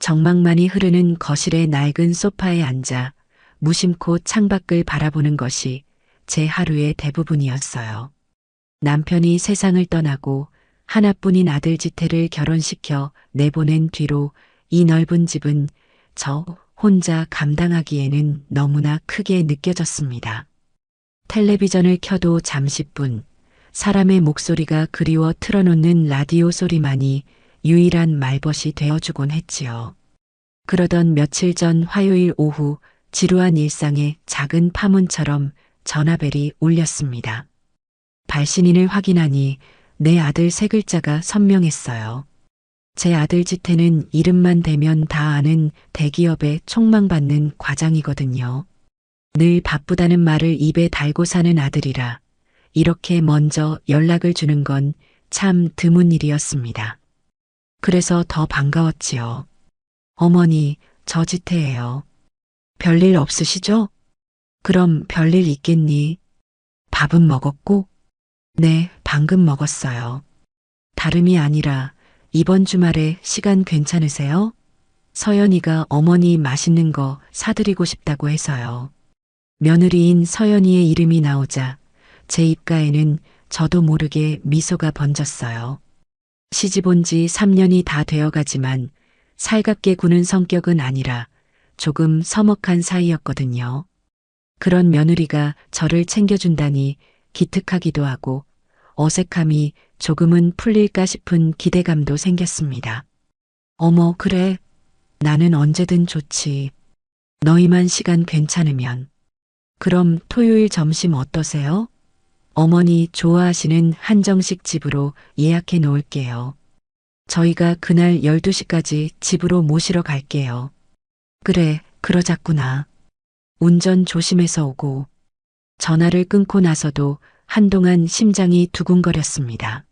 정막만이 흐르는 거실의 낡은 소파에 앉아 무심코 창밖을 바라보는 것이 제 하루의 대부분이었어요. 남편이 세상을 떠나고 하나뿐인 아들 지태를 결혼시켜 내보낸 뒤로 이 넓은 집은 저 혼자 감당하기에는 너무나 크게 느껴졌습니다. 텔레비전을 켜도 잠시뿐 사람의 목소리가 그리워 틀어놓는 라디오 소리만이 유일한 말벗이 되어주곤 했지요. 그러던 며칠 전 화요일 오후 지루한 일상의 작은 파문처럼 전화벨이 울렸습니다. 발신인을 확인하니 내 아들 세 글자가 선명했어요. 제 아들 지태는 이름만 대면 다 아는 대기업에 촉망받는 과장이거든요. 늘 바쁘다는 말을 입에 달고 사는 아들이라 이렇게 먼저 연락을 주는 건 참 드문 일이었습니다. 그래서 더 반가웠지요. 어머니, 저 지태예요. 별일 없으시죠? 그럼 별일 있겠니? 밥은 먹었고? 네, 방금 먹었어요. 다름이 아니라 이번 주말에 시간 괜찮으세요? 서연이가 어머니 맛있는 거 사드리고 싶다고 해서요. 며느리인 서연이의 이름이 나오자 제 입가에는 저도 모르게 미소가 번졌어요. 시집 온 지 3년이 다 되어가지만 살갑게 구는 성격은 아니라 조금 서먹한 사이였거든요. 그런 며느리가 저를 챙겨준다니 기특하기도 하고 어색함이 조금은 풀릴까 싶은 기대감도 생겼습니다. 어머, 그래. 나는 언제든 좋지. 너희만 시간 괜찮으면. 그럼 토요일 점심 어떠세요? 어머니 좋아하시는 한정식 집으로 예약해 놓을게요. 저희가 그날 12시까지 집으로 모시러 갈게요. 그래, 그러자꾸나. 운전 조심해서 오고. 전화를 끊고 나서도 한동안 심장이 두근거렸습니다.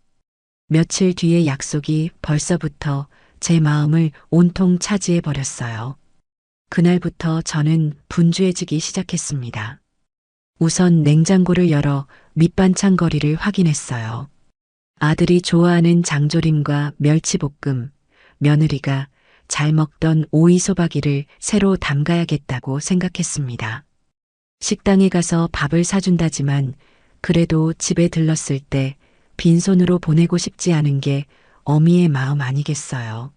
며칠 뒤의 약속이 벌써부터 제 마음을 온통 차지해 버렸어요. 그날부터 저는 분주해지기 시작했습니다. 우선 냉장고를 열어 밑반찬 거리를 확인했어요. 아들이 좋아하는 장조림과 멸치볶음, 며느리가 잘 먹던 오이소박이를 새로 담가야겠다고 생각했습니다. 식당에 가서 밥을 사준다지만 그래도 집에 들렀을 때 빈손으로 보내고 싶지 않은 게 어미의 마음 아니겠어요.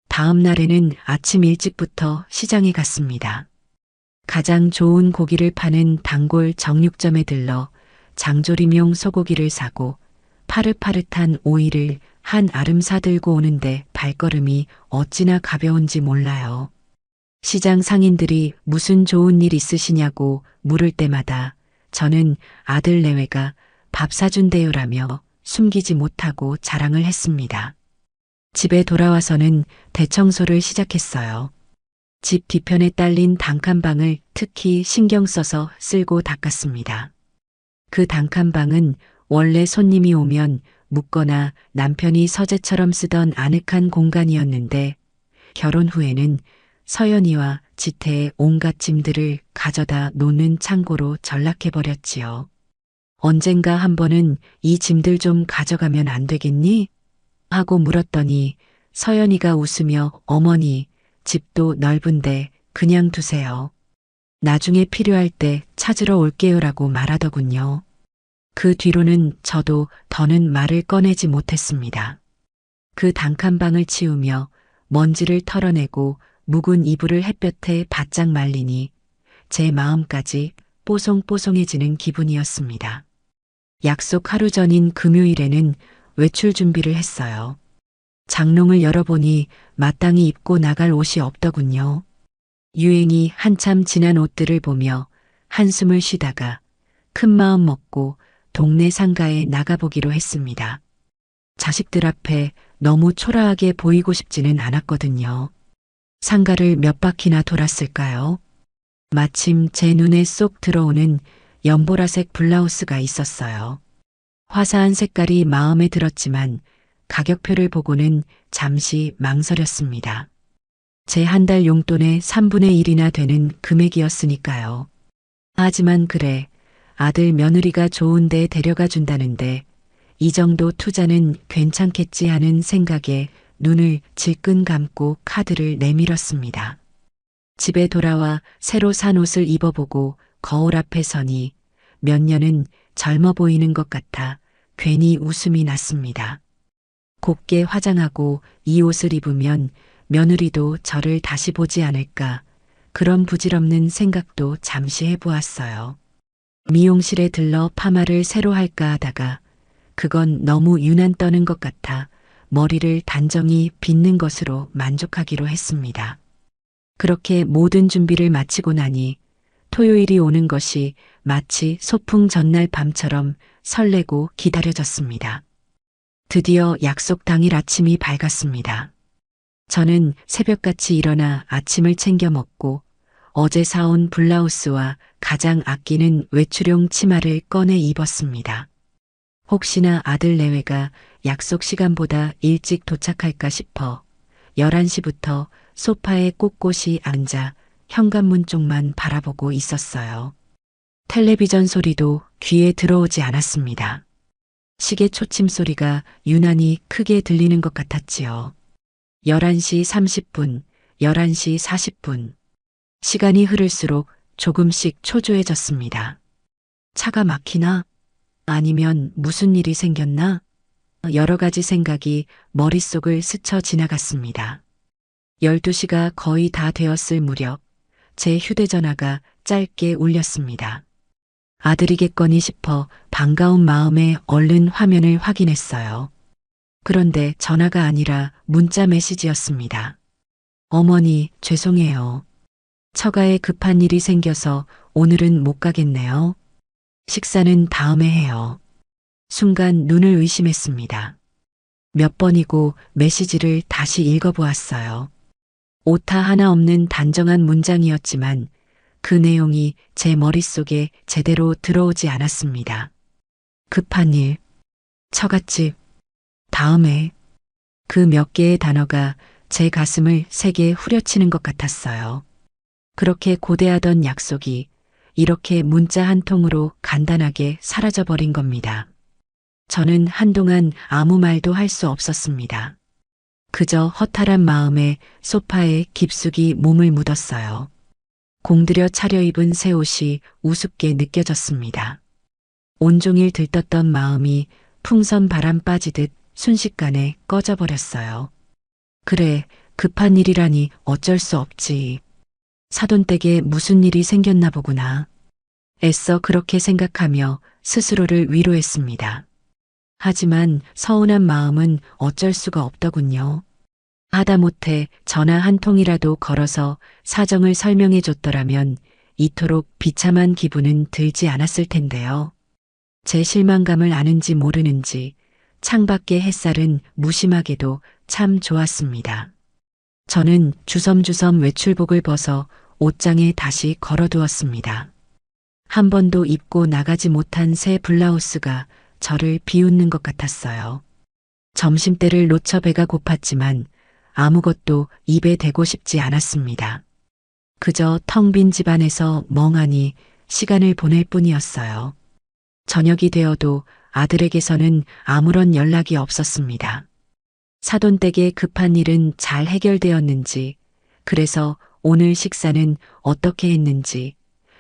다음 날에는 아침 일찍부터 시장에 갔습니다. 가장 좋은 고기를 파는 단골 정육점에 들러 장조림용 소고기를 사고 파릇파릇한 오이를 한 알음 사들고 오는데 발걸음이 어찌나 가벼운지 몰라요. 시장 상인들이 무슨 좋은 일 있으시냐고 물을 때마다 저는 아들 내외가 밥 사준대요라며 숨기지 못하고 자랑을 했습니다. 집에 돌아와서는 대청소를 시작했어요. 집 뒤편에 딸린 단칸방을 특히 신경 써서 쓸고 닦았습니다. 그 단칸방은 원래 손님이 오면 묵거나 남편이 서재처럼 쓰던 아늑한 공간이었는데 결혼 후에는 서연이와 지태의 온갖 짐들을 가져다 놓는 창고로 전락해버렸지요. 언젠가 한 번은 이 짐들 좀 가져가면 안 되겠니? 하고 물었더니 서연이가 웃으며 어머니, 집도 넓은데 그냥 두세요. 나중에 필요할 때 찾으러 올게요라고 말하더군요. 그 뒤로는 저도 더는 말을 꺼내지 못했습니다. 그 단칸방을 치우며 먼지를 털어내고 묵은 이불을 햇볕에 바짝 말리니 제 마음까지 뽀송뽀송해지는 기분이었습니다. 약속 하루 전인 금요일에는 외출 준비를 했어요. 장롱을 열어보니 마땅히 입고 나갈 옷이 없더군요. 유행이 한참 지난 옷들을 보며 한숨을 쉬다가 큰마음 먹고 동네 상가에 나가보기로 했습니다. 자식들 앞에 너무 초라하게 보이고 싶지는 않았거든요. 상가를 몇 바퀴나 돌았을까요? 마침 제 눈에 쏙 들어오는 연보라색 블라우스가 있었어요. 화사한 색깔이 마음에 들었지만 가격표를 보고는 잠시 망설였습니다. 제 한 달 용돈의 3분의 1이나 되는 금액이었으니까요. 하지만 그래, 아들 며느리가 좋은 데 데려가 준다는데 이 정도 투자는 괜찮겠지 하는 생각에 눈을 질끈 감고 카드를 내밀었습니다. 집에 돌아와 새로 산 옷을 입어보고 거울 앞에 서니 몇 년은 젊어 보이는 것 같아 괜히 웃음이 났습니다. 곱게 화장하고 이 옷을 입으면 며느리도 저를 다시 보지 않을까, 그런 부질없는 생각도 잠시 해보았어요. 미용실에 들러 파마를 새로 할까 하다가 그건 너무 유난 떠는 것 같아 머리를 단정히 빗는 것으로 만족하기로 했습니다. 그렇게 모든 준비를 마치고 나니 토요일이 오는 것이 마치 소풍 전날 밤처럼 설레고 기다려졌습니다. 드디어 약속 당일 아침이 밝았습니다. 저는 새벽같이 일어나 아침을 챙겨 먹고 어제 사온 블라우스와 가장 아끼는 외출용 치마를 꺼내 입었습니다. 혹시나 아들 내외가 약속 시간보다 일찍 도착할까 싶어 11시부터 소파에 꼿꼿이 앉아 현관문 쪽만 바라보고 있었어요. 텔레비전 소리도 귀에 들어오지 않았습니다. 시계 초침 소리가 유난히 크게 들리는 것 같았지요. 11시 30분, 11시 40분. 시간이 흐를수록 조금씩 초조해졌습니다. 차가 막히나? 아니면 무슨 일이 생겼나? 여러 가지 생각이 머릿속을 스쳐 지나갔습니다. 12시가 거의 다 되었을 무렵 제 휴대전화가 짧게 울렸습니다. 아들이겠거니 싶어 반가운 마음에 얼른 화면을 확인했어요. 그런데 전화가 아니라 문자 메시지였습니다. 어머니, 죄송해요. 처가에 급한 일이 생겨서 오늘은 못 가겠네요. 식사는 다음에 해요. 순간 눈을 의심했습니다. 몇 번이고 메시지를 다시 읽어보았어요. 오타 하나 없는 단정한 문장이었지만 그 내용이 제 머릿속에 제대로 들어오지 않았습니다. 급한 일, 처갓집, 다음에, 그 몇 개의 단어가 제 가슴을 세게 후려치는 것 같았어요. 그렇게 고대하던 약속이 이렇게 문자 한 통으로 간단하게 사라져버린 겁니다. 저는 한동안 아무 말도 할 수 없었습니다. 그저 허탈한 마음에 소파에 깊숙이 몸을 묻었어요. 공들여 차려입은 새 옷이 우습게 느껴졌습니다. 온종일 들떴던 마음이 풍선 바람 빠지듯 순식간에 꺼져버렸어요. 그래, 급한 일이라니 어쩔 수 없지. 사돈댁에 무슨 일이 생겼나 보구나. 애써 그렇게 생각하며 스스로를 위로했습니다. 하지만 서운한 마음은 어쩔 수가 없더군요. 하다못해 전화 한 통이라도 걸어서 사정을 설명해 줬더라면 이토록 비참한 기분은 들지 않았을 텐데요. 제 실망감을 아는지 모르는지 창밖의 햇살은 무심하게도 참 좋았습니다. 저는 주섬주섬 외출복을 벗어 옷장에 다시 걸어두었습니다. 한 번도 입고 나가지 못한 새 블라우스가 저를 비웃는 것 같았어요. 점심때를 놓쳐 배가 고팠지만 아무것도 입에 대고 싶지 않았습니다. 그저 텅 빈 집안에서 멍하니 시간을 보낼 뿐이었어요. 저녁이 되어도 아들에게서는 아무런 연락이 없었습니다. 사돈댁의 급한 일은 잘 해결되었는지, 그래서 오늘 식사는 어떻게 했는지,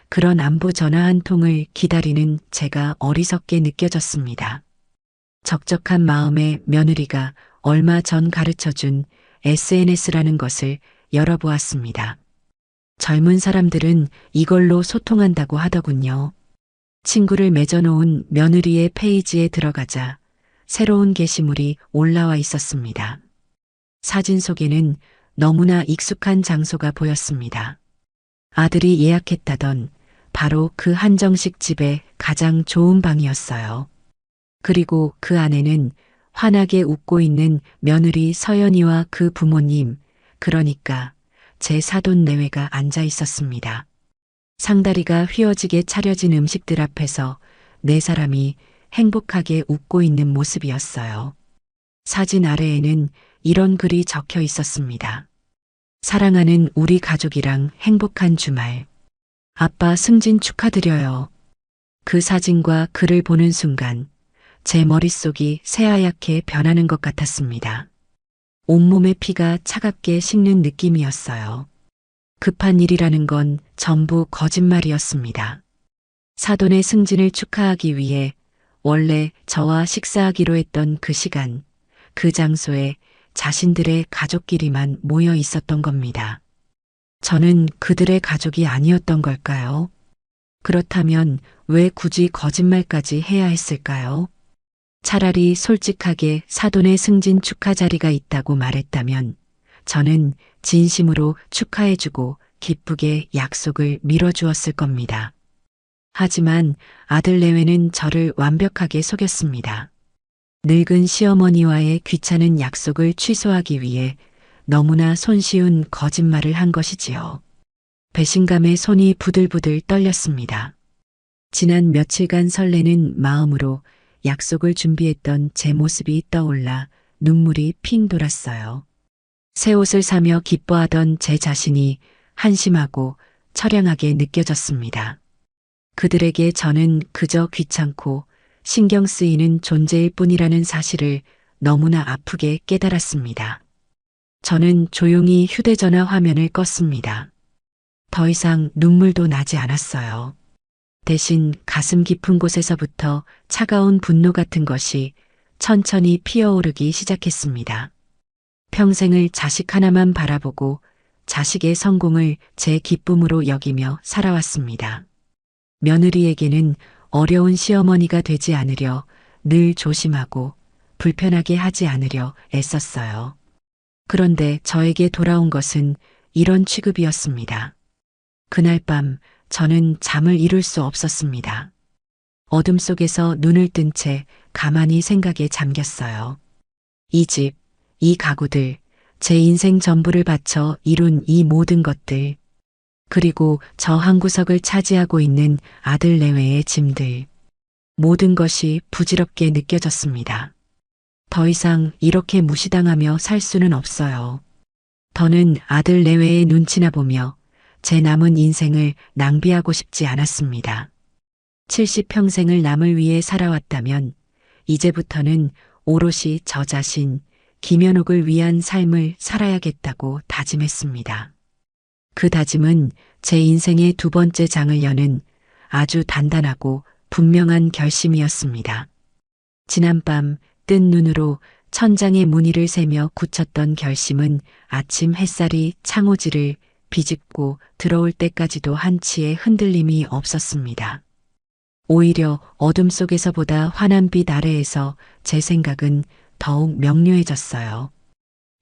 그런 안부 전화 한 통을 기다리는 제가 어리석게 느껴졌습니다. 적적한 마음에 며느리가 얼마 전 가르쳐준 SNS라는 것을 열어보았습니다. 젊은 사람들은 이걸로 소통한다고 하더군요. 친구를 맺어놓은 며느리의 페이지에 들어가자 새로운 게시물이 올라와 있었습니다. 사진 속에는 너무나 익숙한 장소가 보였습니다. 아들이 예약했다던 바로 그 한정식 집의 가장 좋은 방이었어요. 그리고 그 안에는 환하게 웃고 있는 며느리 서연이와 그 부모님, 그러니까 제 사돈 내외가 앉아 있었습니다. 상다리가 휘어지게 차려진 음식들 앞에서 네 사람이 행복하게 웃고 있는 모습이었어요. 사진 아래에는 이런 글이 적혀 있었습니다. 사랑하는 우리 가족이랑 행복한 주말. 아빠 승진 축하드려요. 그 사진과 글을 보는 순간 제 머릿속이 새하얗게 변하는 것 같았습니다. 온몸의 피가 차갑게 식는 느낌이었어요. 급한 일이라는 건 전부 거짓말이었습니다. 사돈의 승진을 축하하기 위해 원래 저와 식사하기로 했던 그 시간, 그 장소에 자신들의 가족끼리만 모여 있었던 겁니다. 저는 그들의 가족이 아니었던 걸까요? 그렇다면 왜 굳이 거짓말까지 해야 했을까요? 차라리 솔직하게 사돈의 승진 축하 자리가 있다고 말했다면 저는 진심으로 축하해주고 기쁘게 약속을 미뤄주었을 겁니다. 하지만 아들 내외는 저를 완벽하게 속였습니다. 늙은 시어머니와의 귀찮은 약속을 취소하기 위해 너무나 손쉬운 거짓말을 한 것이지요. 배신감에 손이 부들부들 떨렸습니다. 지난 며칠간 설레는 마음으로 약속을 준비했던 제 모습이 떠올라 눈물이 핑 돌았어요. 새 옷을 사며 기뻐하던 제 자신이 한심하고 처량하게 느껴졌습니다. 그들에게 저는 그저 귀찮고 신경 쓰이는 존재일 뿐이라는 사실을 너무나 아프게 깨달았습니다. 저는 조용히 휴대전화 화면을 껐습니다. 더 이상 눈물도 나지 않았어요. 대신 가슴 깊은 곳에서부터 차가운 분노 같은 것이 천천히 피어오르기 시작했습니다. 평생을 자식 하나만 바라보고 자식의 성공을 제 기쁨으로 여기며 살아왔습니다. 며느리에게는 어려운 시어머니가 되지 않으려 늘 조심하고 불편하게 하지 않으려 애썼어요. 그런데 저에게 돌아온 것은 이런 취급이었습니다. 그날 밤 저는 잠을 이룰 수 없었습니다. 어둠 속에서 눈을 뜬 채 가만히 생각에 잠겼어요. 이 집, 이 가구들, 제 인생 전부를 바쳐 이룬 이 모든 것들, 그리고 저 한 구석을 차지하고 있는 아들 내외의 짐들, 모든 것이 부질없게 느껴졌습니다. 더 이상 이렇게 무시당하며 살 수는 없어요. 더는 아들 내외의 눈치나 보며 제 남은 인생을 낭비하고 싶지 않았습니다. 70평생을 남을 위해 살아왔다면 이제부터는 오롯이 저 자신, 김연옥을 위한 삶을 살아야겠다고 다짐했습니다. 그 다짐은 제 인생의 두 번째 장을 여는 아주 단단하고 분명한 결심이었습니다. 지난밤 뜬 눈으로 천장의 무늬를 세며 굳혔던 결심은 아침 햇살이 창호지를 비집고 들어올 때까지도 한치의 흔들림이 없었습니다. 오히려 어둠 속에서보다 환한 빛 아래에서 제 생각은 더욱 명료해졌어요.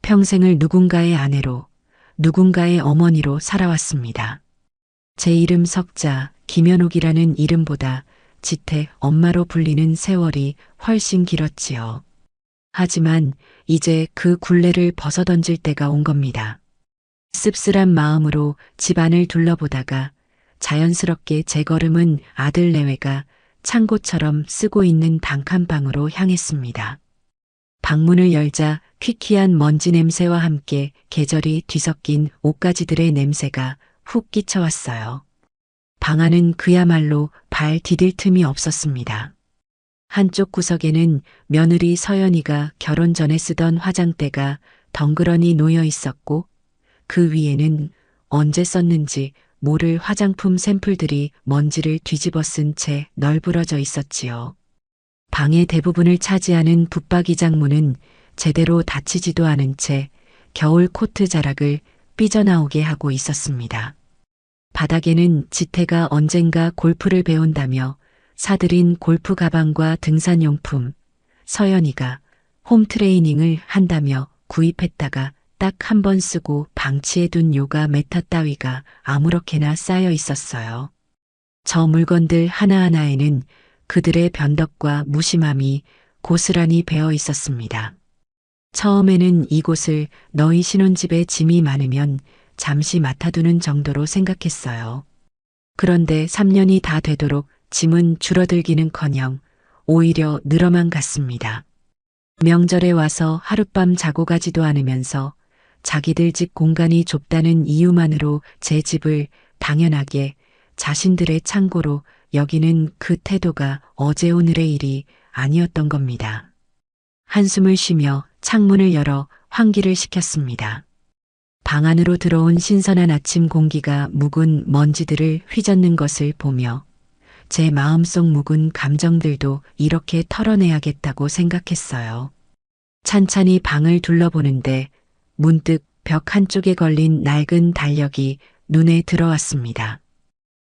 평생을 누군가의 아내로, 누군가의 어머니로 살아왔습니다. 제 이름 석자, 김연옥이라는 이름보다 지태 엄마로 불리는 세월이 훨씬 길었지요. 하지만 이제 그 굴레를 벗어던질 때가 온 겁니다. 씁쓸한 마음으로 집안을 둘러보다가 자연스럽게 제 걸음은 아들 내외가 창고처럼 쓰고 있는 단칸방으로 향했습니다. 방문을 열자 퀴퀴한 먼지 냄새와 함께 계절이 뒤섞인 옷가지들의 냄새가 훅 끼쳐왔어요. 방 안은 그야말로 발 디딜 틈이 없었습니다. 한쪽 구석에는 며느리 서연이가 결혼 전에 쓰던 화장대가 덩그러니 놓여 있었고 그 위에는 언제 썼는지 모를 화장품 샘플들이 먼지를 뒤집어 쓴 채 널브러져 있었지요. 방의 대부분을 차지하는 붙박이 장문은 제대로 닫히지도 않은 채 겨울 코트 자락을 삐져나오게 하고 있었습니다. 바닥에는 지태가 언젠가 골프를 배운다며 사들인 골프 가방과 등산용품, 서연이가 홈트레이닝을 한다며 구입했다가 딱 한 번 쓰고 방치해둔 요가 매트 따위가 아무렇게나 쌓여 있었어요. 저 물건들 하나하나에는 그들의 변덕과 무심함이 고스란히 배어 있었습니다. 처음에는 이곳을 너희 신혼집에 짐이 많으면 잠시 맡아두는 정도로 생각했어요. 그런데 3년이 다 되도록 짐은 줄어들기는커녕 오히려 늘어만 갔습니다. 명절에 와서 하룻밤 자고 가지도 않으면서 자기들 집 공간이 좁다는 이유만으로 제 집을 당연하게 자신들의 창고로 여기는 그 태도가 어제 오늘의 일이 아니었던 겁니다. 한숨을 쉬며 창문을 열어 환기를 시켰습니다. 방 안으로 들어온 신선한 아침 공기가 묵은 먼지들을 휘젓는 것을 보며 제 마음속 묵은 감정들도 이렇게 털어내야겠다고 생각했어요. 찬찬히 방을 둘러보는데 문득 벽 한쪽에 걸린 낡은 달력이 눈에 들어왔습니다.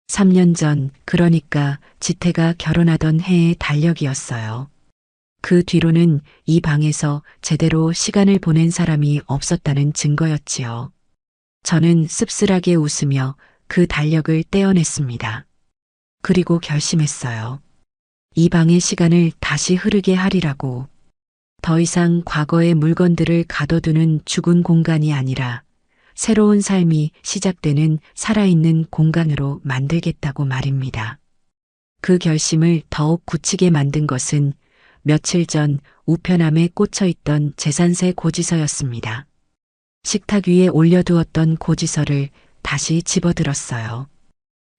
3년 전, 그러니까 지태가 결혼하던 해의 달력이었어요. 그 뒤로는 이 방에서 제대로 시간을 보낸 사람이 없었다는 증거였지요. 저는 씁쓸하게 웃으며 그 달력을 떼어냈습니다. 그리고 결심했어요. 이 방의 시간을 다시 흐르게 하리라고. 더 이상 과거의 물건들을 가둬두는 죽은 공간이 아니라 새로운 삶이 시작되는 살아있는 공간으로 만들겠다고 말입니다. 그 결심을 더욱 굳히게 만든 것은 며칠 전 우편함에 꽂혀있던 재산세 고지서였습니다. 식탁 위에 올려두었던 고지서를 다시 집어들었어요.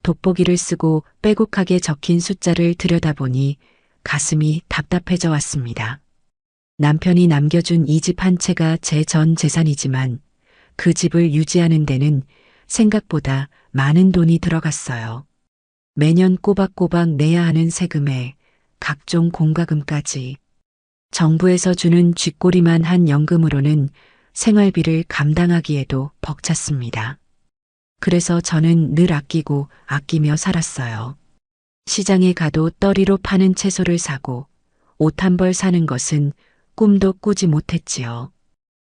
돋보기를 쓰고 빼곡하게 적힌 숫자를 들여다보니 가슴이 답답해져 왔습니다. 남편이 남겨준 이 집 한 채가 제 전 재산이지만 그 집을 유지하는 데는 생각보다 많은 돈이 들어갔어요. 매년 꼬박꼬박 내야 하는 세금에 각종 공과금까지. 정부에서 주는 쥐꼬리만 한 연금으로는 생활비를 감당하기에도 벅찼습니다. 그래서 저는 늘 아끼며 살았어요. 시장에 가도 떨이로 파는 채소를 사고 옷 한 벌 사는 것은 꿈도 꾸지 못했지요.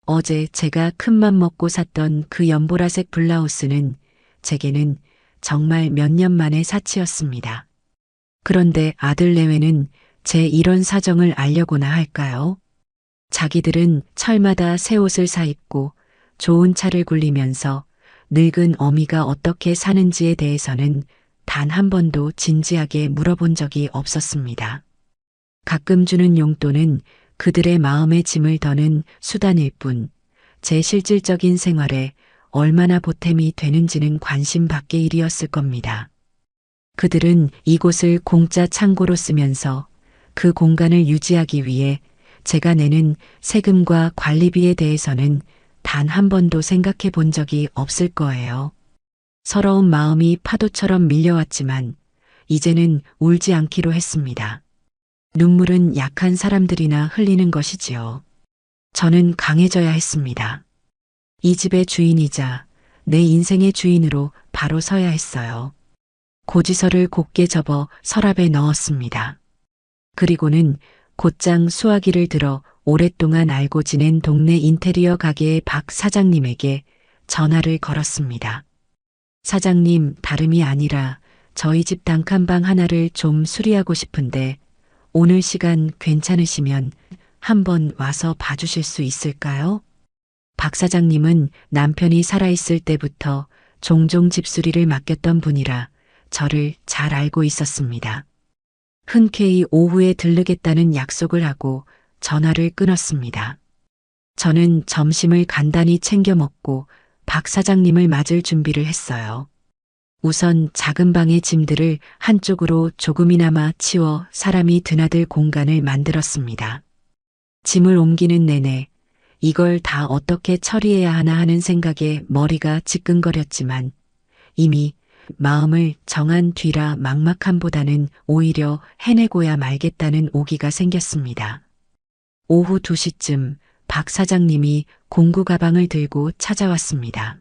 어제 제가 큰맘 먹고 샀던 그 연보라색 블라우스는 제게는 정말 몇 년 만의 사치였습니다. 그런데 아들 내외는 제 이런 사정을 알려고나 할까요? 자기들은 철마다 새 옷을 사 입고 좋은 차를 굴리면서 늙은 어미가 어떻게 사는지에 대해서는 단 한 번도 진지하게 물어본 적이 없었습니다. 가끔 주는 용돈은 그들의 마음의 짐을 더는 수단일 뿐, 제 실질적인 생활에 얼마나 보탬이 되는지는 관심 밖의 일이었을 겁니다. 그들은 이곳을 공짜 창고로 쓰면서 그 공간을 유지하기 위해 제가 내는 세금과 관리비에 대해서는 단 한 번도 생각해 본 적이 없을 거예요. 서러운 마음이 파도처럼 밀려왔지만 이제는 울지 않기로 했습니다. 눈물은 약한 사람들이나 흘리는 것이지요. 저는 강해져야 했습니다. 이 집의 주인이자 내 인생의 주인으로 바로 서야 했어요. 고지서를 곱게 접어 서랍에 넣었습니다. 그리고는 곧장 수화기를 들어 오랫동안 알고 지낸 동네 인테리어 가게의 박 사장님에게 전화를 걸었습니다. 사장님, 다름이 아니라 저희 집 단칸방 하나를 좀 수리하고 싶은데 오늘 시간 괜찮으시면 한번 와서 봐주실 수 있을까요? 박 사장님은 남편이 살아있을 때부터 종종 집수리를 맡겼던 분이라 저를 잘 알고 있었습니다. 흔쾌히 오후에 들르겠다는 약속을 하고 전화를 끊었습니다. 저는 점심을 간단히 챙겨 먹고 박 사장님을 맞을 준비를 했어요. 우선 작은 방의 짐들을 한쪽으로 조금이나마 치워 사람이 드나들 공간을 만들었습니다. 짐을 옮기는 내내 이걸 다 어떻게 처리해야 하나 하는 생각에 머리가 지끈거렸지만 이미 마음을 정한 뒤라 막막함보다는 오히려 해내고야 말겠다는 오기가 생겼습니다. 오후 2시쯤 박 사장님이 공구 가방을 들고 찾아왔습니다.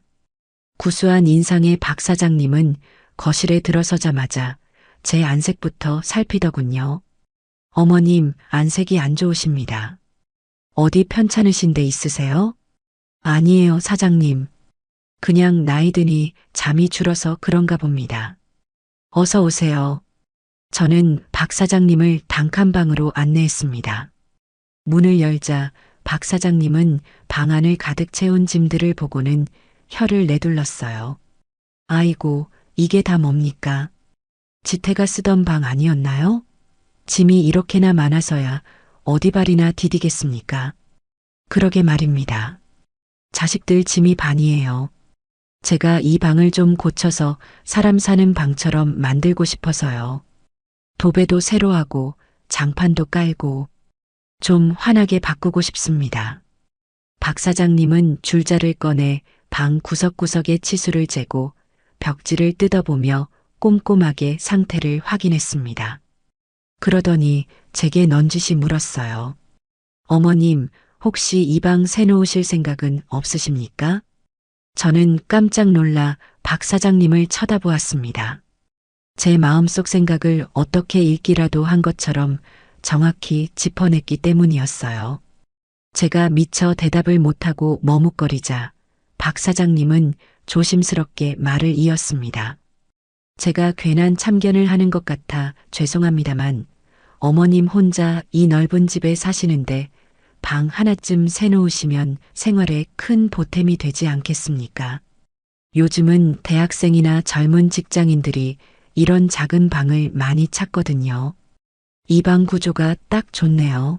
구수한 인상의 박 사장님은 거실에 들어서자마자 제 안색부터 살피더군요. 어머님, 안색이 안 좋으십니다. 어디 편찮으신 데 있으세요? 아니에요, 사장님. 그냥 나이 드니 잠이 줄어서 그런가 봅니다. 어서 오세요. 저는 박 사장님을 단칸방으로 안내했습니다. 문을 열자 박 사장님은 방 안을 가득 채운 짐들을 보고는 혀를 내둘렀어요. 아이고, 이게 다 뭡니까? 지태가 쓰던 방 아니었나요? 짐이 이렇게나 많아서야 어디 발이나 디디겠습니까? 그러게 말입니다. 자식들 짐이 반이에요. 제가 이 방을 좀 고쳐서 사람 사는 방처럼 만들고 싶어서요. 도배도 새로 하고 장판도 깔고 좀 환하게 바꾸고 싶습니다. 박 사장님은 줄자를 꺼내 방 구석구석의 치수를 재고 벽지를 뜯어보며 꼼꼼하게 상태를 확인했습니다. 그러더니 제게 넌지시 물었어요. 어머님, 혹시 이 방 새놓으실 생각은 없으십니까? 저는 깜짝 놀라 박 사장님을 쳐다보았습니다. 제 마음속 생각을 어떻게 읽기라도 한 것처럼 정확히 짚어냈기 때문이었어요. 제가 미처 대답을 못하고 머뭇거리자 박 사장님은 조심스럽게 말을 이었습니다. 제가 괜한 참견을 하는 것 같아 죄송합니다만 어머님 혼자 이 넓은 집에 사시는데 방 하나쯤 새놓으시면 생활에 큰 보탬이 되지 않겠습니까? 요즘은 대학생이나 젊은 직장인들이 이런 작은 방을 많이 찾거든요. 이 방 구조가 딱 좋네요.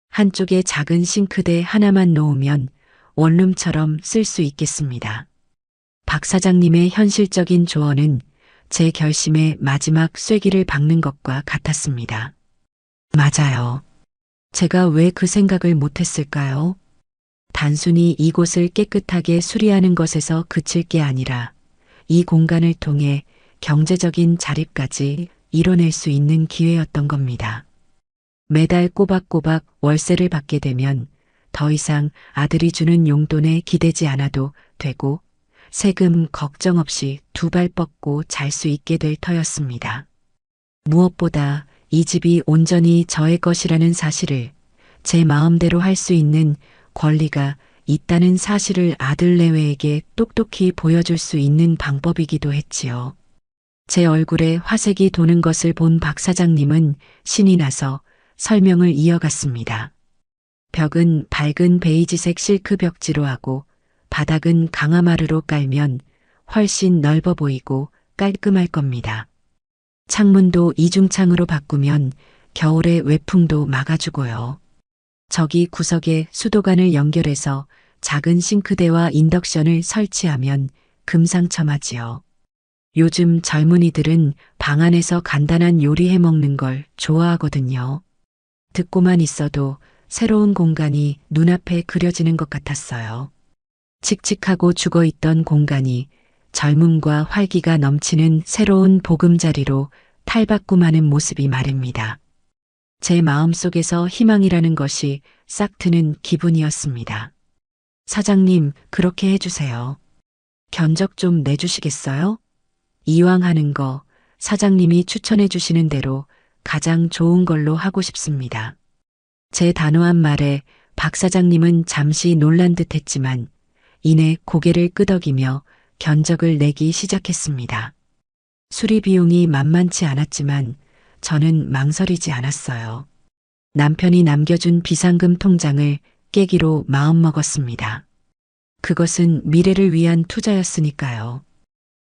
한쪽에 작은 싱크대 하나만 놓으면 원룸처럼 쓸 수 있겠습니다. 박 사장님의 현실적인 조언은 제 결심의 마지막 쐐기를 박는 것과 같았습니다. 맞아요. 제가 왜 그 생각을 못했을까요? 단순히 이곳을 깨끗하게 수리하는 것에서 그칠 게 아니라 이 공간을 통해 경제적인 자립까지 이뤄낼 수 있는 기회였던 겁니다. 매달 꼬박꼬박 월세를 받게 되면 더 이상 아들이 주는 용돈에 기대지 않아도 되고 세금 걱정 없이 두 발 뻗고 잘 수 있게 될 터였습니다. 무엇보다 이 집이 온전히 저의 것이라는 사실을 제 마음대로 할 수 있는 권리가 있다는 사실을 아들내외에게 똑똑히 보여줄 수 있는 방법이기도 했지요. 제 얼굴에 화색이 도는 것을 본 박 사장님은 신이 나서 설명을 이어갔습니다. 벽은 밝은 베이지색 실크 벽지로 하고 바닥은 강화마루로 깔면 훨씬 넓어 보이고 깔끔할 겁니다. 창문도 이중창으로 바꾸면 겨울의 외풍도 막아주고요. 저기 구석에 수도관을 연결해서 작은 싱크대와 인덕션을 설치하면 금상첨화지요. 요즘 젊은이들은 방 안에서 간단한 요리해 먹는 걸 좋아하거든요. 듣고만 있어도 새로운 공간이 눈앞에 그려지는 것 같았어요. 칙칙하고 죽어있던 공간이 젊음과 활기가 넘치는 새로운 보금자리로 탈바꿈하는 모습이 말입니다. 제 마음속에서 희망이라는 것이 싹 트는 기분이었습니다. 사장님, 그렇게 해주세요. 견적 좀 내주시겠어요? 이왕 하는 거 사장님이 추천해 주시는 대로 가장 좋은 걸로 하고 싶습니다. 제 단호한 말에 박 사장님은 잠시 놀란 듯 했지만 이내 고개를 끄덕이며 견적을 내기 시작했습니다. 수리 비용이 만만치 않았지만 저는 망설이지 않았어요. 남편이 남겨준 비상금 통장을 깨기로 마음먹었습니다. 그것은 미래를 위한 투자였으니까요.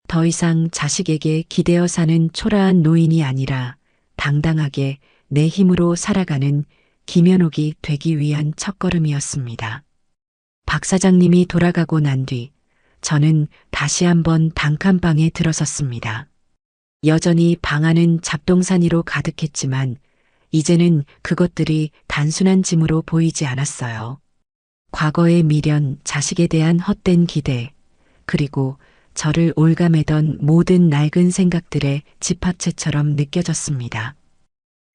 더 이상 자식에게 기대어 사는 초라한 노인이 아니라 당당하게 내 힘으로 살아가는 김연옥이 되기 위한 첫걸음이었습니다. 박 사장님이 돌아가고 난 뒤 저는 다시 한번 단칸방에 들어섰습니다. 여전히 방 안은 잡동사니로 가득했지만 이제는 그것들이 단순한 짐으로 보이지 않았어요. 과거의 미련, 자식에 대한 헛된 기대, 그리고 저를 올가매던 모든 낡은 생각들의 집합체처럼 느껴졌습니다.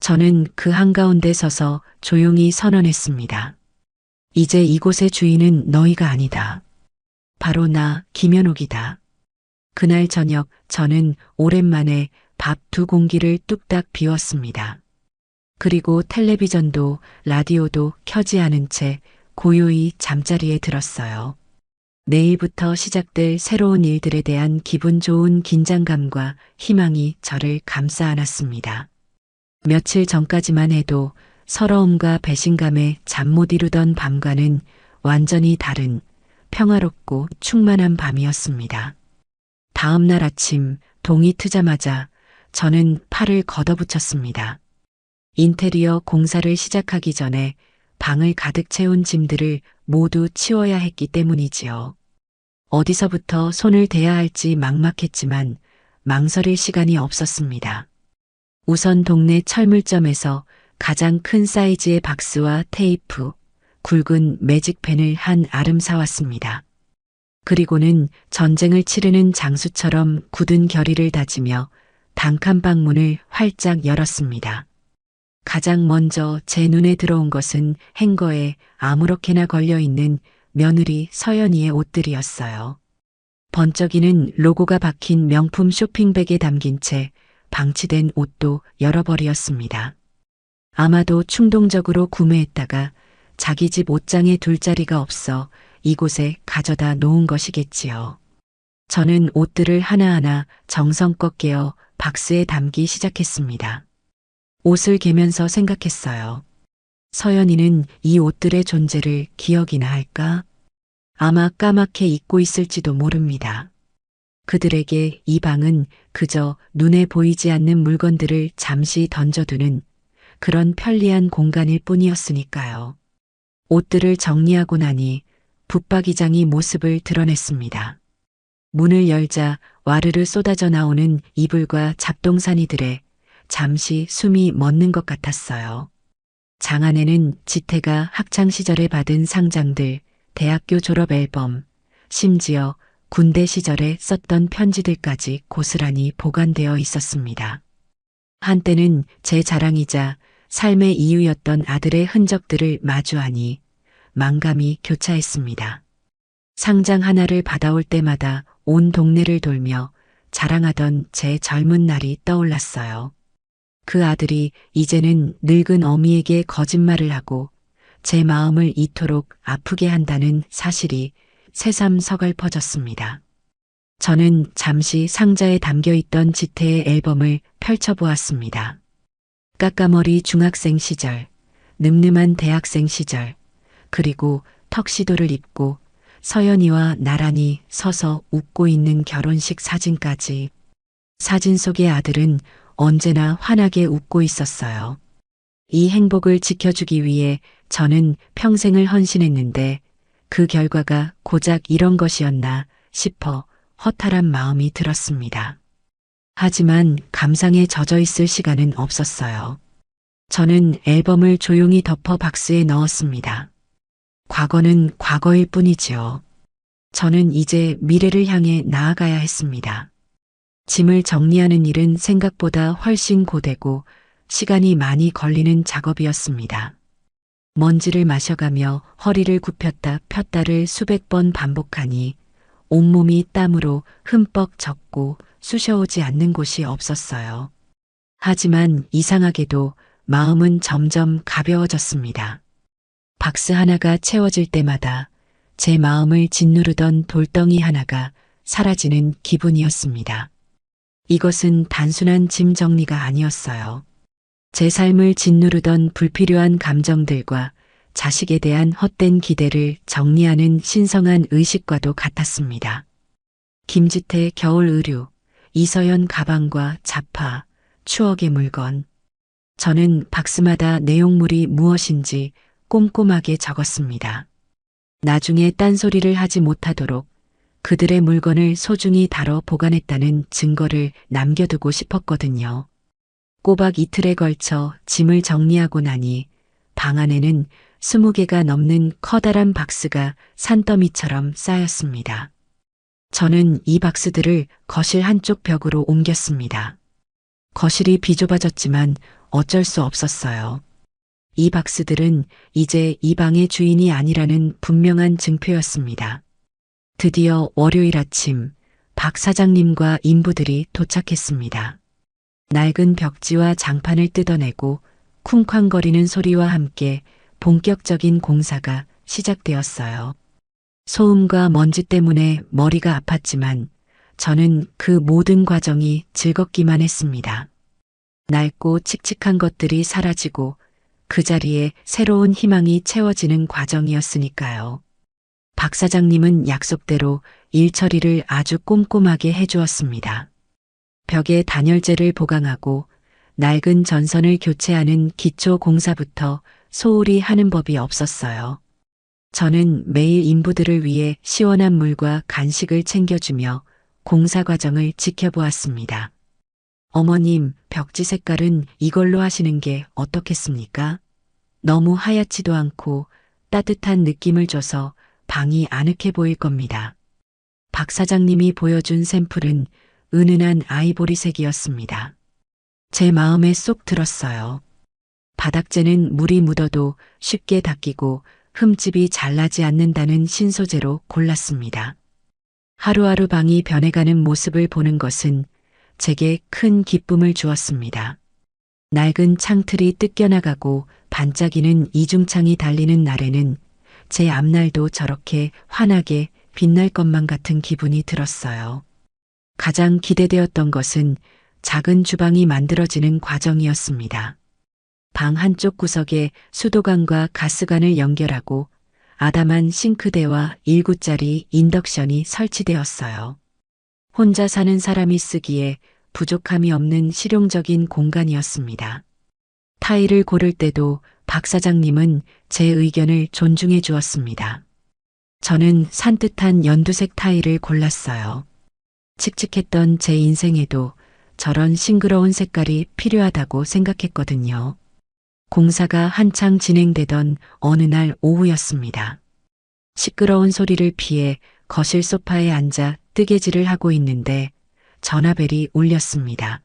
저는 그 한가운데 서서 조용히 선언했습니다. 이제 이곳의 주인은 너희가 아니다. 바로 나 김연옥이다. 그날 저녁 저는 오랜만에 밥 2공기를 뚝딱 비웠습니다. 그리고 텔레비전도 라디오도 켜지 않은 채 고요히 잠자리에 들었어요. 내일부터 시작될 새로운 일들에 대한 기분 좋은 긴장감과 희망이 저를 감싸 안았습니다. 며칠 전까지만 해도 서러움과 배신감에 잠 못 이루던 밤과는 완전히 다른 평화롭고 충만한 밤이었습니다. 다음 날 아침 동이 트자마자 저는 팔을 걷어붙였습니다. 인테리어 공사를 시작하기 전에 방을 가득 채운 짐들을 모두 치워야 했기 때문이지요. 어디서부터 손을 대야 할지 막막했지만 망설일 시간이 없었습니다. 우선 동네 철물점에서 가장 큰 사이즈의 박스와 테이프, 굵은 매직펜을 한 아름 사왔습니다. 그리고는 전쟁을 치르는 장수처럼 굳은 결의를 다지며 단칸방 문을 활짝 열었습니다. 가장 먼저 제 눈에 들어온 것은 행거에 아무렇게나 걸려있는 며느리 서연이의 옷들이었어요. 번쩍이는 로고가 박힌 명품 쇼핑백에 담긴 채 방치된 옷도 여러 벌이었습니다. 아마도 충동적으로 구매했다가 자기 집 옷장에 둘 자리가 없어 이곳에 가져다 놓은 것이겠지요. 저는 옷들을 하나하나 정성껏 깨어 박스에 담기 시작했습니다. 옷을 개면서 생각했어요. 서연이는 이 옷들의 존재를 기억이나 할까? 아마 까맣게 잊고 있을지도 모릅니다. 그들에게 이 방은 그저 눈에 보이지 않는 물건들을 잠시 던져두는 그런 편리한 공간일 뿐이었으니까요. 옷들을 정리하고 나니 붙박이장이 모습을 드러냈습니다. 문을 열자 와르르 쏟아져 나오는 이불과 잡동사니들에 잠시 숨이 멎는 것 같았어요. 장 안에는 지태가 학창시절에 받은 상장들, 대학교 졸업 앨범, 심지어 군대 시절에 썼던 편지들까지 고스란히 보관되어 있었습니다. 한때는 제 자랑이자 삶의 이유였던 아들의 흔적들을 마주하니 만감이 교차했습니다. 상장 하나를 받아올 때마다 온 동네를 돌며 자랑하던 제 젊은 날이 떠올랐어요. 그 아들이 이제는 늙은 어미에게 거짓말을 하고 제 마음을 이토록 아프게 한다는 사실이 새삼 서글퍼졌습니다. 저는 잠시 상자에 담겨있던 지태의 앨범을 펼쳐보았습니다. 까까머리 중학생 시절, 늠름한 대학생 시절, 그리고 턱시도를 입고 서연이와 나란히 서서 웃고 있는 결혼식 사진까지. 사진 속의 아들은 언제나 환하게 웃고 있었어요. 이 행복을 지켜주기 위해 저는 평생을 헌신했는데 그 결과가 고작 이런 것이었나 싶어 허탈한 마음이 들었습니다. 하지만 감상에 젖어 있을 시간은 없었어요. 저는 앨범을 조용히 덮어 박스에 넣었습니다. 과거는 과거일 뿐이지요. 저는 이제 미래를 향해 나아가야 했습니다. 짐을 정리하는 일은 생각보다 훨씬 고되고 시간이 많이 걸리는 작업이었습니다. 먼지를 마셔가며 허리를 굽혔다 폈다를 수백 번 반복하니 온몸이 땀으로 흠뻑 젖고 쑤셔오지 않는 곳이 없었어요. 하지만 이상하게도 마음은 점점 가벼워졌습니다. 박스 하나가 채워질 때마다 제 마음을 짓누르던 돌덩이 하나가 사라지는 기분이었습니다. 이것은 단순한 짐 정리가 아니었어요. 제 삶을 짓누르던 불필요한 감정들과 자식에 대한 헛된 기대를 정리하는 신성한 의식과도 같았습니다. 김지태 겨울 의류, 이서연 가방과 자파, 추억의 물건. 저는 박스마다 내용물이 무엇인지 꼼꼼하게 적었습니다. 나중에 딴소리를 하지 못하도록 그들의 물건을 소중히 다뤄 보관했다는 증거를 남겨두고 싶었거든요. 꼬박 이틀에 걸쳐 짐을 정리하고 나니 방 안에는 20개가 넘는 커다란 박스가 산더미처럼 쌓였습니다. 저는 이 박스들을 거실 한쪽 벽으로 옮겼습니다. 거실이 비좁아졌지만 어쩔 수 없었어요. 이 박스들은 이제 이 방의 주인이 아니라는 분명한 증표였습니다. 드디어 월요일 아침 박 사장님과 인부들이 도착했습니다. 낡은 벽지와 장판을 뜯어내고 쿵쾅거리는 소리와 함께 본격적인 공사가 시작되었어요. 소음과 먼지 때문에 머리가 아팠지만 저는 그 모든 과정이 즐겁기만 했습니다. 낡고 칙칙한 것들이 사라지고 그 자리에 새로운 희망이 채워지는 과정이었으니까요. 박 사장님은 약속대로 일 처리를 아주 꼼꼼하게 해주었습니다. 벽에 단열재를 보강하고 낡은 전선을 교체하는 기초 공사부터 소홀히 하는 법이 없었어요. 저는 매일 인부들을 위해 시원한 물과 간식을 챙겨주며 공사 과정을 지켜보았습니다. 어머님, 벽지 색깔은 이걸로 하시는 게 어떻겠습니까? 너무 하얗지도 않고 따뜻한 느낌을 줘서 방이 아늑해 보일 겁니다. 박 사장님이 보여준 샘플은 은은한 아이보리색이었습니다. 제 마음에 쏙 들었어요. 바닥재는 물이 묻어도 쉽게 닦이고 흠집이 잘 나지 않는다는 신소재로 골랐습니다. 하루하루 방이 변해가는 모습을 보는 것은 제게 큰 기쁨을 주었습니다. 낡은 창틀이 뜯겨나가고 반짝이는 이중창이 달리는 날에는 제 앞날도 저렇게 환하게 빛날 것만 같은 기분이 들었어요. 가장 기대되었던 것은 작은 주방이 만들어지는 과정이었습니다. 방 한쪽 구석에 수도관과 가스관을 연결하고 아담한 싱크대와 1구짜리 인덕션이 설치되었어요. 혼자 사는 사람이 쓰기에 부족함이 없는 실용적인 공간이었습니다. 타일을 고를 때도 박 사장님은 제 의견을 존중해 주었습니다. 저는 산뜻한 연두색 타일을 골랐어요. 칙칙했던 제 인생에도 저런 싱그러운 색깔이 필요하다고 생각했거든요. 공사가 한창 진행되던 어느 날 오후였습니다. 시끄러운 소리를 피해 거실 소파에 앉아 뜨개질을 하고 있는데 전화벨이 울렸습니다.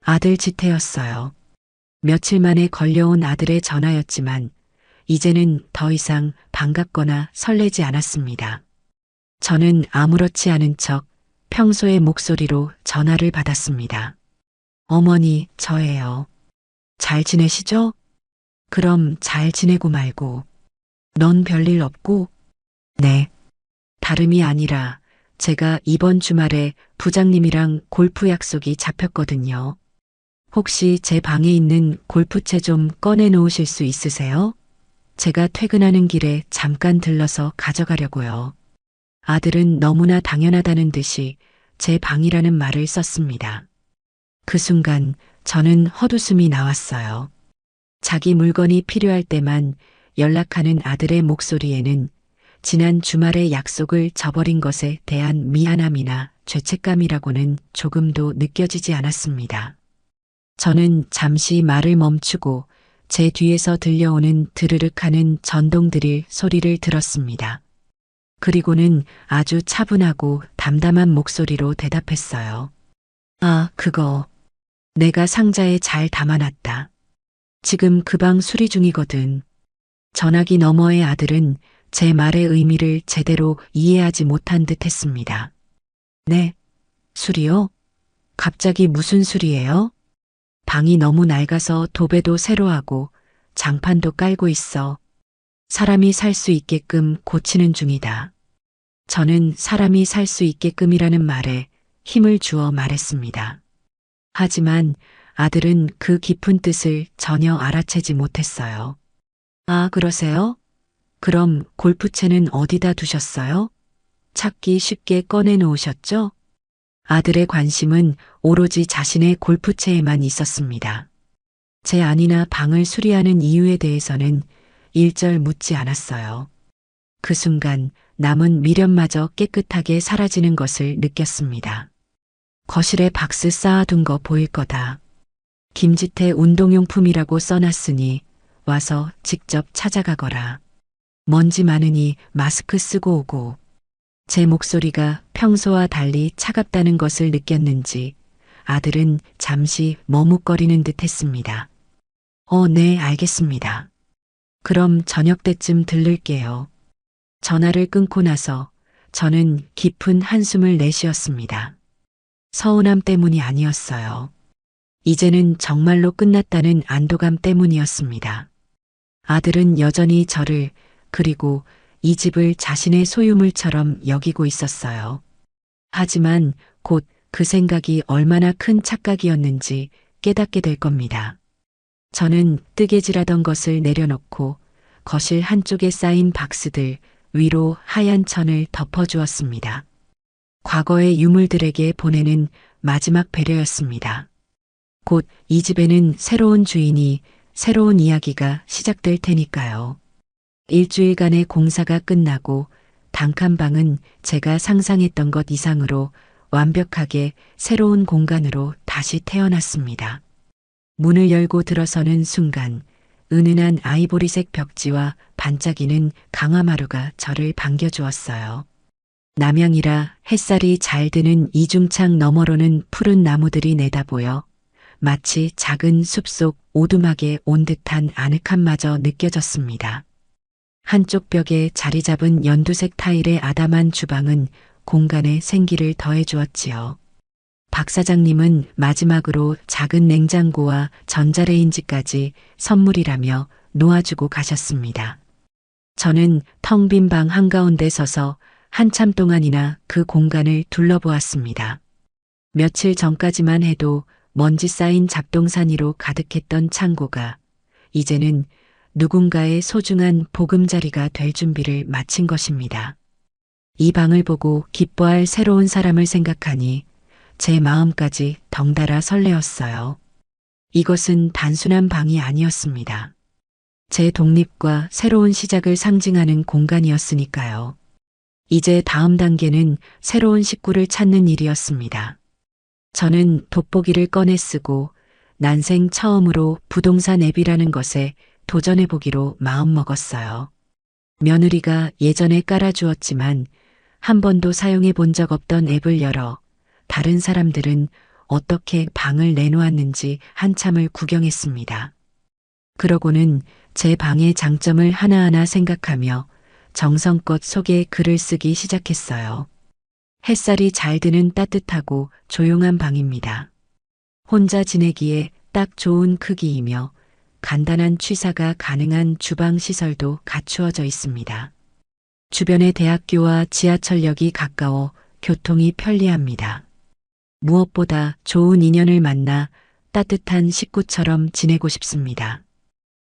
아들 지태였어요. 며칠 만에 걸려온 아들의 전화였지만 이제는 더 이상 반갑거나 설레지 않았습니다. 저는 아무렇지 않은 척 평소의 목소리로 전화를 받았습니다. 어머니, 저예요. 잘 지내시죠? 그럼 잘 지내고 말고. 넌 별일 없고? 네. 다름이 아니라 제가 이번 주말에 부장님이랑 골프 약속이 잡혔거든요. 혹시 제 방에 있는 골프채 좀 꺼내 놓으실 수 있으세요? 제가 퇴근하는 길에 잠깐 들러서 가져가려고요. 아들은 너무나 당연하다는 듯이 제 방이라는 말을 썼습니다. 그 순간 저는 헛웃음이 나왔어요. 자기 물건이 필요할 때만 연락하는 아들의 목소리에는 지난 주말의 약속을 저버린 것에 대한 미안함이나 죄책감이라고는 조금도 느껴지지 않았습니다. 저는 잠시 말을 멈추고 제 뒤에서 들려오는 드르륵 하는 전동 드릴 소리를 들었습니다. 그리고는 아주 차분하고 담담한 목소리로 대답했어요. 아, 그거. 내가 상자에 잘 담아놨다. 지금 그 방 수리 중이거든. 전화기 너머의 아들은 제 말의 의미를 제대로 이해하지 못한 듯 했습니다. 네, 수리요? 갑자기 무슨 수리예요? 방이 너무 낡아서 도배도 새로 하고 장판도 깔고 있어. 사람이 살 수 있게끔 고치는 중이다. 저는 사람이 살 수 있게끔이라는 말에 힘을 주어 말했습니다. 하지만 아들은 그 깊은 뜻을 전혀 알아채지 못했어요. 아, 그러세요? 그럼 골프채는 어디다 두셨어요? 찾기 쉽게 꺼내 놓으셨죠? 아들의 관심은 오로지 자신의 골프채에만 있었습니다. 제 안이나 방을 수리하는 이유에 대해서는 일절 묻지 않았어요. 그 순간 남은 미련마저 깨끗하게 사라지는 것을 느꼈습니다. 거실에 박스 쌓아둔 거 보일 거다. 김지태 운동용품이라고 써놨으니 와서 직접 찾아가거라. 먼지 많으니 마스크 쓰고 오고. 제 목소리가 평소와 달리 차갑다는 것을 느꼈는지 아들은 잠시 머뭇거리는 듯 했습니다. 네, 알겠습니다. 그럼 저녁 때쯤 들를게요. 전화를 끊고 나서 저는 깊은 한숨을 내쉬었습니다. 서운함 때문이 아니었어요. 이제는 정말로 끝났다는 안도감 때문이었습니다. 아들은 여전히 저를 그리고 이 집을 자신의 소유물처럼 여기고 있었어요. 하지만 곧 그 생각이 얼마나 큰 착각이었는지 깨닫게 될 겁니다. 저는 뜨개질하던 것을 내려놓고 거실 한쪽에 쌓인 박스들 위로 하얀 천을 덮어주었습니다. 과거의 유물들에게 보내는 마지막 배려였습니다. 곧 이 집에는 새로운 주인이, 새로운 이야기가 시작될 테니까요. 일주일간의 공사가 끝나고 단칸방은 제가 상상했던 것 이상으로 완벽하게 새로운 공간으로 다시 태어났습니다. 문을 열고 들어서는 순간 은은한 아이보리색 벽지와 반짝이는 강화마루가 저를 반겨주었어요. 남양이라 햇살이 잘 드는 이중창 너머로는 푸른 나무들이 내다보여 마치 작은 숲속 오두막에 온 듯한 아늑함마저 느껴졌습니다. 한쪽 벽에 자리 잡은 연두색 타일의 아담한 주방은 공간에 생기를 더해 주었지요. 박 사장님은 마지막으로 작은 냉장고와 전자레인지까지 선물이라며 놓아주고 가셨습니다. 저는 텅 빈 방 한가운데 서서 한참 동안이나 그 공간을 둘러보았습니다. 며칠 전까지만 해도 먼지 쌓인 잡동사니로 가득했던 창고가 이제는 누군가의 소중한 보금자리가 될 준비를 마친 것입니다. 이 방을 보고 기뻐할 새로운 사람을 생각하니 제 마음까지 덩달아 설레었어요. 이것은 단순한 방이 아니었습니다. 제 독립과 새로운 시작을 상징하는 공간이었으니까요. 이제 다음 단계는 새로운 식구를 찾는 일이었습니다. 저는 돋보기를 꺼내 쓰고 난생 처음으로 부동산 앱이라는 것에 도전해보기로 마음먹었어요. 며느리가 예전에 깔아주었지만 한 번도 사용해 본 적 없던 앱을 열어 다른 사람들은 어떻게 방을 내놓았는지 한참을 구경했습니다. 그러고는 제 방의 장점을 하나하나 생각하며 정성껏 속에 글을 쓰기 시작했어요. 햇살이 잘 드는 따뜻하고 조용한 방입니다. 혼자 지내기에 딱 좋은 크기이며 간단한 취사가 가능한 주방 시설도 갖추어져 있습니다. 주변에 대학교와 지하철역이 가까워 교통이 편리합니다. 무엇보다 좋은 인연을 만나 따뜻한 식구처럼 지내고 싶습니다.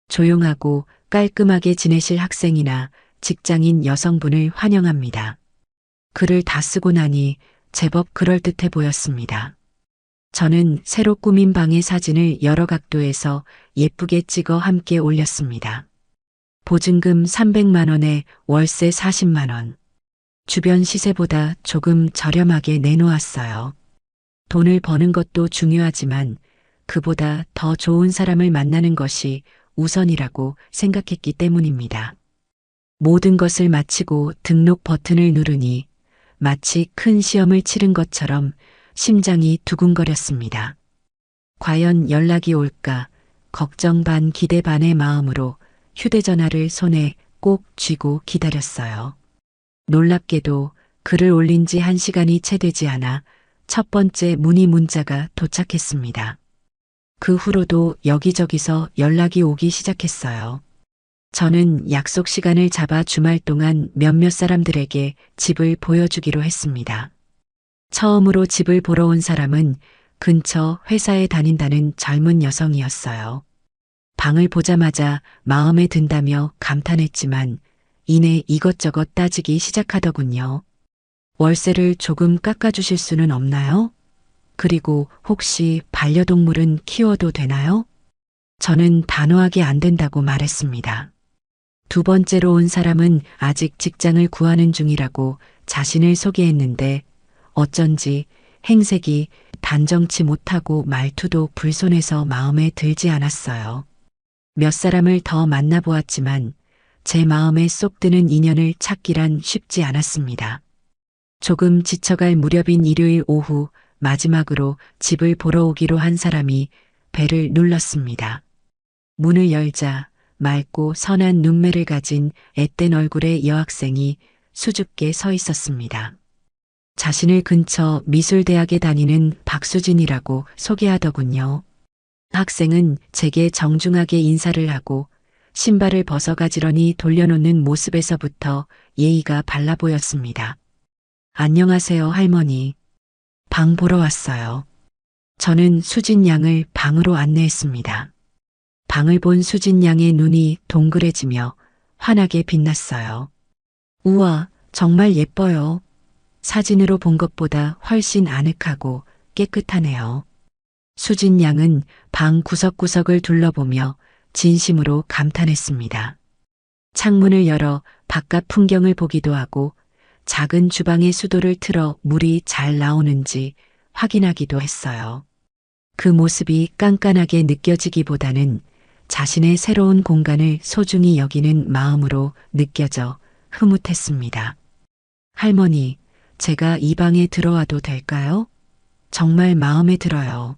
조용하고 깔끔하게 지내실 학생이나 직장인 여성분을 환영합니다. 글을 다 쓰고 나니 제법 그럴듯해 보였습니다. 저는 새로 꾸민 방의 사진을 여러 각도에서 예쁘게 찍어 함께 올렸습니다. 보증금 300만 원에 월세 40만 원. 주변 시세보다 조금 저렴하게 내놓았어요. 돈을 버는 것도 중요하지만 그보다 더 좋은 사람을 만나는 것이 우선이라고 생각했기 때문입니다. 모든 것을 마치고 등록 버튼을 누르니 마치 큰 시험을 치른 것처럼 심장이 두근거렸습니다. 과연 연락이 올까 걱정 반 기대 반의 마음으로 휴대전화를 손에 꼭 쥐고 기다렸어요. 놀랍게도 글을 올린 지 1시간이 채 되지 않아 첫 번째 문의 문자가 도착했습니다. 그 후로도 여기저기서 연락이 오기 시작했어요. 저는 약속 시간을 잡아 주말 동안 몇몇 사람들에게 집을 보여주기로 했습니다. 처음으로 집을 보러 온 사람은 근처 회사에 다닌다는 젊은 여성이었어요. 방을 보자마자 마음에 든다며 감탄했지만 이내 이것저것 따지기 시작하더군요. 월세를 조금 깎아주실 수는 없나요? 그리고 혹시 반려동물은 키워도 되나요? 저는 단호하게 안 된다고 말했습니다. 두 번째로 온 사람은 아직 직장을 구하는 중이라고 자신을 소개했는데 어쩐지 행색이 단정치 못하고 말투도 불손해서 마음에 들지 않았어요. 몇 사람을 더 만나보았지만 제 마음에 쏙 드는 인연을 찾기란 쉽지 않았습니다. 조금 지쳐갈 무렵인 일요일 오후 마지막으로 집을 보러 오기로 한 사람이 벨을 눌렀습니다. 문을 열자 맑고 선한 눈매를 가진 앳된 얼굴의 여학생이 수줍게 서 있었습니다. 자신을 근처 미술대학에 다니는 박수진이라고 소개하더군요. 학생은 제게 정중하게 인사를 하고 신발을 벗어 가지런히 돌려놓는 모습에서부터 예의가 발라 보였습니다. 안녕하세요, 할머니. 방 보러 왔어요. 저는 수진 양을 방으로 안내했습니다. 방을 본 수진 양의 눈이 동그래지며 환하게 빛났어요. 우와, 정말 예뻐요. 사진으로 본 것보다 훨씬 아늑하고 깨끗하네요. 수진 양은 방 구석구석을 둘러보며 진심으로 감탄했습니다. 창문을 열어 바깥 풍경을 보기도 하고 작은 주방의 수도를 틀어 물이 잘 나오는지 확인하기도 했어요. 그 모습이 깐깐하게 느껴지기보다는 자신의 새로운 공간을 소중히 여기는 마음으로 느껴져 흐뭇했습니다. 할머니, 제가 이 방에 들어와도 될까요? 정말 마음에 들어요.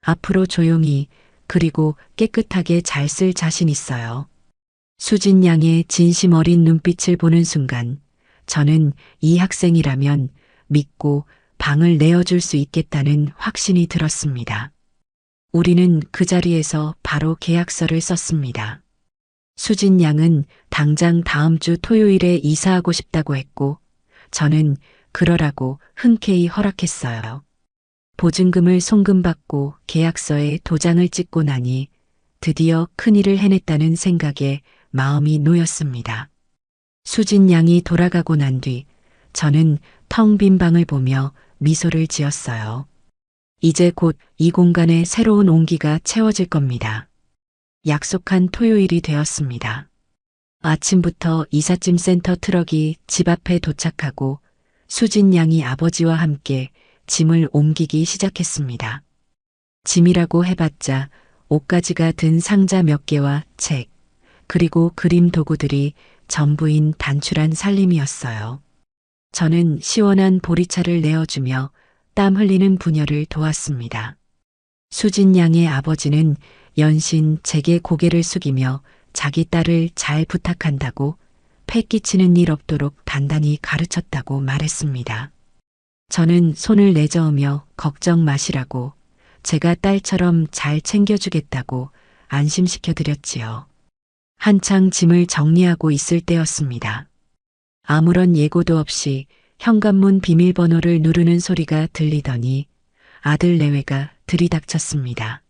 앞으로 조용히 그리고 깨끗하게 잘 쓸 자신 있어요. 수진 양의 진심 어린 눈빛을 보는 순간 저는 이 학생이라면 믿고 방을 내어줄 수 있겠다는 확신이 들었습니다. 우리는 그 자리에서 바로 계약서를 썼습니다. 수진 양은 당장 다음 주 토요일에 이사하고 싶다고 했고 저는 그러라고 흔쾌히 허락했어요. 보증금을 송금받고 계약서에 도장을 찍고 나니 드디어 큰일을 해냈다는 생각에 마음이 놓였습니다. 수진 양이 돌아가고 난 뒤 저는 텅 빈 방을 보며 미소를 지었어요. 이제 곧 이 공간에 새로운 온기가 채워질 겁니다. 약속한 토요일이 되었습니다. 아침부터 이삿짐 센터 트럭이 집 앞에 도착하고 수진 양이 아버지와 함께 짐을 옮기기 시작했습니다. 짐이라고 해봤자 옷가지가 든 상자 몇 개와 책, 그리고 그림 도구들이 전부인 단출한 살림이었어요. 저는 시원한 보리차를 내어주며 땀 흘리는 부녀를 도왔습니다. 수진 양의 아버지는 연신 제게 고개를 숙이며 자기 딸을 잘 부탁한다고 패 끼치는 일 없도록 단단히 가르쳤다고 말했습니다. 저는 손을 내저으며 걱정 마시라고 제가 딸처럼 잘 챙겨주겠다고 안심시켜드렸지요. 한창 짐을 정리하고 있을 때였습니다. 아무런 예고도 없이 현관문 비밀번호를 누르는 소리가 들리더니 아들 내외가 들이닥쳤습니다.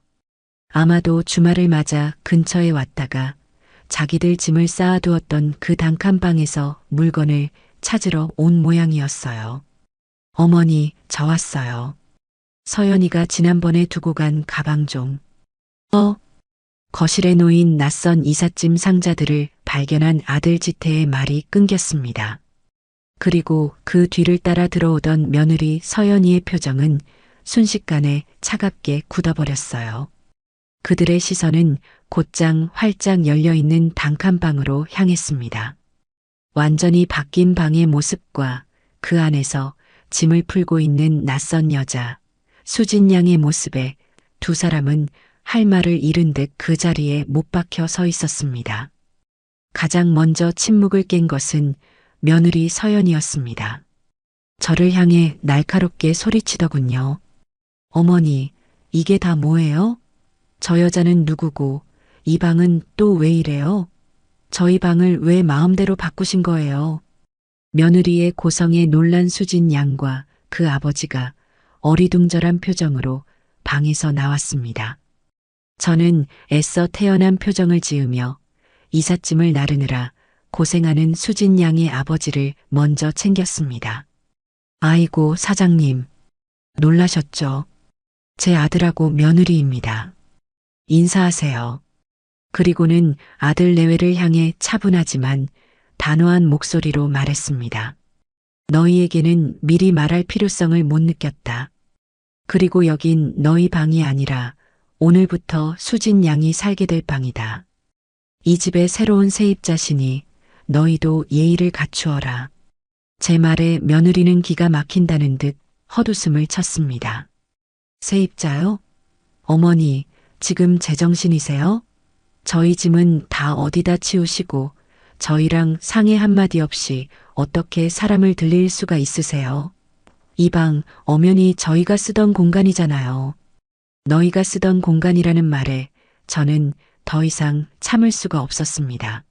아마도 주말을 맞아 근처에 왔다가 자기들 짐을 쌓아두었던 그 단칸방에서 물건을 찾으러 온 모양이었어요. 어머니, 저 왔어요. 서연이가 지난번에 두고 간 가방 좀. 거실에 놓인 낯선 이삿짐 상자들을 발견한 아들 지태의 말이 끊겼습니다. 그리고 그 뒤를 따라 들어오던 며느리 서연이의 표정은 순식간에 차갑게 굳어버렸어요. 그들의 시선은 곧장 활짝 열려있는 단칸방으로 향했습니다. 완전히 바뀐 방의 모습과 그 안에서 짐을 풀고 있는 낯선 여자, 수진 양의 모습에 두 사람은 할 말을 잃은 듯 그 자리에 못 박혀 서 있었습니다. 가장 먼저 침묵을 깬 것은 며느리 서연이었습니다. 저를 향해 날카롭게 소리치더군요. 어머니, 이게 다 뭐예요? 저 여자는 누구고 이 방은 또 왜 이래요? 저희 방을 왜 마음대로 바꾸신 거예요? 며느리의 고성에 놀란 수진 양과 그 아버지가 어리둥절한 표정으로 방에서 나왔습니다. 저는 애써 태연한 표정을 지으며 이삿짐을 나르느라 고생하는 수진 양의 아버지를 먼저 챙겼습니다. 아이고, 사장님. 놀라셨죠? 제 아들하고 며느리입니다. 인사하세요. 그리고는 아들 내외를 향해 차분하지만 단호한 목소리로 말했습니다. 너희에게는 미리 말할 필요성을 못 느꼈다. 그리고 여긴 너희 방이 아니라 오늘부터 수진 양이 살게 될 방이다. 이 집의 새로운 세입자시니 너희도 예의를 갖추어라. 제 말에 며느리는 기가 막힌다는 듯 헛웃음을 쳤습니다. 세입자요? 어머니, 지금 제정신이세요? 저희 짐은 다 어디다 치우시고 저희랑 상의 한마디 없이 어떻게 사람을 들릴 수가 있으세요? 이 방 엄연히 저희가 쓰던 공간이잖아요. 너희가 쓰던 공간이라는 말에 저는 더 이상 참을 수가 없었습니다.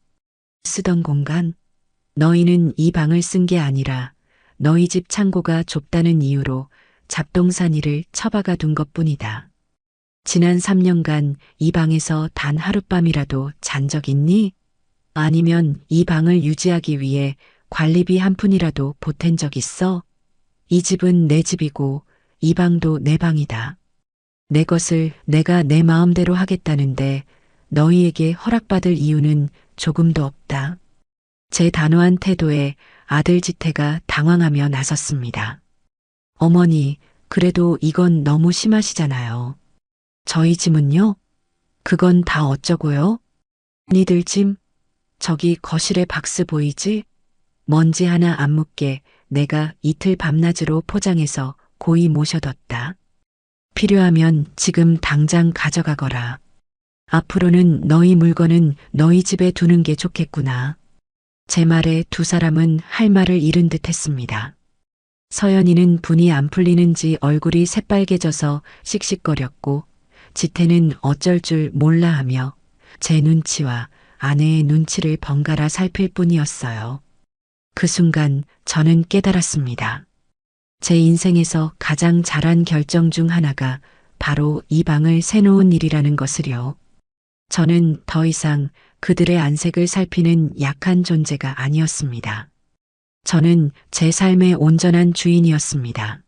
쓰던 공간? 너희는 이 방을 쓴 게 아니라 너희 집 창고가 좁다는 이유로 잡동사니를 처박아 둔 것뿐이다. 지난 3년간 이 방에서 단 하룻밤이라도 잔 적 있니? 아니면 이 방을 유지하기 위해 관리비 한 푼이라도 보탠 적 있어? 이 집은 내 집이고 이 방도 내 방이다. 내 것을 내가 내 마음대로 하겠다는데 너희에게 허락받을 이유는 조금도 없다. 제 단호한 태도에 아들 지태가 당황하며 나섰습니다. 어머니, 그래도 이건 너무 심하시잖아요. 저희 짐은요? 그건 다 어쩌고요? 니들 짐? 저기 거실에 박스 보이지? 먼지 하나 안 묻게 내가 이틀 밤낮으로 포장해서 고이 모셔뒀다. 필요하면 지금 당장 가져가거라. 앞으로는 너희 물건은 너희 집에 두는 게 좋겠구나. 제 말에 두 사람은 할 말을 잃은 듯 했습니다. 서연이는 분이 안 풀리는지 얼굴이 새빨개져서 씩씩거렸고 지태는 어쩔 줄 몰라 하며 제 눈치와 아내의 눈치를 번갈아 살필 뿐이었어요. 그 순간 저는 깨달았습니다. 제 인생에서 가장 잘한 결정 중 하나가 바로 이 방을 새놓은 일이라는 것을요. 저는 더 이상 그들의 안색을 살피는 약한 존재가 아니었습니다. 저는 제 삶의 온전한 주인이었습니다.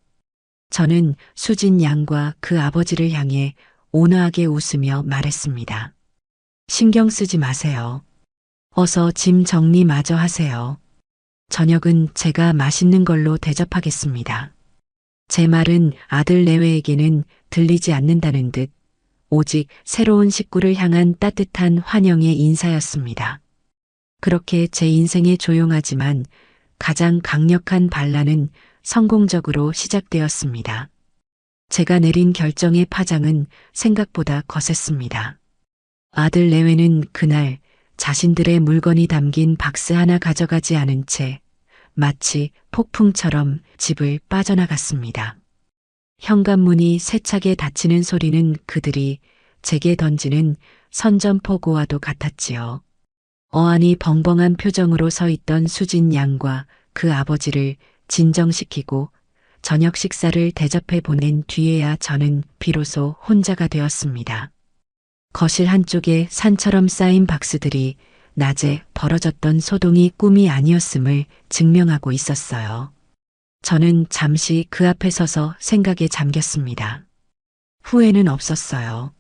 저는 수진 양과 그 아버지를 향해 온화하게 웃으며 말했습니다. 신경 쓰지 마세요. 어서 짐 정리 마저 하세요. 저녁은 제가 맛있는 걸로 대접하겠습니다. 제 말은 아들 내외에게는 들리지 않는다는 듯 오직 새로운 식구를 향한 따뜻한 환영의 인사였습니다. 그렇게 제 인생의 조용하지만 가장 강력한 반란은 성공적으로 시작되었습니다. 제가 내린 결정의 파장은 생각보다 거셌습니다. 아들 내외는 그날 자신들의 물건이 담긴 박스 하나 가져가지 않은 채 마치 폭풍처럼 집을 빠져나갔습니다. 현관문이 세차게 닫히는 소리는 그들이 제게 던지는 선전포고와도 같았지요. 어안이 벙벙한 표정으로 서 있던 수진 양과 그 아버지를 진정시키고 저녁 식사를 대접해 보낸 뒤에야 저는 비로소 혼자가 되었습니다. 거실 한쪽에 산처럼 쌓인 박스들이 낮에 벌어졌던 소동이 꿈이 아니었음을 증명하고 있었어요. 저는 잠시 그 앞에 서서 생각에 잠겼습니다. 후회는 없었어요.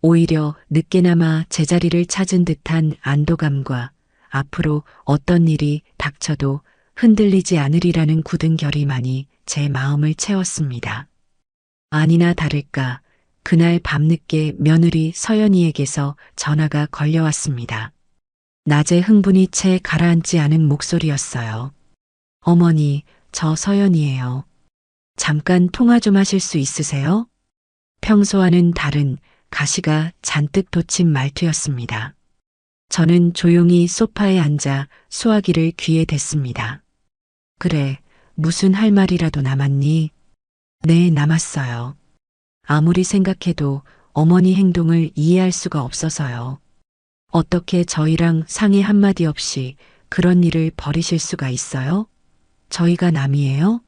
오히려 늦게나마 제자리를 찾은 듯한 안도감과 앞으로 어떤 일이 닥쳐도 흔들리지 않으리라는 굳은 결의만이 제 마음을 채웠습니다. 아니나 다를까 그날 밤늦게 며느리 서연이에게서 전화가 걸려왔습니다. 낮에 흥분이 채 가라앉지 않은 목소리였어요. 어머니, 저 서연이에요. 잠깐 통화 좀 하실 수 있으세요? 평소와는 다른 가시가 잔뜩 돋친 말투였습니다. 저는 조용히 소파에 앉아 수화기를 귀에 댔습니다. 그래, 무슨 할 말이라도 남았니? 네, 남았어요. 아무리 생각해도 어머니 행동을 이해할 수가 없어서요. 어떻게 저희랑 상의 한마디 없이 그런 일을 벌이실 수가 있어요? 저희가 남이에요?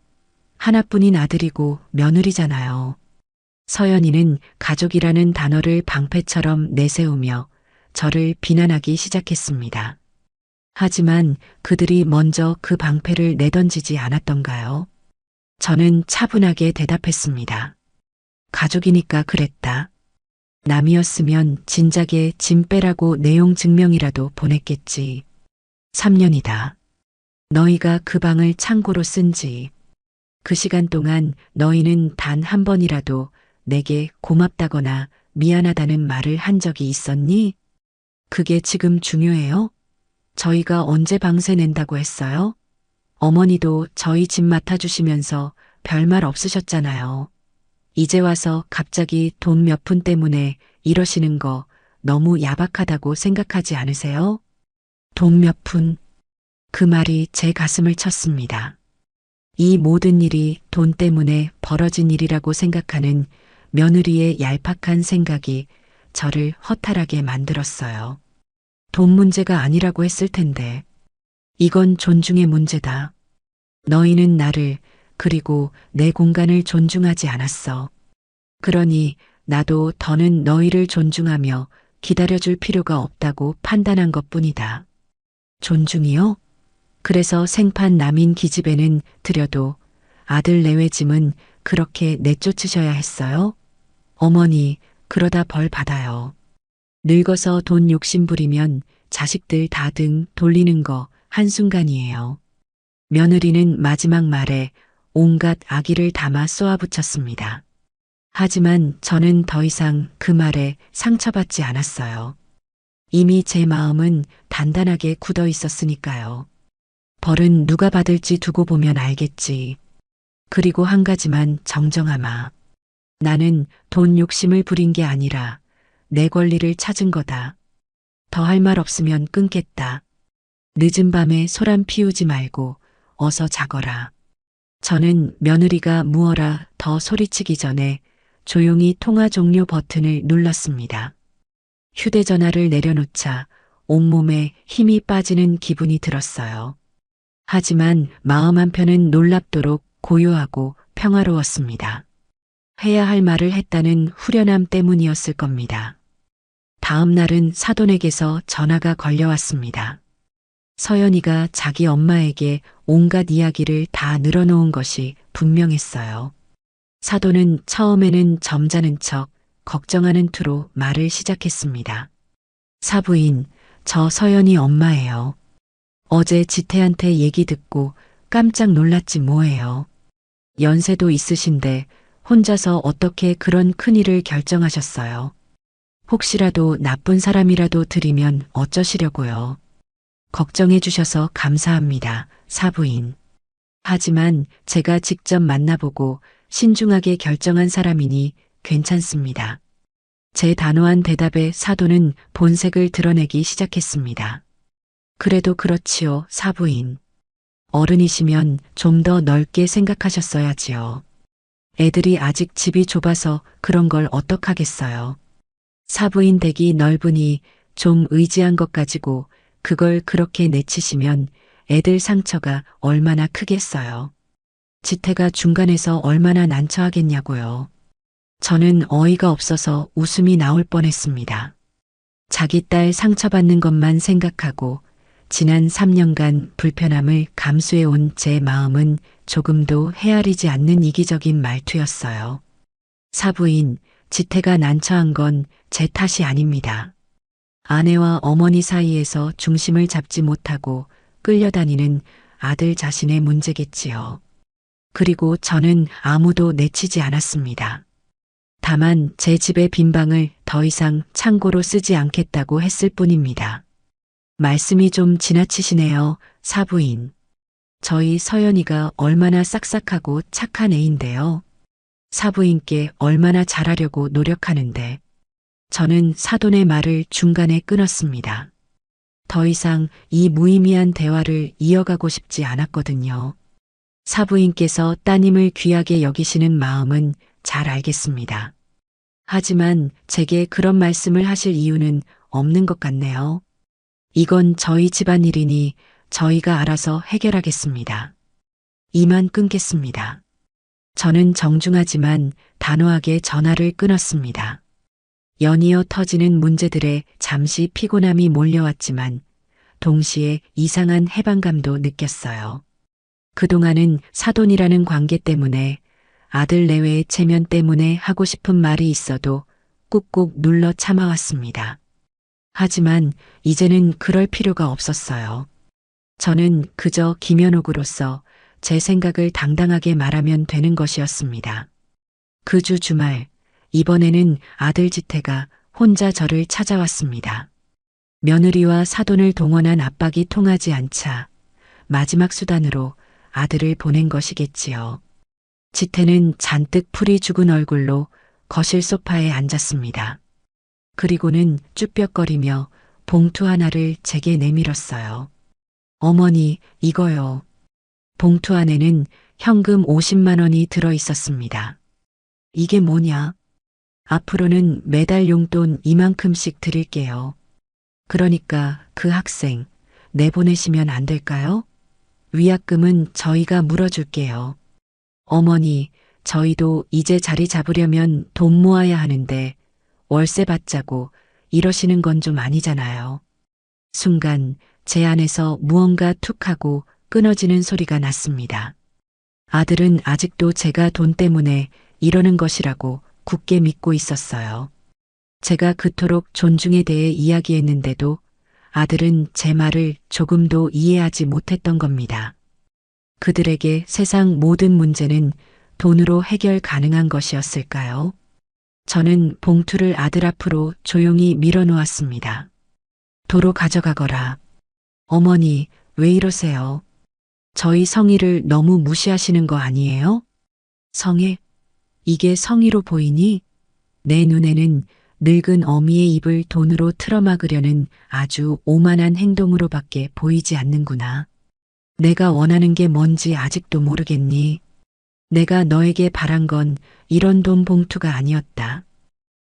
하나뿐인 아들이고 며느리잖아요. 서연이는 가족이라는 단어를 방패처럼 내세우며 저를 비난하기 시작했습니다. 하지만 그들이 먼저 그 방패를 내던지지 않았던가요? 저는 차분하게 대답했습니다. 가족이니까 그랬다. 남이었으면 진작에 짐 빼라고 내용 증명이라도 보냈겠지. 3년이다. 너희가 그 방을 창고로 쓴지. 그 시간 동안 너희는 단 한 번이라도 내게 고맙다거나 미안하다는 말을 한 적이 있었니? 그게 지금 중요해요? 저희가 언제 방세 낸다고 했어요? 어머니도 저희 집 맡아주시면서 별말 없으셨잖아요. 이제 와서 갑자기 돈 몇 푼 때문에 이러시는 거 너무 야박하다고 생각하지 않으세요? 돈 몇 푼. 그 말이 제 가슴을 쳤습니다. 이 모든 일이 돈 때문에 벌어진 일이라고 생각하는 며느리의 얄팍한 생각이 저를 허탈하게 만들었어요. 돈 문제가 아니라고 했을 텐데. 이건 존중의 문제다. 너희는 나를 그리고 내 공간을 존중하지 않았어. 그러니 나도 더는 너희를 존중하며 기다려줄 필요가 없다고 판단한 것뿐이다. 존중이요? 그래서 생판 남인 기집애는 들여도 아들 내외 짐은 그렇게 내쫓으셔야 했어요? 어머니, 그러다 벌 받아요. 늙어서 돈 욕심 부리면 자식들 다 등 돌리는 거 한순간이에요. 며느리는 마지막 말에 온갖 악의를 담아 쏘아붙였습니다. 하지만 저는 더 이상 그 말에 상처받지 않았어요. 이미 제 마음은 단단하게 굳어 있었으니까요. 벌은 누가 받을지 두고 보면 알겠지. 그리고 한 가지만 정정하마. 나는 돈 욕심을 부린 게 아니라 내 권리를 찾은 거다. 더 할 말 없으면 끊겠다. 늦은 밤에 소란 피우지 말고 어서 자거라. 저는 며느리가 무어라 더 소리치기 전에 조용히 통화 종료 버튼을 눌렀습니다. 휴대전화를 내려놓자 온몸에 힘이 빠지는 기분이 들었어요. 하지만 마음 한편은 놀랍도록 고요하고 평화로웠습니다. 해야 할 말을 했다는 후련함 때문이었을 겁니다. 다음 날은 사돈에게서 전화가 걸려왔습니다. 서연이가 자기 엄마에게 온갖 이야기를 다 늘어놓은 것이 분명했어요. 사돈은 처음에는 점잖은 척 걱정하는 투로 말을 시작했습니다. 사부인, 저 서연이 엄마예요. 어제 지태한테 얘기 듣고 깜짝 놀랐지 뭐예요. 연세도 있으신데 혼자서 어떻게 그런 큰일을 결정하셨어요. 혹시라도 나쁜 사람이라도 들이면 어쩌시려고요. 걱정해 주셔서 감사합니다, 사부인. 하지만 제가 직접 만나보고 신중하게 결정한 사람이니 괜찮습니다. 제 단호한 대답에 사돈은 본색을 드러내기 시작했습니다. 그래도 그렇지요, 사부인. 어른이시면 좀 더 넓게 생각하셨어야지요. 애들이 아직 집이 좁아서 그런 걸 어떡하겠어요. 사부인 댁이 넓으니 좀 의지한 것 가지고 그걸 그렇게 내치시면 애들 상처가 얼마나 크겠어요. 지태가 중간에서 얼마나 난처하겠냐고요. 저는 어이가 없어서 웃음이 나올 뻔했습니다. 자기 딸 상처받는 것만 생각하고 지난 3년간 불편함을 감수해온 제 마음은 조금도 헤아리지 않는 이기적인 말투였어요. 사부인, 지태가 난처한 건 제 탓이 아닙니다. 아내와 어머니 사이에서 중심을 잡지 못하고 끌려다니는 아들 자신의 문제겠지요. 그리고 저는 아무도 내치지 않았습니다. 다만 제 집의 빈 방을 더 이상 창고로 쓰지 않겠다고 했을 뿐입니다. 말씀이 좀 지나치시네요, 사부인. 저희 서연이가 얼마나 싹싹하고 착한 애인데요. 사부인께 얼마나 잘하려고 노력하는데. 저는 사돈의 말을 중간에 끊었습니다. 더 이상 이 무의미한 대화를 이어가고 싶지 않았거든요. 사부인께서 따님을 귀하게 여기시는 마음은 잘 알겠습니다. 하지만 제게 그런 말씀을 하실 이유는 없는 것 같네요. 이건 저희 집안일이니 저희가 알아서 해결하겠습니다. 이만 끊겠습니다. 저는 정중하지만 단호하게 전화를 끊었습니다. 연이어 터지는 문제들에 잠시 피곤함이 몰려왔지만 동시에 이상한 해방감도 느꼈어요. 그동안은 사돈이라는 관계 때문에 아들 내외의 체면 때문에 하고 싶은 말이 있어도 꾹꾹 눌러 참아왔습니다. 하지만 이제는 그럴 필요가 없었어요. 저는 그저 김연옥으로서 제 생각을 당당하게 말하면 되는 것이었습니다. 그 주 주말, 이번에는 아들 지태가 혼자 저를 찾아왔습니다. 며느리와 사돈을 동원한 압박이 통하지 않자 마지막 수단으로 아들을 보낸 것이겠지요. 지태는 잔뜩 풀이 죽은 얼굴로 거실 소파에 앉았습니다. 그리고는 쭈뼛거리며 봉투 하나를 제게 내밀었어요. 어머니, 이거요. 봉투 안에는 현금 50만 원이 들어 있었습니다. 이게 뭐냐? 앞으로는 매달 용돈 이만큼씩 드릴게요. 그러니까 그 학생 내보내시면 안 될까요? 위약금은 저희가 물어줄게요. 어머니, 저희도 이제 자리 잡으려면 돈 모아야 하는데 월세 받자고 이러시는 건 좀 아니잖아요. 순간 제 안에서 무언가 툭 하고 끊어지는 소리가 났습니다. 아들은 아직도 제가 돈 때문에 이러는 것이라고 굳게 믿고 있었어요. 제가 그토록 존중에 대해 이야기했는데도 아들은 제 말을 조금도 이해하지 못했던 겁니다. 그들에게 세상 모든 문제는 돈으로 해결 가능한 것이었을까요? 저는 봉투를 아들 앞으로 조용히 밀어놓았습니다. 도로 가져가거라. 어머니, 왜 이러세요? 저희 성의를 너무 무시하시는 거 아니에요? 성의? 이게 성의로 보이니? 내 눈에는 늙은 어미의 입을 돈으로 틀어막으려는 아주 오만한 행동으로밖에 보이지 않는구나. 내가 원하는 게 뭔지 아직도 모르겠니? 내가 너에게 바란 건 이런 돈 봉투가 아니었다.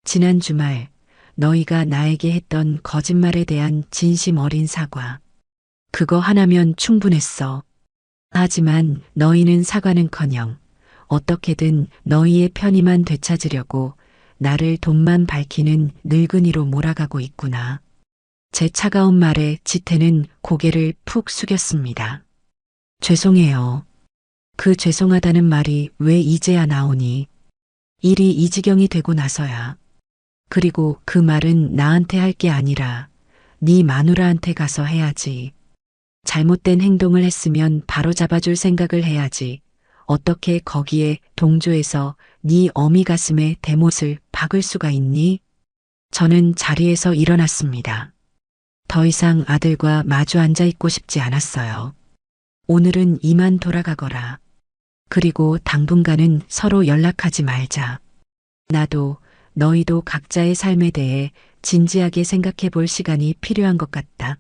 지난 주말 너희가 나에게 했던 거짓말에 대한 진심 어린 사과. 그거 하나면 충분했어. 하지만 너희는 사과는커녕 어떻게든 너희의 편의만 되찾으려고 나를 돈만 밝히는 늙은이로 몰아가고 있구나. 제 차가운 말에 지태는 고개를 푹 숙였습니다. 죄송해요. 그 죄송하다는 말이 왜 이제야 나오니? 일이 이 지경이 되고 나서야. 그리고 그 말은 나한테 할 게 아니라 네 마누라한테 가서 해야지. 잘못된 행동을 했으면 바로 잡아줄 생각을 해야지. 어떻게 거기에 동조해서 네 어미 가슴에 대못을 박을 수가 있니? 저는 자리에서 일어났습니다. 더 이상 아들과 마주 앉아 있고 싶지 않았어요. 오늘은 이만 돌아가거라. 그리고 당분간은 서로 연락하지 말자. 나도 너희도 각자의 삶에 대해 진지하게 생각해 볼 시간이 필요한 것 같다.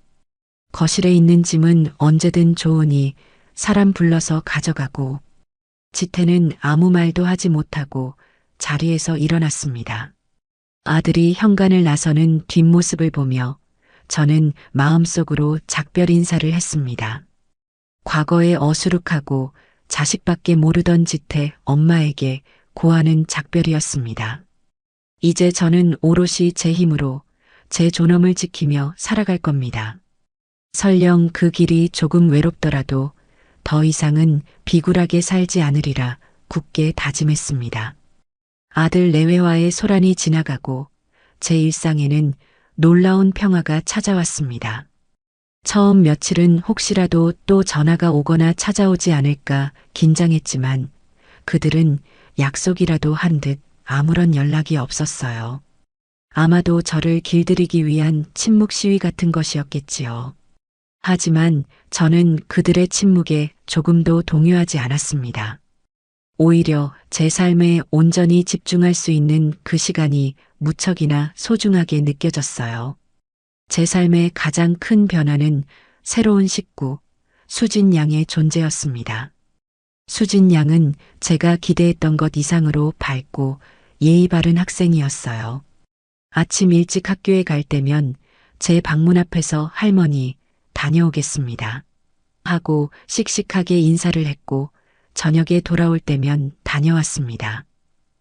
거실에 있는 짐은 언제든 좋으니 사람 불러서 가져가고. 지태는 아무 말도 하지 못하고 자리에서 일어났습니다. 아들이 현관을 나서는 뒷모습을 보며 저는 마음속으로 작별 인사를 했습니다. 과거에 어수룩하고 자식밖에 모르던 지태 엄마에게 고하는 작별이었습니다. 이제 저는 오롯이 제 힘으로 제 존엄을 지키며 살아갈 겁니다. 설령 그 길이 조금 외롭더라도 더 이상은 비굴하게 살지 않으리라 굳게 다짐했습니다. 아들 내외와의 소란이 지나가고 제 일상에는 놀라운 평화가 찾아왔습니다. 처음 며칠은 혹시라도 또 전화가 오거나 찾아오지 않을까 긴장했지만 그들은 약속이라도 한 듯 아무런 연락이 없었어요. 아마도 저를 길들이기 위한 침묵 시위 같은 것이었겠지요. 하지만 저는 그들의 침묵에 조금도 동요하지 않았습니다. 오히려 제 삶에 온전히 집중할 수 있는 그 시간이 무척이나 소중하게 느껴졌어요. 제 삶의 가장 큰 변화는 새로운 식구, 수진 양의 존재였습니다. 수진 양은 제가 기대했던 것 이상으로 밝고 예의 바른 학생이었어요. 아침 일찍 학교에 갈 때면 제 방문 앞에서 할머니, 다녀오겠습니다. 하고 씩씩하게 인사를 했고 저녁에 돌아올 때면 다녀왔습니다.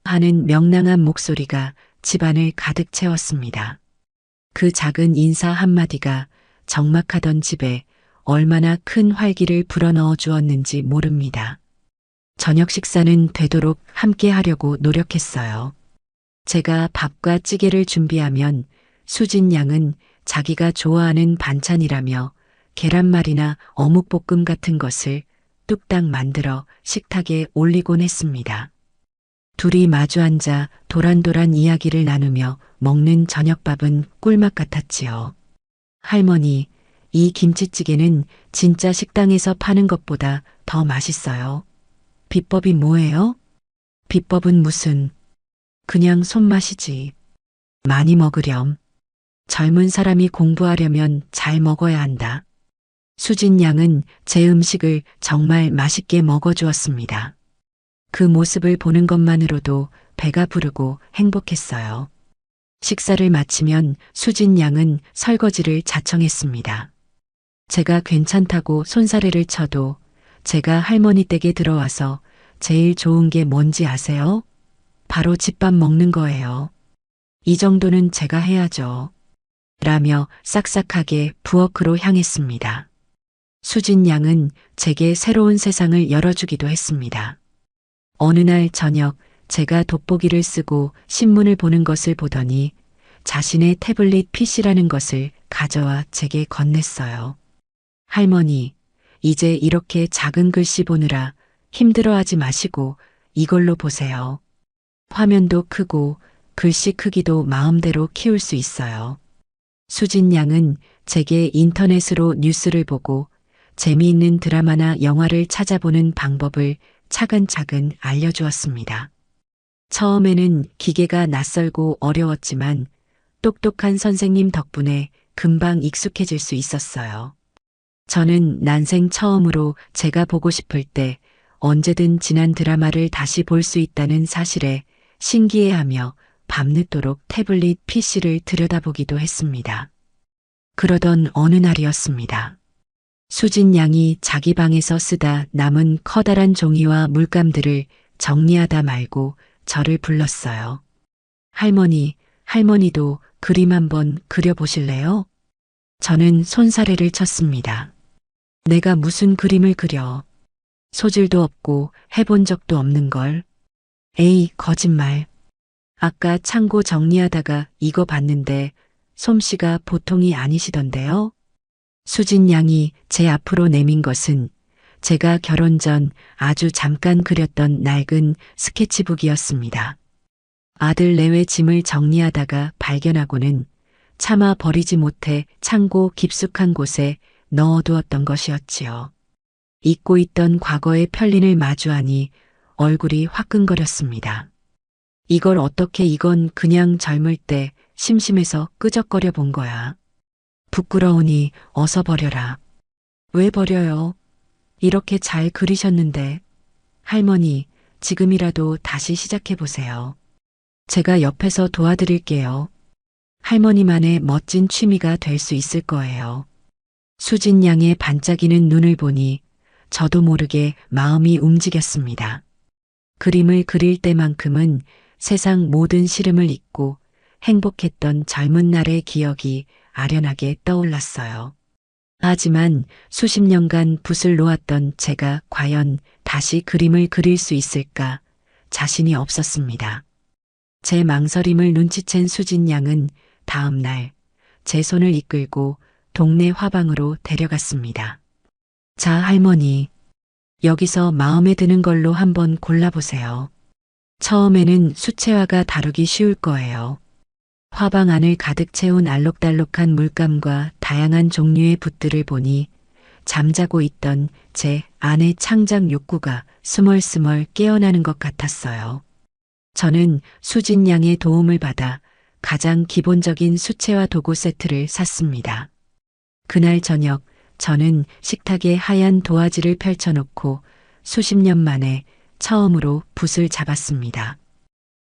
하는 명랑한 목소리가 집안을 가득 채웠습니다. 그 작은 인사 한마디가 적막하던 집에 얼마나 큰 활기를 불어넣어 주었는지 모릅니다. 저녁 식사는 되도록 함께 하려고 노력했어요. 제가 밥과 찌개를 준비하면 수진 양은 자기가 좋아하는 반찬이라며 계란말이나 어묵볶음 같은 것을 뚝딱 만들어 식탁에 올리곤 했습니다. 둘이 마주 앉아 도란도란 이야기를 나누며 먹는 저녁밥은 꿀맛 같았지요. 할머니, 이 김치찌개는 진짜 식당에서 파는 것보다 더 맛있어요. 비법이 뭐예요? 비법은 무슨, 그냥 손맛이지. 많이 먹으렴. 젊은 사람이 공부하려면 잘 먹어야 한다. 수진 양은 제 음식을 정말 맛있게 먹어주었습니다. 그 모습을 보는 것만으로도 배가 부르고 행복했어요. 식사를 마치면 수진 양은 설거지를 자청했습니다. 제가 괜찮다고 손사래를 쳐도 제가 할머니 댁에 들어와서 제일 좋은 게 뭔지 아세요? 바로 집밥 먹는 거예요. 이 정도는 제가 해야죠. 라며 싹싹하게 부엌으로 향했습니다. 수진 양은 제게 새로운 세상을 열어주기도 했습니다. 어느 날 저녁 제가 돋보기를 쓰고 신문을 보는 것을 보더니 자신의 태블릿 PC라는 것을 가져와 제게 건넸어요. 할머니, 이제 이렇게 작은 글씨 보느라 힘들어하지 마시고 이걸로 보세요. 화면도 크고 글씨 크기도 마음대로 키울 수 있어요. 수진 양은 제게 인터넷으로 뉴스를 보고 재미있는 드라마나 영화를 찾아보는 방법을 차근차근 알려주었습니다. 처음에는 기계가 낯설고 어려웠지만 똑똑한 선생님 덕분에 금방 익숙해질 수 있었어요. 저는 난생 처음으로 제가 보고 싶을 때 언제든 지난 드라마를 다시 볼 수 있다는 사실에 신기해하며 밤늦도록 태블릿 PC를 들여다보기도 했습니다. 그러던 어느 날이었습니다. 수진 양이 자기 방에서 쓰다 남은 커다란 종이와 물감들을 정리하다 말고 저를 불렀어요. 할머니, 할머니도 그림 한번 그려보실래요? 저는 손사래를 쳤습니다. 내가 무슨 그림을 그려? 소질도 없고 해본 적도 없는 걸. 에이, 거짓말. 아까 창고 정리하다가 이거 봤는데 솜씨가 보통이 아니시던데요? 수진 양이 제 앞으로 내민 것은 제가 결혼 전 아주 잠깐 그렸던 낡은 스케치북이었습니다. 아들 내외 짐을 정리하다가 발견하고는 차마 버리지 못해 창고 깊숙한 곳에 넣어두었던 것이었지요. 잊고 있던 과거의 편린을 마주하니 얼굴이 화끈거렸습니다. 이걸 어떻게 이건 그냥 젊을 때 심심해서 끄적거려 본 거야. 부끄러우니 어서 버려라. 왜 버려요? 이렇게 잘 그리셨는데. 할머니, 지금이라도 다시 시작해 보세요. 제가 옆에서 도와드릴게요. 할머니만의 멋진 취미가 될 수 있을 거예요. 수진 양의 반짝이는 눈을 보니 저도 모르게 마음이 움직였습니다. 그림을 그릴 때만큼은 세상 모든 시름을 잊고 행복했던 젊은 날의 기억이 아련하게 떠올랐어요. 하지만 수십 년간 붓을 놓았던 제가 과연 다시 그림을 그릴 수 있을까 자신이 없었습니다. 제 망설임을 눈치챈 수진 양은 다음 날 제 손을 이끌고 동네 화방으로 데려갔습니다. 자, 할머니. 여기서 마음에 드는 걸로 한번 골라보세요. 처음에는 수채화가 다루기 쉬울 거예요. 화방 안을 가득 채운 알록달록한 물감과 다양한 종류의 붓들을 보니 잠자고 있던 제 안의 창작 욕구가 스멀스멀 깨어나는 것 같았어요. 저는 수진 양의 도움을 받아 가장 기본적인 수채화 도구 세트를 샀습니다. 그날 저녁 저는 식탁에 하얀 도화지를 펼쳐놓고 수십 년 만에 처음으로 붓을 잡았습니다.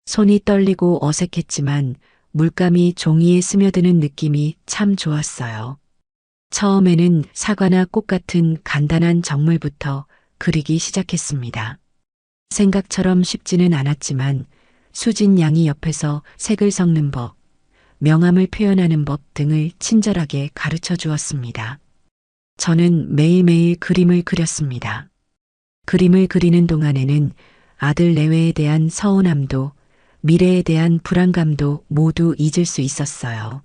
손이 떨리고 어색했지만 물감이 종이에 스며드는 느낌이 참 좋았어요. 처음에는 사과나 꽃 같은 간단한 정물부터 그리기 시작했습니다. 생각처럼 쉽지는 않았지만 수진 양이 옆에서 색을 섞는 법, 명암을 표현하는 법 등을 친절하게 가르쳐 주었습니다. 저는 매일매일 그림을 그렸습니다. 그림을 그리는 동안에는 아들 내외에 대한 서운함도 미래에 대한 불안감도 모두 잊을 수 있었어요.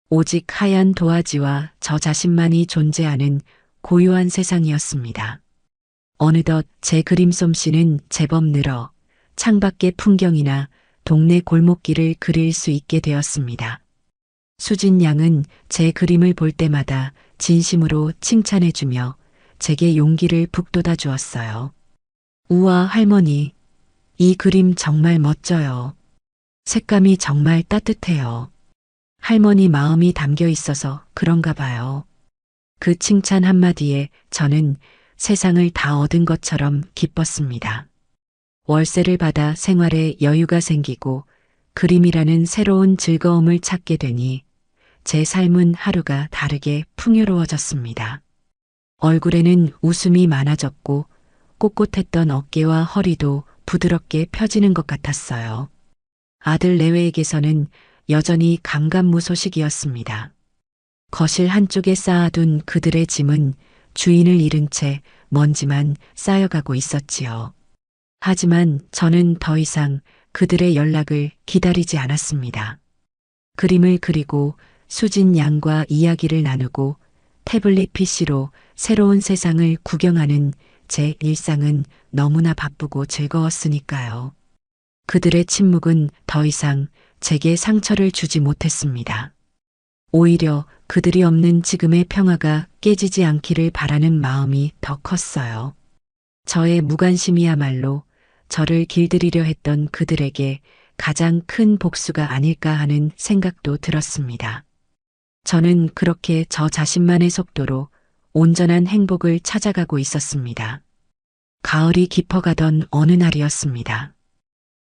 오직 하얀 도화지와 저 자신만이 존재하는 고요한 세상이었습니다. 어느덧 제 그림 솜씨는 제법 늘어 창밖의 풍경이나 동네 골목길을 그릴 수 있게 되었습니다. 수진 양은 제 그림을 볼 때마다 진심으로 칭찬해주며 제게 용기를 북돋아 주었어요. 우와, 할머니. 이 그림 정말 멋져요. 색감이 정말 따뜻해요. 할머니 마음이 담겨 있어서 그런가 봐요. 그 칭찬 한마디에 저는 세상을 다 얻은 것처럼 기뻤습니다. 월세를 받아 생활에 여유가 생기고 그림이라는 새로운 즐거움을 찾게 되니 제 삶은 하루가 다르게 풍요로워졌습니다. 얼굴에는 웃음이 많아졌고 꼿꼿했던 어깨와 허리도 부드럽게 펴지는 것 같았어요. 아들 내외에게서는 여전히 감감무소식이었습니다. 거실 한쪽에 쌓아둔 그들의 짐은 주인을 잃은 채 먼지만 쌓여가고 있었지요. 하지만 저는 더 이상 그들의 연락을 기다리지 않았습니다. 그림을 그리고 수진 양과 이야기를 나누고 태블릿 PC로 새로운 세상을 구경하는 제 일상은 너무나 바쁘고 즐거웠으니까요. 그들의 침묵은 더 이상 제게 상처를 주지 못했습니다. 오히려 그들이 없는 지금의 평화가 깨지지 않기를 바라는 마음이 더 컸어요. 저의 무관심이야말로 저를 길들이려 했던 그들에게 가장 큰 복수가 아닐까 하는 생각도 들었습니다. 저는 그렇게 저 자신만의 속도로 온전한 행복을 찾아가고 있었습니다. 가을이 깊어가던 어느 날이었습니다.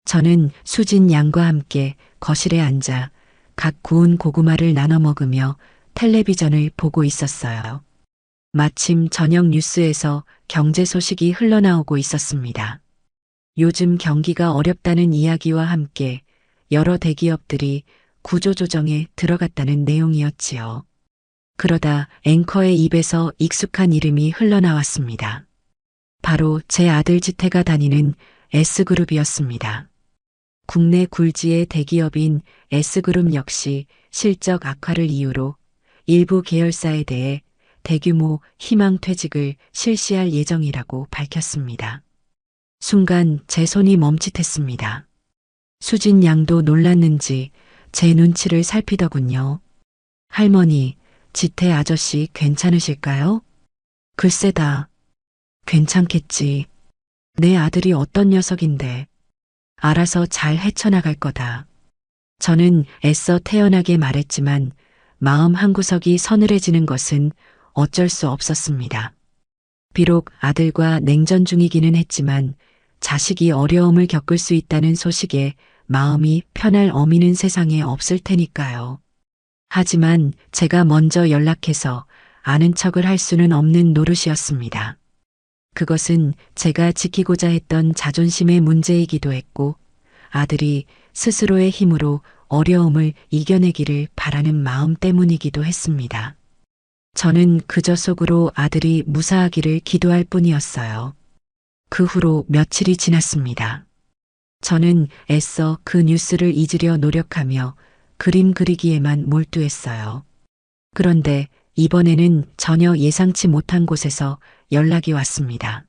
저는 수진 양과 함께 거실에 앉아 각 구운 고구마를 나눠 먹으며 텔레비전을 보고 있었어요. 마침 저녁 뉴스에서 경제 소식이 흘러나오고 있었습니다. 요즘 경기가 어렵다는 이야기와 함께 여러 대기업들이 구조조정에 들어갔다는 내용이었지요. 그러다 앵커의 입에서 익숙한 이름이 흘러나왔습니다. 바로 제 아들 지태가 다니는 S그룹이었습니다. 국내 굴지의 대기업인 S그룹 역시 실적 악화를 이유로 일부 계열사에 대해 대규모 희망퇴직을 실시할 예정이라고 밝혔습니다. 순간 제 손이 멈칫했습니다. 수진 양도 놀랐는지 제 눈치를 살피더군요. 할머니, 지태 아저씨 괜찮으실까요? 글쎄다. 괜찮겠지. 내 아들이 어떤 녀석인데. 알아서 잘 헤쳐나갈 거다. 저는 애써 태연하게 말했지만 마음 한구석이 서늘해지는 것은 어쩔 수 없었습니다. 비록 아들과 냉전 중이기는 했지만 자식이 어려움을 겪을 수 있다는 소식에 마음이 편할 어미는 세상에 없을 테니까요. 하지만 제가 먼저 연락해서 아는 척을 할 수는 없는 노릇이었습니다. 그것은 제가 지키고자 했던 자존심의 문제이기도 했고 아들이 스스로의 힘으로 어려움을 이겨내기를 바라는 마음 때문이기도 했습니다. 저는 그저 속으로 아들이 무사하기를 기도할 뿐이었어요. 그 후로 며칠이 지났습니다. 저는 애써 그 뉴스를 잊으려 노력하며 그림 그리기에만 몰두했어요. 그런데 이번에는 전혀 예상치 못한 곳에서 연락이 왔습니다.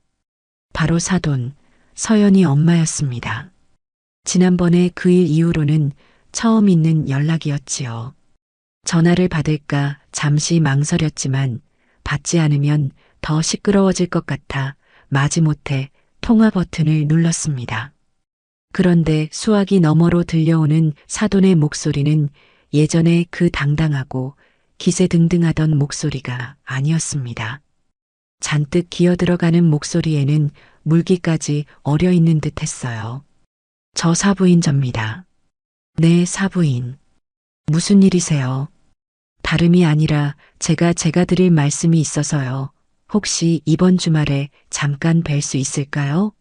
바로 사돈, 서연이 엄마였습니다. 지난번에 그 일 이후로는 처음 있는 연락이었지요. 전화를 받을까 잠시 망설였지만 받지 않으면 더 시끄러워질 것 같아 마지못해 통화 버튼을 눌렀습니다. 그런데 수화기 너머로 들려오는 사돈의 목소리는 예전에 그 당당하고 기세등등하던 목소리가 아니었습니다. 잔뜩 기어들어가는 목소리에는 물기까지 어려있는 듯 했어요. 저 사부인 접니다. 네, 사부인. 무슨 일이세요? 다름이 아니라 제가 드릴 말씀이 있어서요. 혹시 이번 주말에 잠깐 뵐 수 있을까요?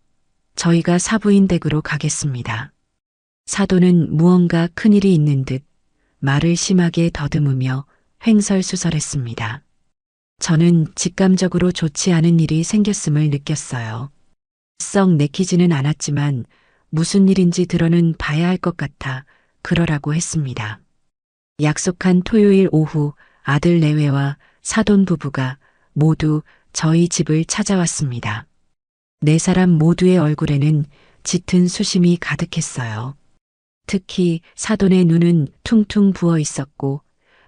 저희가 사부인 댁으로 가겠습니다. 사돈은 무언가 큰일이 있는 듯 말을 심하게 더듬으며 횡설수설했습니다. 저는 직감적으로 좋지 않은 일이 생겼음을 느꼈어요. 썩 내키지는 않았지만 무슨 일인지 들어는 봐야 할 것 같아 그러라고 했습니다. 약속한 토요일 오후 아들 내외와 사돈 부부가 모두 저희 집을 찾아왔습니다. 네 사람 모두의 얼굴에는 짙은 수심이 가득했어요. 특히 사돈의 눈은 퉁퉁 부어 있었고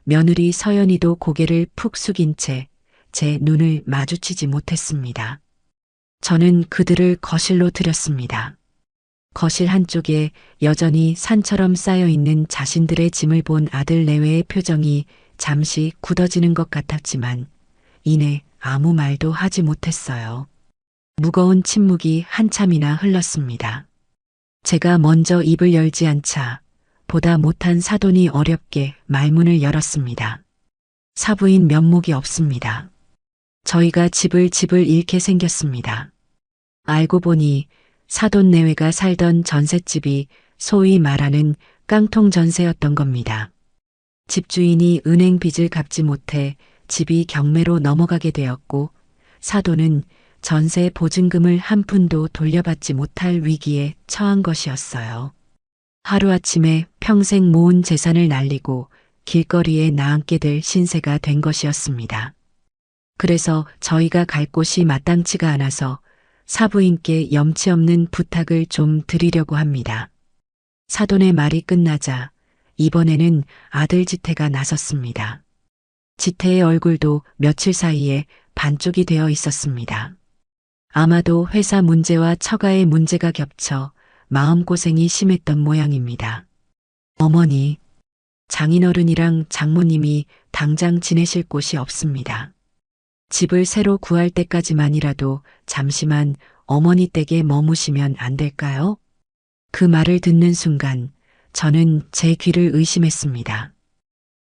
며느리 서연이도 고개를 푹 숙인 채 제 눈을 마주치지 못했습니다. 저는 그들을 거실로 들였습니다. 거실 한쪽에 여전히 산처럼 쌓여있는 자신들의 짐을 본 아들 내외의 표정이 잠시 굳어지는 것 같았지만 이내 아무 말도 하지 못했어요. 무거운 침묵이 한참이나 흘렀습니다. 제가 먼저 입을 열지 않자 보다 못한 사돈이 어렵게 말문을 열었습니다. 사부인 면목이 없습니다. 저희가 집을 잃게 생겼습니다. 알고 보니 사돈 내외가 살던 전셋집이 소위 말하는 깡통 전세였던 겁니다. 집주인이 은행 빚을 갚지 못해 집이 경매로 넘어가게 되었고 사돈은 전세 보증금을 한 푼도 돌려받지 못할 위기에 처한 것이었어요. 하루아침에 평생 모은 재산을 날리고 길거리에 나앉게 될 신세가 된 것이었습니다. 그래서 저희가 갈 곳이 마땅치가 않아서 사부인께 염치 없는 부탁을 좀 드리려고 합니다. 사돈의 말이 끝나자 이번에는 아들 지태가 나섰습니다. 지태의 얼굴도 며칠 사이에 반쪽이 되어 있었습니다. 아마도 회사 문제와 처가의 문제가 겹쳐 마음고생이 심했던 모양입니다. 어머니, 장인어른이랑 장모님이 당장 지내실 곳이 없습니다. 집을 새로 구할 때까지만이라도 잠시만 어머니 댁에 머무시면 안 될까요? 그 말을 듣는 순간 저는 제 귀를 의심했습니다.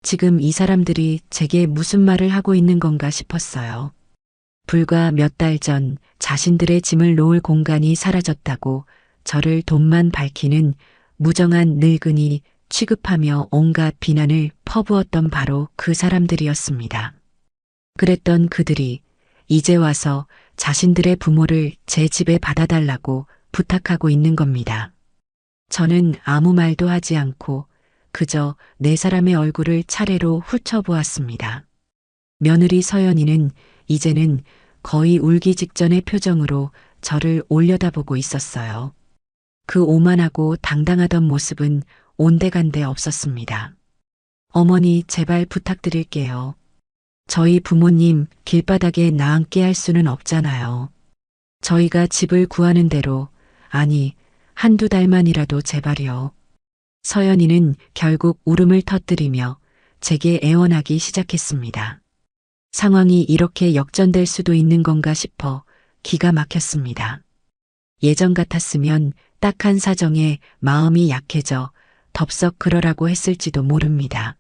지금 이 사람들이 제게 무슨 말을 하고 있는 건가 싶었어요. 불과 몇 달 전 자신들의 짐을 놓을 공간이 사라졌다고 저를 돈만 밝히는 무정한 늙은이 취급하며 온갖 비난을 퍼부었던 바로 그 사람들이었습니다. 그랬던 그들이 이제 와서 자신들의 부모를 제 집에 받아달라고 부탁하고 있는 겁니다. 저는 아무 말도 하지 않고 그저 네 사람의 얼굴을 차례로 훑어보았습니다. 며느리 서연이는 이제는 거의 울기 직전의 표정으로 저를 올려다보고 있었어요. 그 오만하고 당당하던 모습은 온데간데 없었습니다. 어머니, 제발 부탁드릴게요. 저희 부모님 길바닥에 나앉게 할 수는 없잖아요. 저희가 집을 구하는 대로, 아니, 한두 달만이라도 제발요. 서연이는 결국 울음을 터뜨리며 제게 애원하기 시작했습니다. 상황이 이렇게 역전될 수도 있는 건가 싶어 기가 막혔습니다. 예전 같았으면 딱한 사정에 마음이 약해져 덥석 그러라고 했을지도 모릅니다.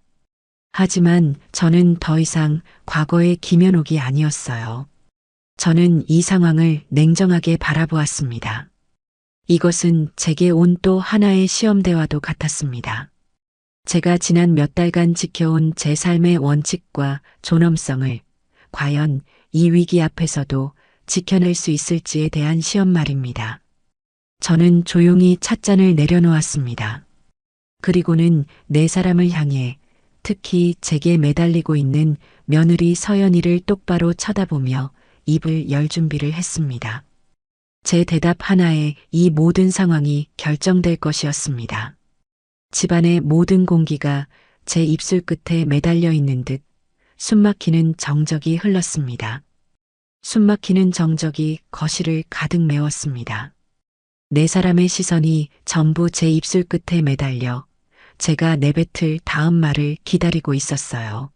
하지만 저는 더 이상 과거의 김연옥이 아니었어요. 저는 이 상황을 냉정하게 바라보았습니다. 이것은 제게 온 또 하나의 시험대와도 같았습니다. 제가 지난 몇 달간 지켜온 제 삶의 원칙과 존엄성을 과연 이 위기 앞에서도 지켜낼 수 있을지에 대한 시험 말입니다. 저는 조용히 찻잔을 내려놓았습니다. 그리고는 네 사람을 향해 특히 제게 매달리고 있는 며느리 서연이를 똑바로 쳐다보며 입을 열 준비를 했습니다. 제 대답 하나에 이 모든 상황이 결정될 것이었습니다. 집안의 모든 공기가 제 입술 끝에 매달려 있는 듯 숨막히는 정적이 흘렀습니다. 숨막히는 정적이 거실을 가득 메웠습니다. 네 사람의 시선이 전부 제 입술 끝에 매달려 제가 내뱉을 다음 말을 기다리고 있었어요.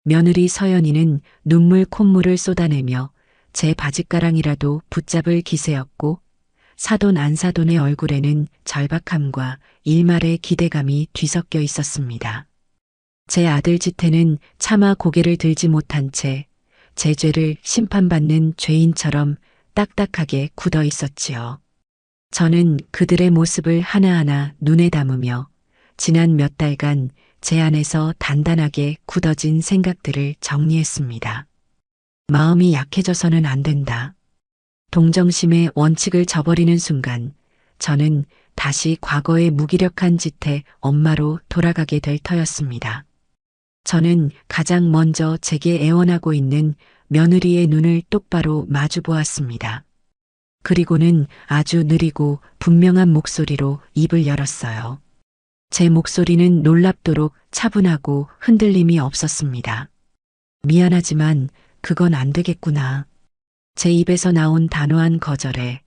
며느리 서연이는 눈물 콧물을 쏟아내며 제 바짓가랑이라도 붙잡을 기세였고 사돈 안사돈의 얼굴에는 절박함과 일말의 기대감이 뒤섞여 있었습니다. 제 아들 지태는 차마 고개를 들지 못한 채 제 죄를 심판받는 죄인처럼 딱딱하게 굳어 있었지요. 저는 그들의 모습을 하나하나 눈에 담으며 지난 몇 달간 제 안에서 단단하게 굳어진 생각들을 정리했습니다. 마음이 약해져서는 안 된다. 동정심의 원칙을 저버리는 순간 저는 다시 과거의 무기력한 짓의 엄마로 돌아가게 될 터였습니다. 저는 가장 먼저 제게 애원하고 있는 며느리의 눈을 똑바로 마주 보았습니다. 그리고는 아주 느리고 분명한 목소리로 입을 열었어요. 제 목소리는 놀랍도록 차분하고 흔들림이 없었습니다. 미안하지만 그건 안 되겠구나. 제 입에서 나온 단호한 거절에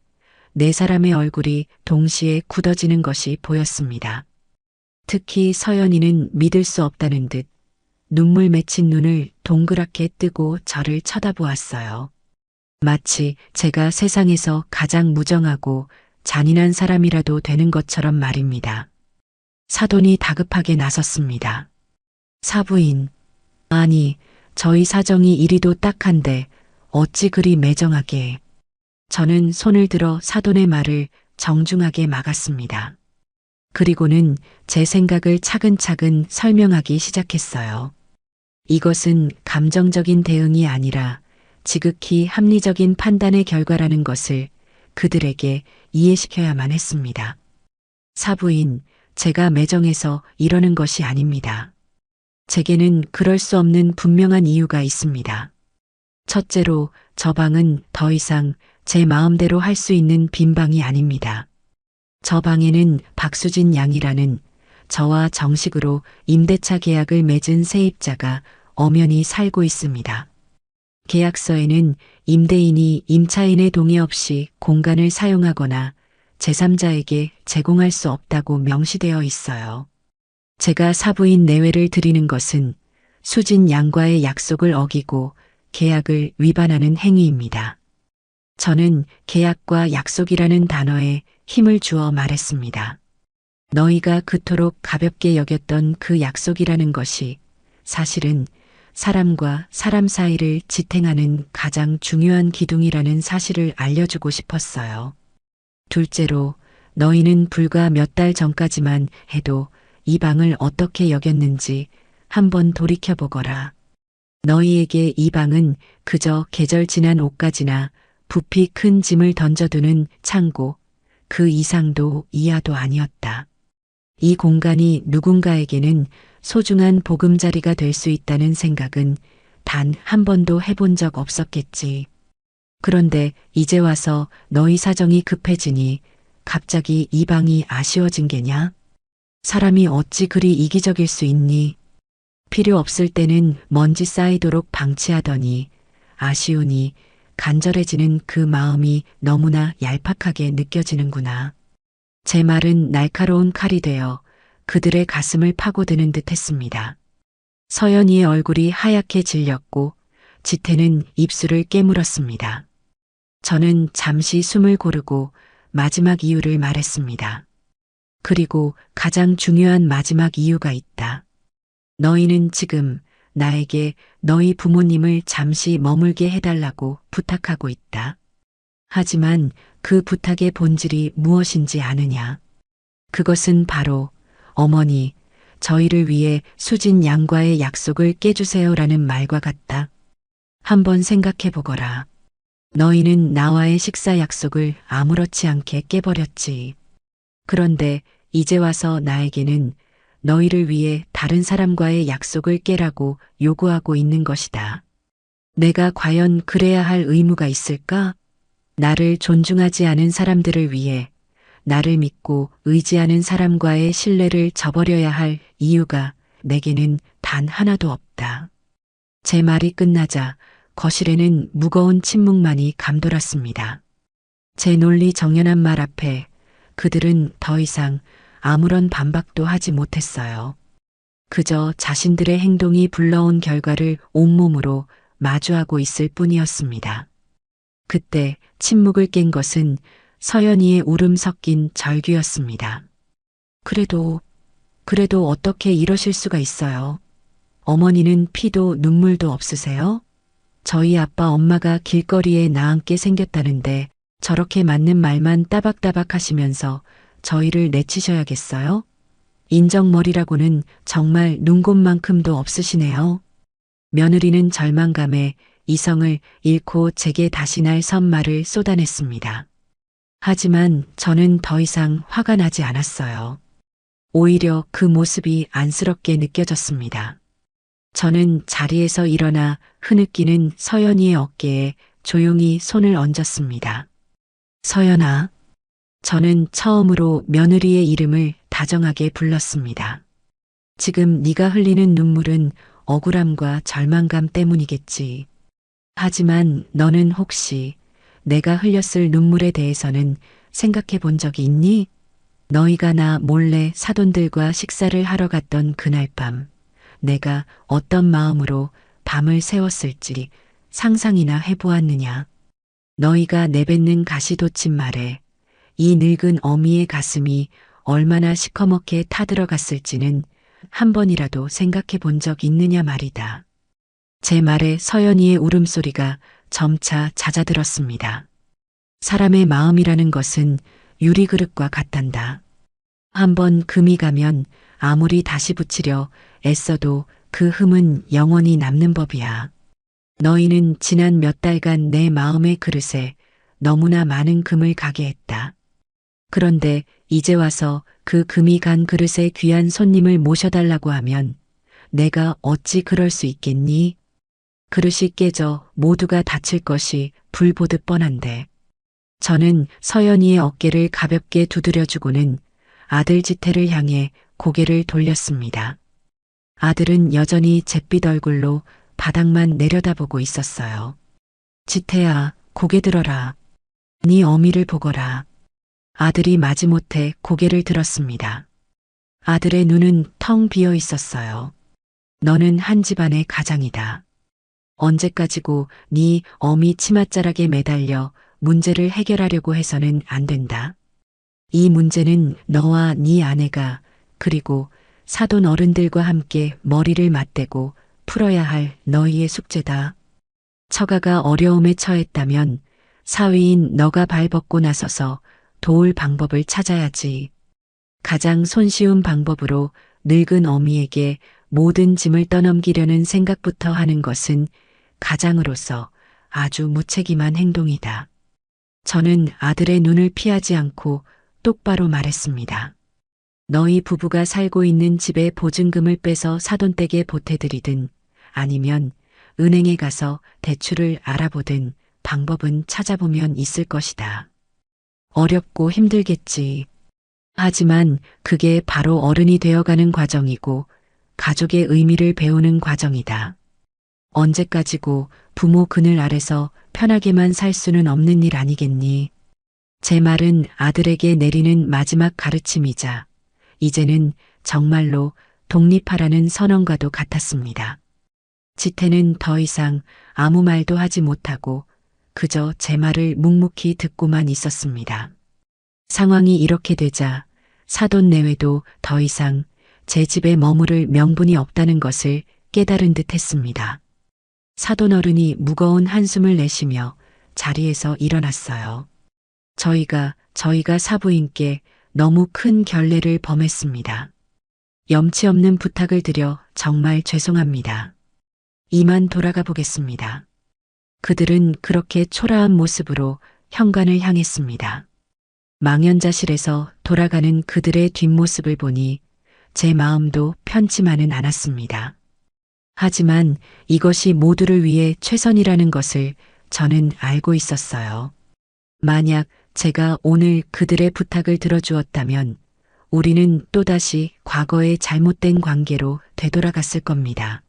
네 사람의 얼굴이 동시에 굳어지는 것이 보였습니다. 특히 서연이는 믿을 수 없다는 듯 눈물 맺힌 눈을 동그랗게 뜨고 저를 쳐다보았어요. 마치 제가 세상에서 가장 무정하고 잔인한 사람이라도 되는 것처럼 말입니다. 사돈이 다급하게 나섰습니다. 사부인, 아니, 저희 사정이 이리도 딱한데 어찌 그리 매정하게. 저는 손을 들어 사돈의 말을 정중하게 막았습니다. 그리고는 제 생각을 차근차근 설명하기 시작했어요. 이것은 감정적인 대응이 아니라 지극히 합리적인 판단의 결과라는 것을 그들에게 이해시켜야만 했습니다. 사부인, 제가 매정해서 이러는 것이 아닙니다. 제게는 그럴 수 없는 분명한 이유가 있습니다. 첫째로, 저 방은 더 이상 제 마음대로 할 수 있는 빈 방이 아닙니다. 저 방에는 박수진 양이라는 저와 정식으로 임대차 계약을 맺은 세입자가 엄연히 살고 있습니다. 계약서에는 임대인이 임차인의 동의 없이 공간을 사용하거나 제3자에게 제공할 수 없다고 명시되어 있어요. 제가 사부인 내외를 드리는 것은 수진 양과의 약속을 어기고 계약을 위반하는 행위입니다. 저는 계약과 약속이라는 단어에 힘을 주어 말했습니다. 너희가 그토록 가볍게 여겼던 그 약속이라는 것이 사실은 사람과 사람 사이를 지탱하는 가장 중요한 기둥이라는 사실을 알려주고 싶었어요. 둘째로, 너희는 불과 몇 달 전까지만 해도 이 방을 어떻게 여겼는지 한번 돌이켜보거라. 너희에게 이 방은 그저 계절 지난 옷가지나 부피 큰 짐을 던져두는 창고, 그 이상도 이하도 아니었다. 이 공간이 누군가에게는 소중한 보금자리가 될 수 있다는 생각은 단 한 번도 해본 적 없었겠지. 그런데 이제 와서 너희 사정이 급해지니 갑자기 이 방이 아쉬워진 게냐? 사람이 어찌 그리 이기적일 수 있니? 필요 없을 때는 먼지 쌓이도록 방치하더니 아쉬우니 간절해지는 그 마음이 너무나 얄팍하게 느껴지는구나. 제 말은 날카로운 칼이 되어 그들의 가슴을 파고드는 듯 했습니다. 서연이의 얼굴이 하얗게 질렸고 지태는 입술을 깨물었습니다. 저는 잠시 숨을 고르고 마지막 이유를 말했습니다. 그리고 가장 중요한 마지막 이유가 있다. 너희는 지금 나에게 너희 부모님을 잠시 머물게 해달라고 부탁하고 있다. 하지만 그 부탁의 본질이 무엇인지 아느냐? 그것은 바로 어머니, 저희를 위해 수진 양과의 약속을 깨주세요라는 말과 같다. 한번 생각해 보거라. 너희는 나와의 식사 약속을 아무렇지 않게 깨버렸지. 그런데 이제 와서 나에게는 너희를 위해 다른 사람과의 약속을 깨라고 요구하고 있는 것이다. 내가 과연 그래야 할 의무가 있을까? 나를 존중하지 않은 사람들을 위해 나를 믿고 의지하는 사람과의 신뢰를 저버려야 할 이유가 내게는 단 하나도 없다. 제 말이 끝나자 거실에는 무거운 침묵만이 감돌았습니다. 제 논리 정연한 말 앞에 그들은 더 이상 아무런 반박도 하지 못했어요. 그저 자신들의 행동이 불러온 결과를 온몸으로 마주하고 있을 뿐이었습니다. 그때 침묵을 깬 것은 서연이의 울음 섞인 절규였습니다. 그래도 어떻게 이러실 수가 있어요? 어머니는 피도 눈물도 없으세요? 저희 아빠 엄마가 길거리에 나앉게 생겼다는데 저렇게 맞는 말만 따박따박 하시면서 저희를 내치셔야겠어요? 인정머리라고는 정말 눈곱만큼도 없으시네요. 며느리는 절망감에 이성을 잃고 제게 다시 날 선말을 쏟아냈습니다. 하지만 저는 더 이상 화가 나지 않았어요. 오히려 그 모습이 안쓰럽게 느껴졌습니다. 저는 자리에서 일어나 흐느끼는 서연이의 어깨에 조용히 손을 얹었습니다. 서연아. 저는 처음으로 며느리의 이름을 다정하게 불렀습니다. 지금 네가 흘리는 눈물은 억울함과 절망감 때문이겠지. 하지만 너는 혹시 내가 흘렸을 눈물에 대해서는 생각해 본 적이 있니? 너희가 나 몰래 사돈들과 식사를 하러 갔던 그날 밤, 내가 어떤 마음으로 밤을 새웠을지 상상이나 해보았느냐? 너희가 내뱉는 가시돋친 말에 이 늙은 어미의 가슴이 얼마나 시커멓게 타들어갔을지는 한 번이라도 생각해 본 적 있느냐 말이다. 제 말에 서연이의 울음소리가 점차 잦아들었습니다. 사람의 마음이라는 것은 유리그릇과 같단다. 한번 금이 가면 아무리 다시 붙이려 애써도 그 흠은 영원히 남는 법이야. 너희는 지난 몇 달간 내 마음의 그릇에 너무나 많은 금을 가게 했다. 그런데 이제 와서 그 금이 간 그릇에 귀한 손님을 모셔달라고 하면 내가 어찌 그럴 수 있겠니? 그릇이 깨져 모두가 다칠 것이 불보듯 뻔한데. 저는 서연이의 어깨를 가볍게 두드려주고는 아들 지태를 향해 고개를 돌렸습니다. 아들은 여전히 잿빛 얼굴로 바닥만 내려다보고 있었어요. 지태야, 고개 들어라. 네 어미를 보거라. 아들이 마지못해 고개를 들었습니다. 아들의 눈은 텅 비어 있었어요. 너는 한 집안의 가장이다. 언제까지고 네 어미 치맛자락에 매달려 문제를 해결하려고 해서는 안 된다. 이 문제는 너와 네 아내가 그리고 사돈 어른들과 함께 머리를 맞대고 풀어야 할 너희의 숙제다. 처가가 어려움에 처했다면 사위인 너가 발벗고 나서서 도울 방법을 찾아야지. 가장 손쉬운 방법으로 늙은 어미에게 모든 짐을 떠넘기려는 생각부터 하는 것은 가장으로서 아주 무책임한 행동이다. 저는 아들의 눈을 피하지 않고 똑바로 말했습니다. 너희 부부가 살고 있는 집의 보증금을 빼서 사돈댁에 보태드리든 아니면 은행에 가서 대출을 알아보든 방법은 찾아보면 있을 것이다. 어렵고 힘들겠지. 하지만 그게 바로 어른이 되어가는 과정이고 가족의 의미를 배우는 과정이다. 언제까지고 부모 그늘 아래서 편하게만 살 수는 없는 일 아니겠니? 제 말은 아들에게 내리는 마지막 가르침이자 이제는 정말로 독립하라는 선언과도 같았습니다. 지태는 더 이상 아무 말도 하지 못하고 그저 제 말을 묵묵히 듣고만 있었습니다. 상황이 이렇게 되자 사돈 내외도 더 이상 제 집에 머무를 명분이 없다는 것을 깨달은 듯 했습니다. 사돈 어른이 무거운 한숨을 내쉬며 자리에서 일어났어요. 저희가 사부인께 너무 큰 결례를 범했습니다. 염치 없는 부탁을 드려 정말 죄송합니다. 이만 돌아가 보겠습니다. 그들은 그렇게 초라한 모습으로 현관을 향했습니다. 망연자실해서 돌아가는 그들의 뒷모습을 보니 제 마음도 편치만은 않았습니다. 하지만 이것이 모두를 위해 최선이라는 것을 저는 알고 있었어요. 만약 제가 오늘 그들의 부탁을 들어주었다면 우리는 또다시 과거의 잘못된 관계로 되돌아갔을 겁니다.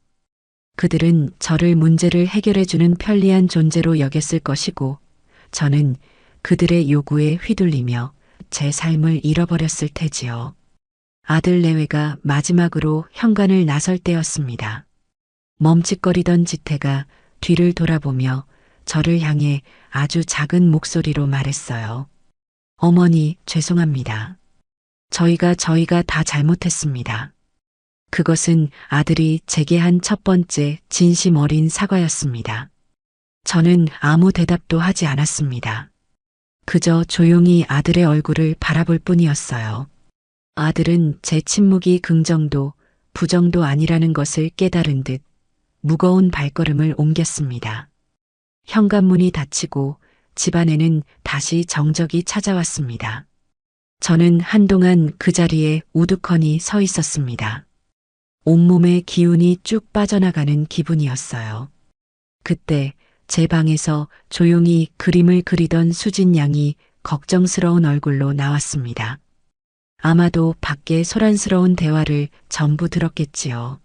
그들은 저를 문제를 해결해주는 편리한 존재로 여겼을 것이고 저는 그들의 요구에 휘둘리며 제 삶을 잃어버렸을 테지요. 아들 내외가 마지막으로 현관을 나설 때였습니다. 멈칫거리던 지태가 뒤를 돌아보며 저를 향해 아주 작은 목소리로 말했어요. 어머니, 죄송합니다. 저희가 다 잘못했습니다. 그것은 아들이 제게 한 첫 번째 진심 어린 사과였습니다. 저는 아무 대답도 하지 않았습니다. 그저 조용히 아들의 얼굴을 바라볼 뿐이었어요. 아들은 제 침묵이 긍정도 부정도 아니라는 것을 깨달은 듯 무거운 발걸음을 옮겼습니다. 현관문이 닫히고 집안에는 다시 정적이 찾아왔습니다. 저는 한동안 그 자리에 우두커니 서 있었습니다. 온몸의 기운이 쭉 빠져나가는 기분이었어요. 그때 제 방에서 조용히 그림을 그리던 수진 양이 걱정스러운 얼굴로 나왔습니다. 아마도 밖에 소란스러운 대화를 전부 들었겠지요.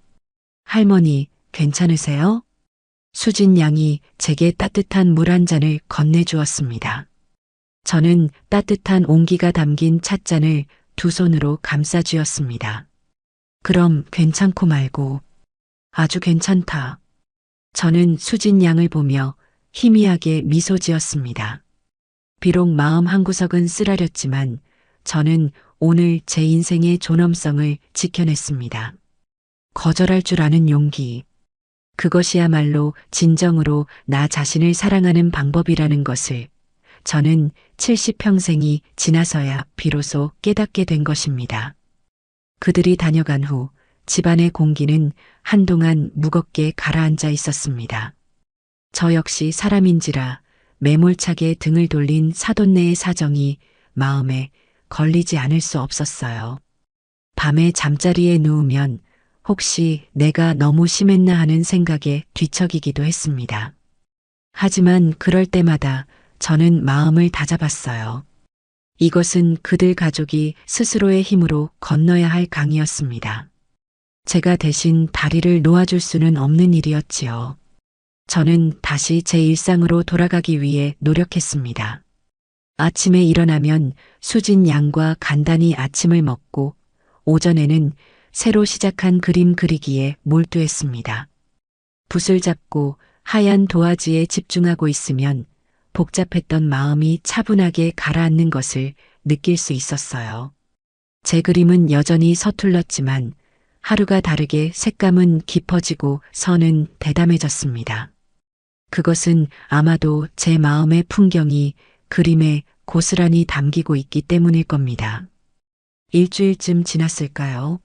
할머니, 괜찮으세요? 수진 양이 제게 따뜻한 물 한 잔을 건네주었습니다. 저는 따뜻한 온기가 담긴 찻잔을 두 손으로 감싸쥐었습니다. 그럼 괜찮고 말고 아주 괜찮다. 저는 수진 양을 보며 희미하게 미소 지었습니다. 비록 마음 한구석은 쓰라렸지만 저는 오늘 제 인생의 존엄성을 지켜냈습니다. 거절할 줄 아는 용기. 그것이야말로 진정으로 나 자신을 사랑하는 방법이라는 것을 저는 70평생이 지나서야 비로소 깨닫게 된 것입니다. 그들이 다녀간 후 집안의 공기는 한동안 무겁게 가라앉아 있었습니다. 저 역시 사람인지라 매몰차게 등을 돌린 사돈네의 사정이 마음에 걸리지 않을 수 없었어요. 밤에 잠자리에 누우면 혹시 내가 너무 심했나 하는 생각에 뒤척이기도 했습니다. 하지만 그럴 때마다 저는 마음을 다잡았어요. 이것은 그들 가족이 스스로의 힘으로 건너야 할 강이었습니다. 제가 대신 다리를 놓아줄 수는 없는 일이었지요. 저는 다시 제 일상으로 돌아가기 위해 노력했습니다. 아침에 일어나면 수진 양과 간단히 아침을 먹고 오전에는 새로 시작한 그림 그리기에 몰두했습니다. 붓을 잡고 하얀 도화지에 집중하고 있으면 복잡했던 마음이 차분하게 가라앉는 것을 느낄 수 있었어요. 제 그림은 여전히 서툴렀지만 하루가 다르게 색감은 깊어지고 선은 대담해졌습니다. 그것은 아마도 제 마음의 풍경이 그림에 고스란히 담기고 있기 때문일 겁니다. 일주일쯤 지났을까요?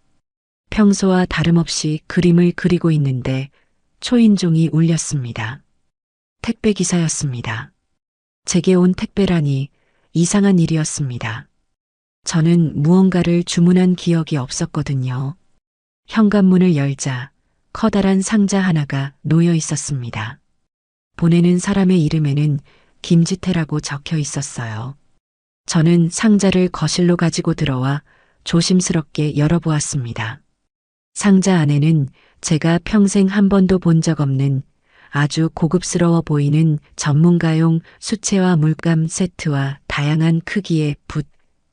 평소와 다름없이 그림을 그리고 있는데 초인종이 울렸습니다. 택배 기사였습니다. 제게 온 택배라니 이상한 일이었습니다. 저는 무언가를 주문한 기억이 없었거든요. 현관문을 열자 커다란 상자 하나가 놓여 있었습니다. 보내는 사람의 이름에는 김지태라고 적혀 있었어요. 저는 상자를 거실로 가지고 들어와 조심스럽게 열어보았습니다. 상자 안에는 제가 평생 한 번도 본 적 없는 아주 고급스러워 보이는 전문가용 수채화 물감 세트와 다양한 크기의 붓,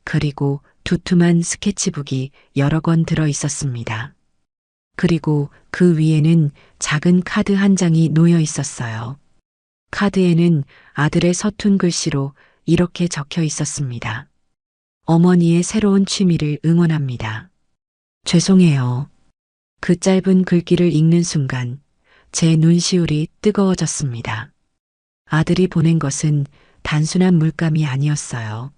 그리고 두툼한 스케치북이 여러 권 들어 있었습니다. 그리고 그 위에는 작은 카드 한 장이 놓여 있었어요. 카드에는 아들의 서툰 글씨로 이렇게 적혀 있었습니다. 어머니의 새로운 취미를 응원합니다. 죄송해요. 그 짧은 글귀를 읽는 순간 제 눈시울이 뜨거워졌습니다. 아들이 보낸 것은 단순한 물감이 아니었어요.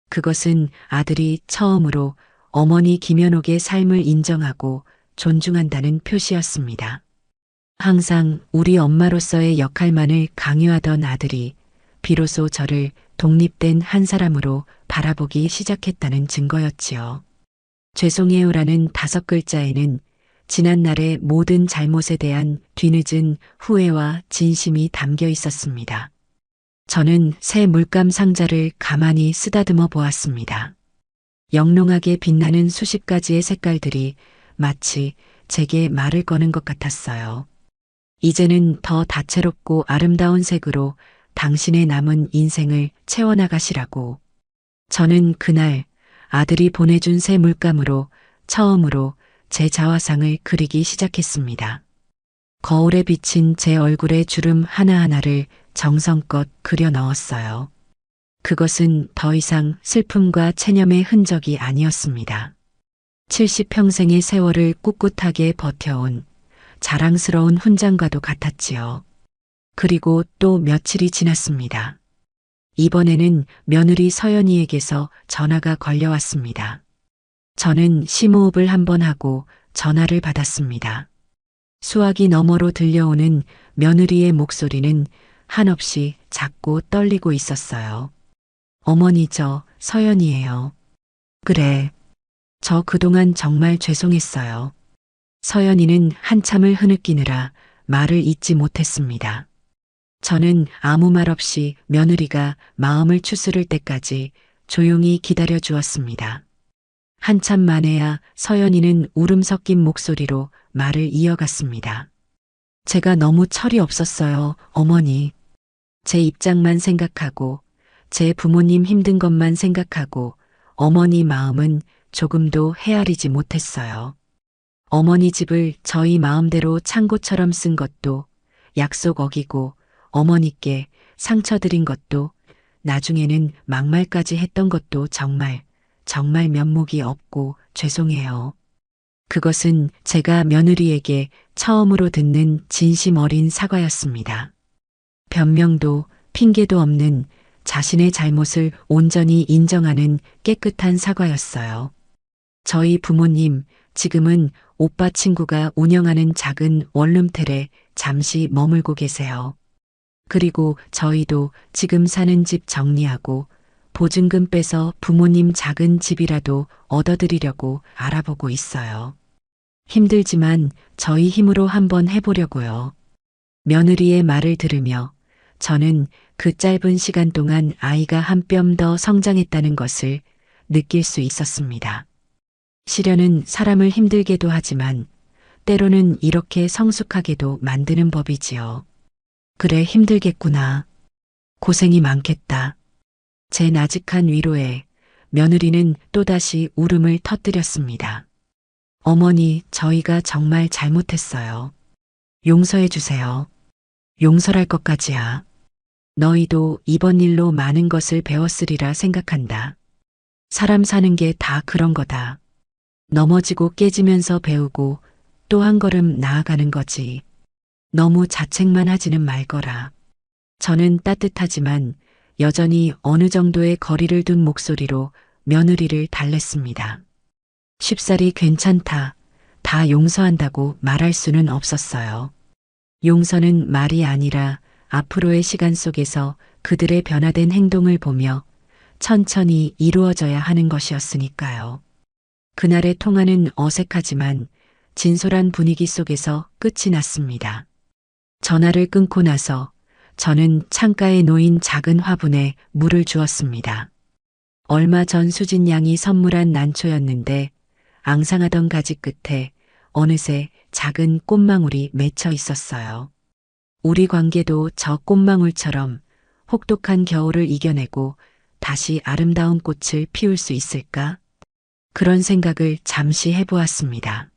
그것은 아들이 처음으로 어머니 김연옥의 삶을 인정하고 존중한다는 표시였습니다. 항상 우리 엄마로서의 역할만을 강요하던 아들이 비로소 저를 독립된 한 사람으로 바라보기 시작했다는 증거였지요. 죄송해요라는 5글자에는 지난날의 모든 잘못에 대한 뒤늦은 후회와 진심이 담겨 있었습니다. 저는 새 물감 상자를 가만히 쓰다듬어 보았습니다. 영롱하게 빛나는 수십 가지의 색깔들이 마치 제게 말을 거는 것 같았어요. 이제는 더 다채롭고 아름다운 색으로 당신의 남은 인생을 채워나가시라고. 저는 그날 아들이 보내준 새 물감으로 처음으로 제 자화상을 그리기 시작했습니다. 거울에 비친 제 얼굴의 주름 하나하나를 정성껏 그려 넣었어요. 그것은 더 이상 슬픔과 체념의 흔적이 아니었습니다. 70평생의 세월을 꿋꿋하게 버텨온 자랑스러운 훈장과도 같았지요. 그리고 또 며칠이 지났습니다. 이번에는 며느리 서연이에게서 전화가 걸려왔습니다. 저는 심호흡을 한번 하고 전화를 받았습니다. 수화기 너머로 들려오는 며느리의 목소리는 한없이 작고 떨리고 있었어요. 어머니, 저 서연이에요. 그래. 저 그동안 정말 죄송했어요. 서연이는 한참을 흐느끼느라 말을 잇지 못했습니다. 저는 아무 말 없이 며느리가 마음을 추스를 때까지 조용히 기다려 주었습니다. 한참 만에야 서연이는 울음 섞인 목소리로 말을 이어갔습니다. 제가 너무 철이 없었어요, 어머니. 제 입장만 생각하고 제 부모님 힘든 것만 생각하고 어머니 마음은 조금도 헤아리지 못했어요. 어머니 집을 저희 마음대로 창고처럼 쓴 것도 약속 어기고 어머니께 상처 드린 것도 나중에는 막말까지 했던 것도 정말 면목이 없고 죄송해요. 그것은 제가 며느리에게 처음으로 듣는 진심 어린 사과였습니다. 변명도 핑계도 없는 자신의 잘못을 온전히 인정하는 깨끗한 사과였어요. 저희 부모님 지금은 오빠 친구가 운영하는 작은 원룸텔에 잠시 머물고 계세요. 그리고 저희도 지금 사는 집 정리하고 보증금 빼서 부모님 작은 집이라도 얻어드리려고 알아보고 있어요. 힘들지만 저희 힘으로 한번 해보려고요. 며느리의 말을 들으며 저는 그 짧은 시간 동안 아이가 한 뼘 더 성장했다는 것을 느낄 수 있었습니다. 시련은 사람을 힘들게도 하지만 때로는 이렇게 성숙하게도 만드는 법이지요. 그래, 힘들겠구나. 고생이 많겠다. 제 나직한 위로에 며느리는 또다시 울음을 터뜨렸습니다. 어머니, 저희가 정말 잘못했어요. 용서해 주세요. 용서할 것까지야. 너희도 이번 일로 많은 것을 배웠으리라 생각한다. 사람 사는 게 다 그런 거다. 넘어지고 깨지면서 배우고 또 한 걸음 나아가는 거지. 너무 자책만 하지는 말거라. 저는 따뜻하지만 여전히 어느 정도의 거리를 둔 목소리로 며느리를 달랬습니다. 쉽사리 괜찮다, 다 용서한다고 말할 수는 없었어요. 용서는 말이 아니라 앞으로의 시간 속에서 그들의 변화된 행동을 보며 천천히 이루어져야 하는 것이었으니까요. 그날의 통화는 어색하지만 진솔한 분위기 속에서 끝이 났습니다. 전화를 끊고 나서 저는 창가에 놓인 작은 화분에 물을 주었습니다. 얼마 전 수진 양이 선물한 난초였는데 앙상하던 가지 끝에 어느새 작은 꽃망울이 맺혀 있었어요. 우리 관계도 저 꽃망울처럼 혹독한 겨울을 이겨내고 다시 아름다운 꽃을 피울 수 있을까? 그런 생각을 잠시 해보았습니다.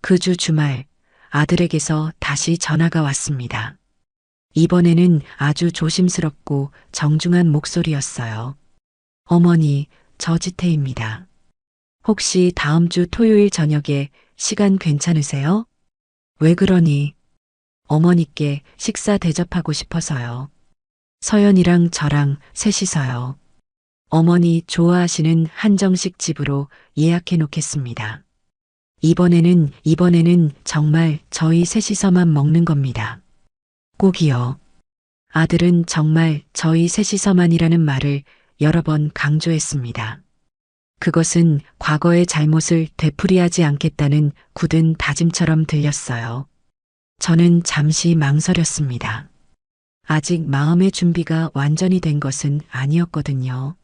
그 주 주말 아들에게서 다시 전화가 왔습니다. 이번에는 아주 조심스럽고 정중한 목소리였어요. 어머니, 저 지태입니다. 혹시 다음 주 토요일 저녁에 시간 괜찮으세요? 왜 그러니? 어머니께 식사 대접하고 싶어서요. 서연이랑 저랑 셋이서요. 어머니 좋아하시는 한정식 집으로 예약해 놓겠습니다. 이번에는 정말 저희 셋이서만 먹는 겁니다. 꼭이요. 아들은 정말 저희 셋이서만이라는 말을 여러 번 강조했습니다. 그것은 과거의 잘못을 되풀이하지 않겠다는 굳은 다짐처럼 들렸어요. 저는 잠시 망설였습니다. 아직 마음의 준비가 완전히 된 것은 아니었거든요.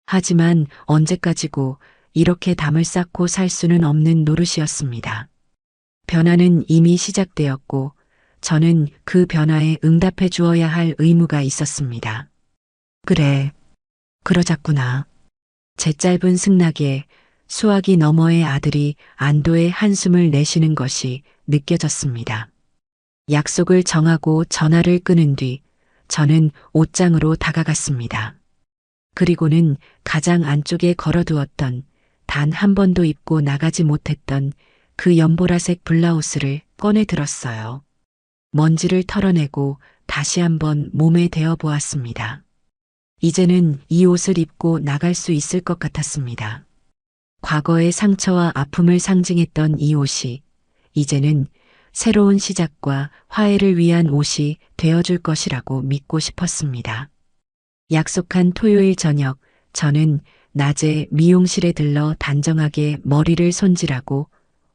하지만 언제까지고 이렇게 담을 쌓고 살 수는 없는 노릇이었습니다. 변화는 이미 시작되었고 저는 그 변화에 응답해 주어야 할 의무가 있었습니다. 그래, 그러자꾸나. 제 짧은 승낙에 수화기 너머의 아들이 안도의 한숨을 내쉬는 것이 느껴졌습니다. 약속을 정하고 전화를 끊은 뒤 저는 옷장으로 다가갔습니다. 그리고는 가장 안쪽에 걸어두었던 단 한 번도 입고 나가지 못했던 그 연보라색 블라우스를 꺼내 들었어요. 먼지를 털어내고 다시 한번 몸에 대어 보았습니다. 이제는 이 옷을 입고 나갈 수 있을 것 같았습니다. 과거의 상처와 아픔을 상징했던 이 옷이 이제는 새로운 시작과 화해를 위한 옷이 되어줄 것이라고 믿고 싶었습니다. 약속한 토요일 저녁, 저는 낮에 미용실에 들러 단정하게 머리를 손질하고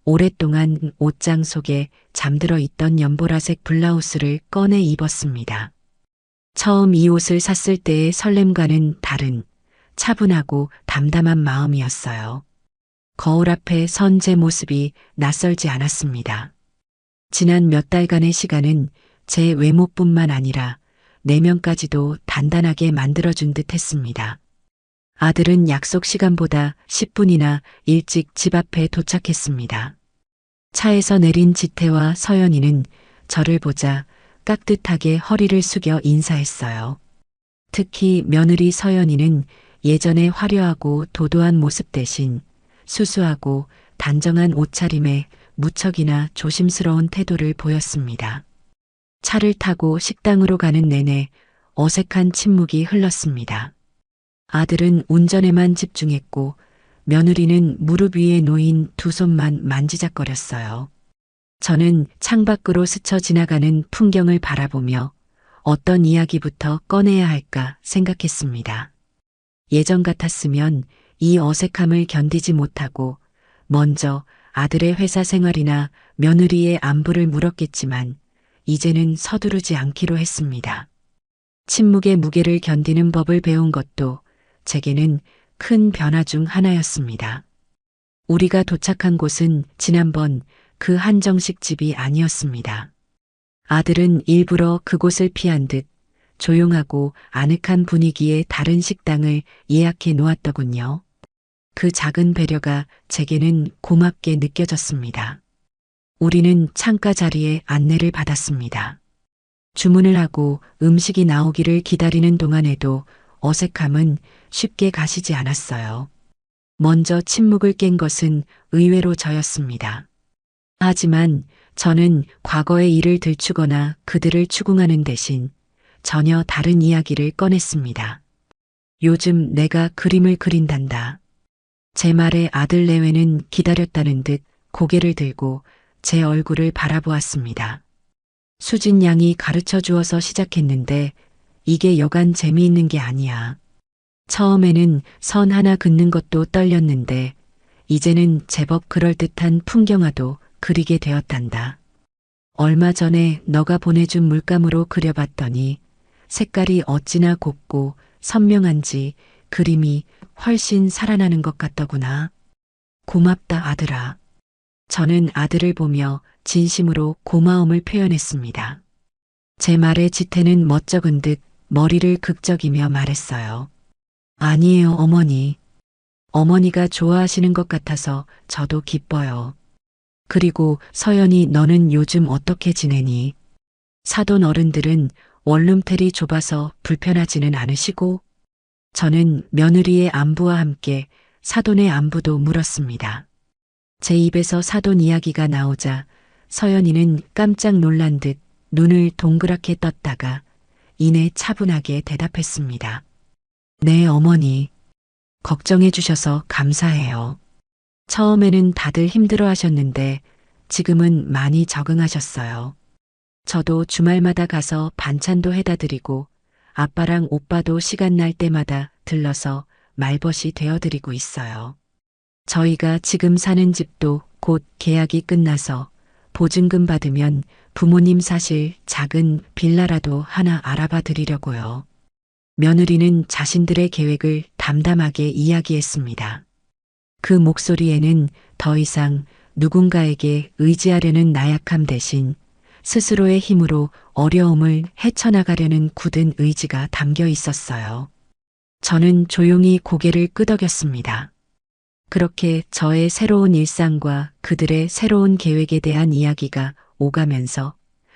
오랫동안 옷장 속에 잠들어 있던 연보라색 블라우스를 꺼내 입었습니다. 처음 이 옷을 샀을 때의 설렘과는 다른 차분하고 담담한 마음이었어요. 거울 앞에 선 제 모습이 낯설지 않았습니다. 지난 몇 달간의 시간은 제 외모뿐만 아니라 내면까지도 단단하게 만들어준 듯 했습니다. 아들은 약속 시간보다 10분이나 일찍 집 앞에 도착했습니다. 차에서 내린 지태와 서연이는 저를 보자 깍듯하게 허리를 숙여 인사했어요. 특히 며느리 서연이는 예전의 화려하고 도도한 모습 대신 수수하고 단정한 옷차림에 무척이나 조심스러운 태도를 보였습니다. 차를 타고 식당으로 가는 내내 어색한 침묵이 흘렀습니다. 아들은 운전에만 집중했고 며느리는 무릎 위에 놓인 두 손만 만지작거렸어요. 저는 창밖으로 스쳐 지나가는 풍경을 바라보며 어떤 이야기부터 꺼내야 할까 생각했습니다. 예전 같았으면 이 어색함을 견디지 못하고 먼저 아들의 회사 생활이나 며느리의 안부를 물었겠지만 이제는 서두르지 않기로 했습니다. 침묵의 무게를 견디는 법을 배운 것도 제게는 큰 변화 중 하나였습니다. 우리가 도착한 곳은 지난번 그 한정식 집이 아니었습니다. 아들은 일부러 그곳을 피한 듯 조용하고 아늑한 분위기의 다른 식당을 예약해 놓았더군요. 그 작은 배려가 제게는 고맙게 느껴졌습니다. 우리는 창가 자리에 안내를 받았습니다. 주문을 하고 음식이 나오기를 기다리는 동안에도 어색함은 쉽게 가시지 않았어요. 먼저 침묵을 깬 것은 의외로 저였습니다. 하지만 저는 과거의 일을 들추거나 그들을 추궁하는 대신 전혀 다른 이야기를 꺼냈습니다. 요즘 내가 그림을 그린단다. 제 말에 아들 내외는 기다렸다는 듯 고개를 들고 제 얼굴을 바라보았습니다. 수진 양이 가르쳐 주어서 시작했는데 이게 여간 재미있는 게 아니야. 처음에는 선 하나 긋는 것도 떨렸는데 이제는 제법 그럴듯한 풍경화도 그리게 되었단다. 얼마 전에 너가 보내준 물감으로 그려봤더니 색깔이 어찌나 곱고 선명한지 그림이 훨씬 살아나는 것 같더구나. 고맙다 아들아. 저는 아들을 보며 진심으로 고마움을 표현했습니다. 제 말에 지태는 멋쩍은 듯 머리를 극적이며 말했어요. 아니에요 어머니. 어머니가 좋아하시는 것 같아서 저도 기뻐요. 그리고 서연이 너는 요즘 어떻게 지내니? 사돈 어른들은 원룸텔이 좁아서 불편하지는 않으시고? 저는 며느리의 안부와 함께 사돈의 안부도 물었습니다. 제 입에서 사돈 이야기가 나오자 서연이는 깜짝 놀란 듯 눈을 동그랗게 떴다가 이내 차분하게 대답했습니다. 네 어머니. 걱정해 주셔서 감사해요. 처음에는 다들 힘들어 하셨는데 지금은 많이 적응하셨어요. 저도 주말마다 가서 반찬도 해다 드리고 아빠랑 오빠도 시간 날 때마다 들러서 말벗이 되어드리고 있어요. 저희가 지금 사는 집도 곧 계약이 끝나서 보증금 받으면 부모님 사실 작은 빌라라도 하나 알아봐 드리려고요. 며느리는 자신들의 계획을 담담하게 이야기했습니다. 그 목소리에는 더 이상 누군가에게 의지하려는 나약함 대신 스스로의 힘으로 어려움을 헤쳐나가려는 굳은 의지가 담겨 있었어요. 저는 조용히 고개를 끄덕였습니다. 그렇게 저의 새로운 일상과 그들의 새로운 계획에 대한 이야기가 오가면서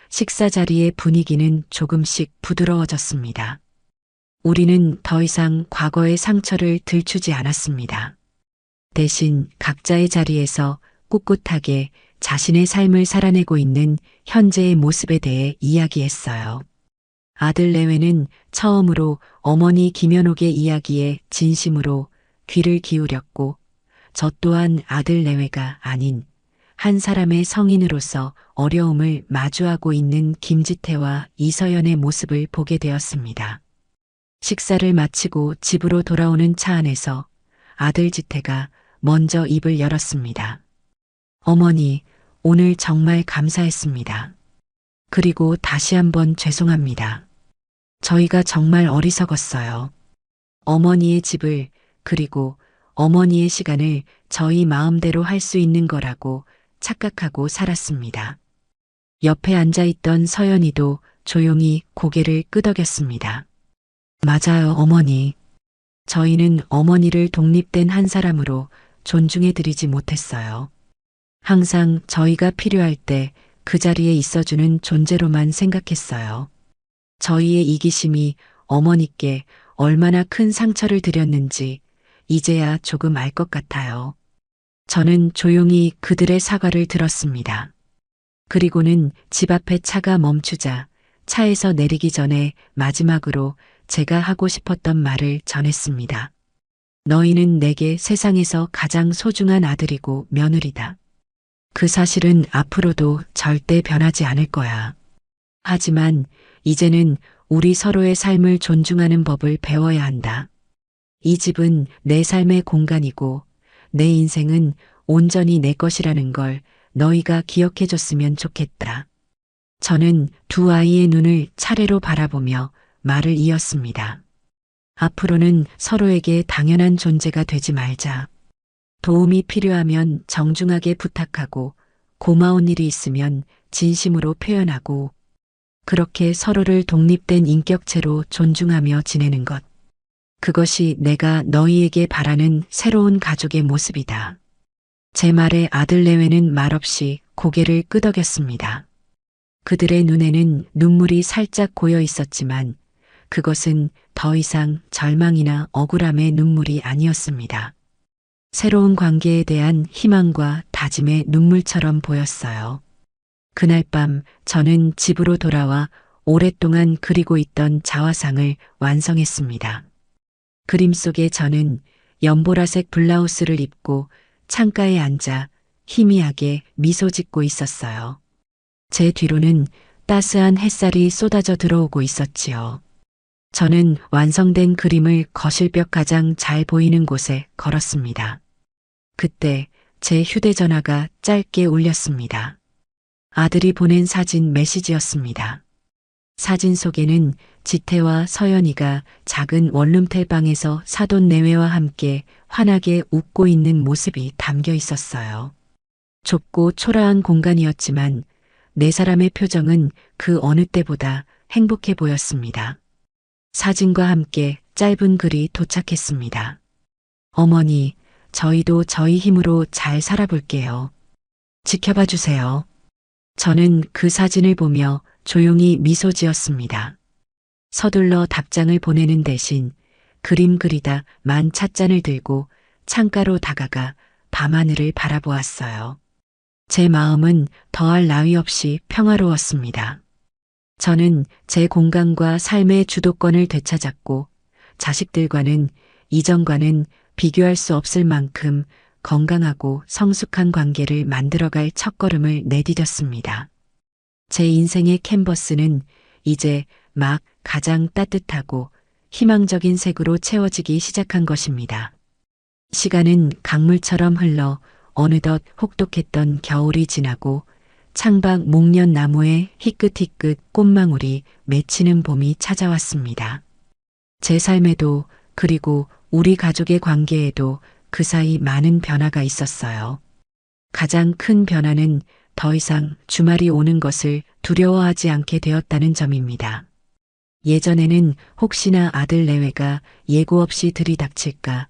식사 자리의 분위기는 조금씩 부드러워졌습니다. 우리는 더 이상 과거의 상처를 들추지 않았습니다. 대신 각자의 자리에서 꿋꿋하게 자신의 삶을 살아내고 있는 현재의 모습에 대해 이야기했어요. 아들 내외는 처음으로 어머니 김연옥의 이야기에 진심으로 귀를 기울였고 저 또한 아들 내외가 아닌 한 사람의 성인으로서 어려움을 마주하고 있는 김지태와 이서연의 모습을 보게 되었습니다. 식사를 마치고 집으로 돌아오는 차 안에서 아들 지태가 먼저 입을 열었습니다. 어머니, 오늘 정말 감사했습니다. 그리고 다시 한번 죄송합니다. 저희가 정말 어리석었어요. 어머니의 집을 그리고 어머니의 시간을 저희 마음대로 할 수 있는 거라고 착각하고 살았습니다. 옆에 앉아있던 서연이도 조용히 고개를 끄덕였습니다. 맞아요, 어머니. 저희는 어머니를 독립된 한 사람으로 존중해드리지 못했어요. 항상 저희가 필요할 때 그 자리에 있어주는 존재로만 생각했어요. 저희의 이기심이 어머니께 얼마나 큰 상처를 드렸는지 이제야 조금 알 것 같아요. 저는 조용히 그들의 사과를 들었습니다. 그리고는 집 앞에 차가 멈추자 차에서 내리기 전에 마지막으로 제가 하고 싶었던 말을 전했습니다. 너희는 내게 세상에서 가장 소중한 아들이고 며느리다. 그 사실은 앞으로도 절대 변하지 않을 거야. 하지만 이제는 우리 서로의 삶을 존중하는 법을 배워야 한다. 이 집은 내 삶의 공간이고 내 인생은 온전히 내 것이라는 걸 너희가 기억해줬으면 좋겠다. 저는 두 아이의 눈을 차례로 바라보며 말을 이었습니다. 앞으로는 서로에게 당연한 존재가 되지 말자. 도움이 필요하면 정중하게 부탁하고 고마운 일이 있으면 진심으로 표현하고 그렇게 서로를 독립된 인격체로 존중하며 지내는 것. 그것이 내가 너희에게 바라는 새로운 가족의 모습이다. 제 말에 아들 내외는 말없이 고개를 끄덕였습니다. 그들의 눈에는 눈물이 살짝 고여 있었지만 그것은 더 이상 절망이나 억울함의 눈물이 아니었습니다. 새로운 관계에 대한 희망과 다짐의 눈물처럼 보였어요. 그날 밤 저는 집으로 돌아와 오랫동안 그리고 있던 자화상을 완성했습니다. 그림 속에 저는 연보라색 블라우스를 입고 창가에 앉아 희미하게 미소 짓고 있었어요. 제 뒤로는 따스한 햇살이 쏟아져 들어오고 있었지요. 저는 완성된 그림을 거실벽 가장 잘 보이는 곳에 걸었습니다. 그때 제 휴대전화가 짧게 울렸습니다. 아들이 보낸 사진 메시지였습니다. 사진 속에는 지태와 서연이가 작은 원룸텔 방에서 사돈 내외와 함께 환하게 웃고 있는 모습이 담겨 있었어요. 좁고 초라한 공간이었지만 네 사람의 표정은 그 어느 때보다 행복해 보였습니다. 사진과 함께 짧은 글이 도착했습니다. 어머니, 저희도 저희 힘으로 잘 살아볼게요. 지켜봐 주세요. 저는 그 사진을 보며 조용히 미소 지었습니다. 서둘러 답장을 보내는 대신 그림 그리다 만 찻잔을 들고 창가로 다가가 밤하늘을 바라보았어요. 제 마음은 더할 나위 없이 평화로웠습니다. 저는 제 공간과 삶의 주도권을 되찾았고 자식들과는 이전과는 비교할 수 없을 만큼 건강하고 성숙한 관계를 만들어갈 첫걸음을 내디뎠습니다. 제 인생의 캔버스는 이제 막 가장 따뜻하고 희망적인 색으로 채워지기 시작한 것입니다. 시간은 강물처럼 흘러 어느덧 혹독했던 겨울이 지나고 창밖 목련나무에 희끗희끗 꽃망울이 맺히는 봄이 찾아왔습니다. 제 삶에도 그리고 우리 가족의 관계에도 그 사이 많은 변화가 있었어요. 가장 큰 변화는 더 이상 주말이 오는 것을 두려워하지 않게 되었다는 점입니다. 예전에는 혹시나 아들 내외가 예고 없이 들이닥칠까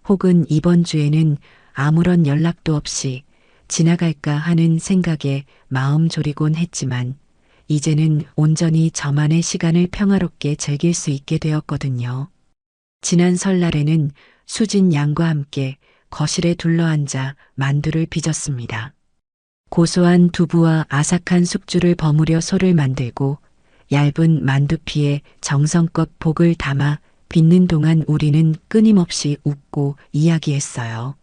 혹은 이번 주에는 아무런 연락도 없이 지나갈까 하는 생각에 마음 졸이곤 했지만 이제는 온전히 저만의 시간을 평화롭게 즐길 수 있게 되었거든요. 지난 설날에는 수진 양과 함께 거실에 둘러앉아 만두를 빚었습니다. 고소한 두부와 아삭한 숙주를 버무려 소를 만들고 얇은 만두피에 정성껏 복을 담아 빚는 동안 우리는 끊임없이 웃고 이야기했어요.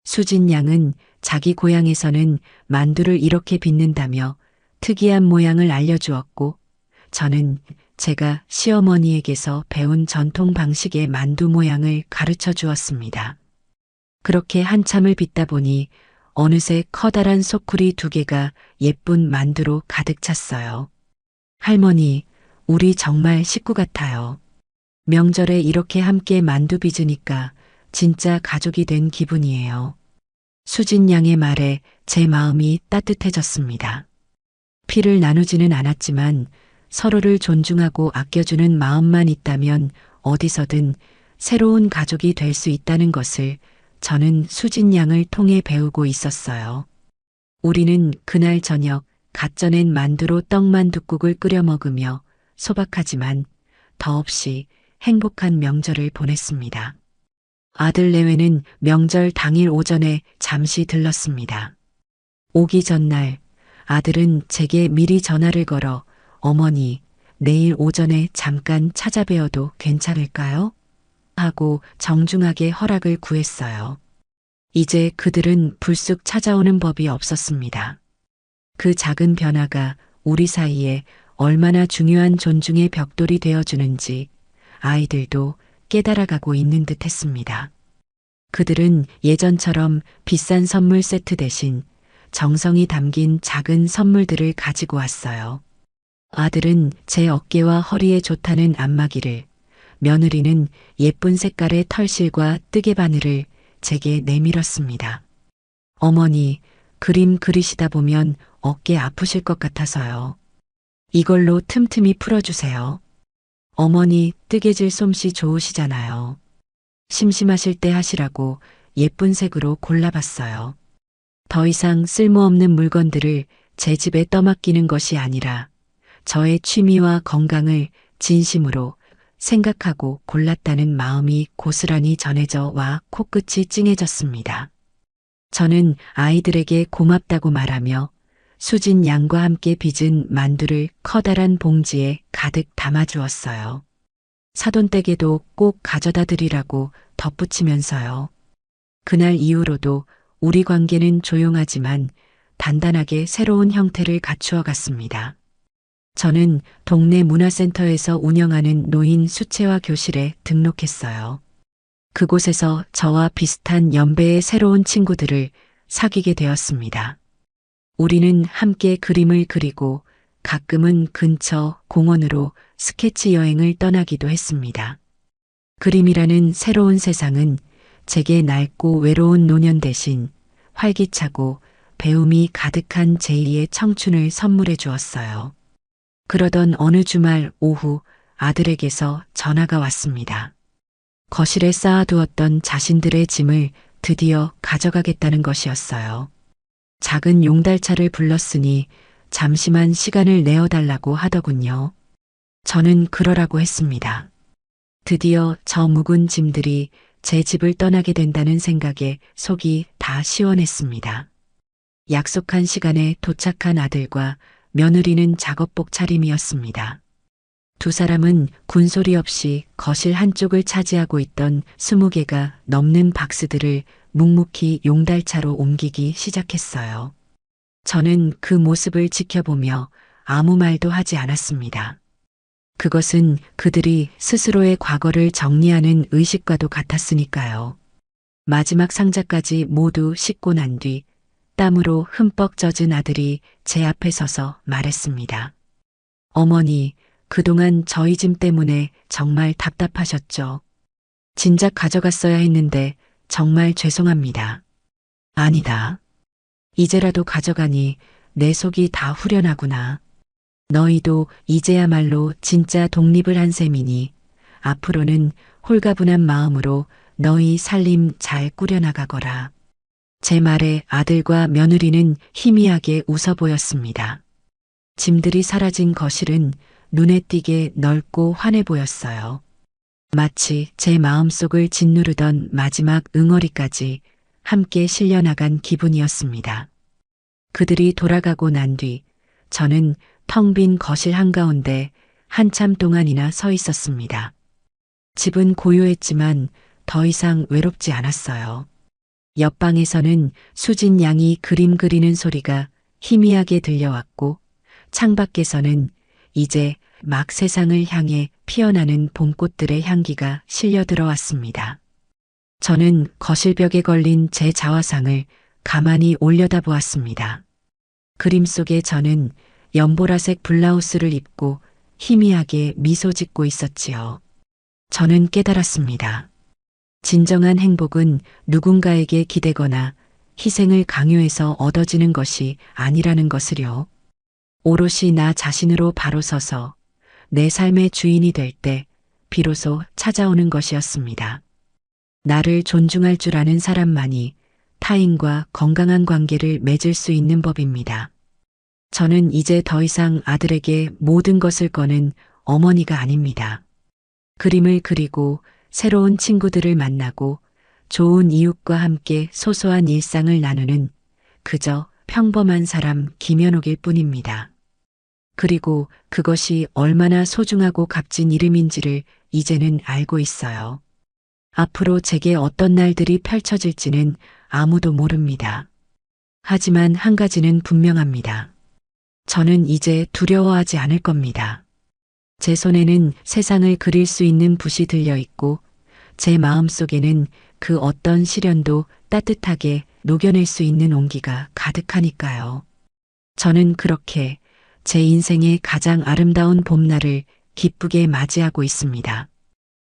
수진 양은 자기 고향에서는 만두를 이렇게 빚는다며 특이한 모양을 알려주었고 저는 제가 시어머니에게서 배운 전통 방식의 만두 모양을 가르쳐 주었습니다. 그렇게 한참을 빚다 보니 어느새 커다란 소쿠리 2개가 예쁜 만두로 가득 찼어요. 할머니, 우리 정말 식구 같아요. 명절에 이렇게 함께 만두 빚으니까 진짜 가족이 된 기분이에요. 수진 양의 말에 제 마음이 따뜻해졌습니다. 피를 나누지는 않았지만 서로를 존중하고 아껴주는 마음만 있다면 어디서든 새로운 가족이 될 수 있다는 것을 저는 수진 양을 통해 배우고 있었어요. 우리는 그날 저녁 갓 쪄낸 만두로 떡만둣국을 끓여 먹으며 소박하지만 더없이 행복한 명절을 보냈습니다. 아들 내외는 명절 당일 오전에 잠시 들렀습니다. 오기 전날 아들은 제게 미리 전화를 걸어 어머니, 내일 오전에 잠깐 찾아뵈어도 괜찮을까요? 하고 정중하게 허락을 구했어요. 이제 그들은 불쑥 찾아오는 법이 없었습니다. 그 작은 변화가 우리 사이에 얼마나 중요한 존중의 벽돌이 되어주는지 아이들도 깨달아가고 있는 듯 했습니다. 그들은 예전처럼 비싼 선물 세트 대신 정성이 담긴 작은 선물들을 가지고 왔어요. 아들은 제 어깨와 허리에 좋다는 안마기를, 며느리는 예쁜 색깔의 털실과 뜨개 바늘을 제게 내밀었습니다. 어머니, 그림 그리시다 보면 어깨 아프실 것 같아서요. 이걸로 틈틈이 풀어주세요. 어머니 뜨개질 솜씨 좋으시잖아요. 심심하실 때 하시라고 예쁜 색으로 골라봤어요. 더 이상 쓸모없는 물건들을 제 집에 떠맡기는 것이 아니라 저의 취미와 건강을 진심으로 생각하고 골랐다는 마음이 고스란히 전해져 와 코끝이 찡해졌습니다. 저는 아이들에게 고맙다고 말하며 수진 양과 함께 빚은 만두를 커다란 봉지에 가득 담아주었어요. 사돈댁에도 꼭 가져다 드리라고 덧붙이면서요. 그날 이후로도 우리 관계는 조용하지만 단단하게 새로운 형태를 갖추어 갔습니다. 저는 동네 문화센터에서 운영하는 노인 수채화 교실에 등록했어요. 그곳에서 저와 비슷한 연배의 새로운 친구들을 사귀게 되었습니다. 우리는 함께 그림을 그리고 가끔은 근처 공원으로 스케치 여행을 떠나기도 했습니다. 그림이라는 새로운 세상은 제게 낡고 외로운 노년 대신 활기차고 배움이 가득한 제2의 청춘을 선물해 주었어요. 그러던 어느 주말 오후 아들에게서 전화가 왔습니다. 거실에 쌓아두었던 자신들의 짐을 드디어 가져가겠다는 것이었어요. 작은 용달차를 불렀으니 잠시만 시간을 내어달라고 하더군요. 저는 그러라고 했습니다. 드디어 저 묵은 짐들이 제 집을 떠나게 된다는 생각에 속이 다 시원했습니다. 약속한 시간에 도착한 아들과 며느리는 작업복 차림이었습니다. 두 사람은 군소리 없이 거실 한쪽을 차지하고 있던 20개가 넘는 박스들을 묵묵히 용달차로 옮기기 시작했어요. 저는 그 모습을 지켜보며 아무 말도 하지 않았습니다. 그것은 그들이 스스로의 과거를 정리하는 의식과도 같았으니까요. 마지막 상자까지 모두 싣고 난 뒤 땀으로 흠뻑 젖은 아들이 제 앞에 서서 말했습니다. 어머니, 그동안 저희 짐 때문에 정말 답답하셨죠? 진작 가져갔어야 했는데 정말 죄송합니다. 아니다. 이제라도 가져가니 내 속이 다 후련하구나. 너희도 이제야말로 진짜 독립을 한 셈이니 앞으로는 홀가분한 마음으로 너희 살림 잘 꾸려나가거라. 제 말에 아들과 며느리는 희미하게 웃어 보였습니다. 짐들이 사라진 거실은 눈에 띄게 넓고 환해 보였어요. 마치 제 마음속을 짓누르던 마지막 응어리까지 함께 실려나간 기분이었습니다. 그들이 돌아가고 난 뒤 저는 텅 빈 거실 한가운데 한참 동안이나 서 있었습니다. 집은 고요했지만 더 이상 외롭지 않았어요. 옆방에서는 수진 양이 그림 그리는 소리가 희미하게 들려왔고 창밖에서는 이제 막 세상을 향해 피어나는 봄꽃들의 향기가 실려 들어왔습니다. 저는 거실벽에 걸린 제 자화상을 가만히 올려다보았습니다. 그림 속에 저는 연보라색 블라우스를 입고 희미하게 미소 짓고 있었지요. 저는 깨달았습니다. 진정한 행복은 누군가에게 기대거나 희생을 강요해서 얻어지는 것이 아니라는 것을요. 오롯이 나 자신으로 바로 서서 내 삶의 주인이 될 때 비로소 찾아오는 것이었습니다. 나를 존중할 줄 아는 사람만이 타인과 건강한 관계를 맺을 수 있는 법입니다. 저는 이제 더 이상 아들에게 모든 것을 거는 어머니가 아닙니다. 그림을 그리고 새로운 친구들을 만나고 좋은 이웃과 함께 소소한 일상을 나누는 그저 평범한 사람 김현옥일 뿐입니다. 그리고 그것이 얼마나 소중하고 값진 이름인지를 이제는 알고 있어요. 앞으로 제게 어떤 날들이 펼쳐질지는 아무도 모릅니다. 하지만 한 가지는 분명합니다. 저는 이제 두려워하지 않을 겁니다. 제 손에는 세상을 그릴 수 있는 붓이 들려 있고 제 마음속에는 그 어떤 시련도 따뜻하게 녹여낼 수 있는 온기가 가득하니까요. 저는 그렇게 제 인생의 가장 아름다운 봄날을 기쁘게 맞이하고 있습니다.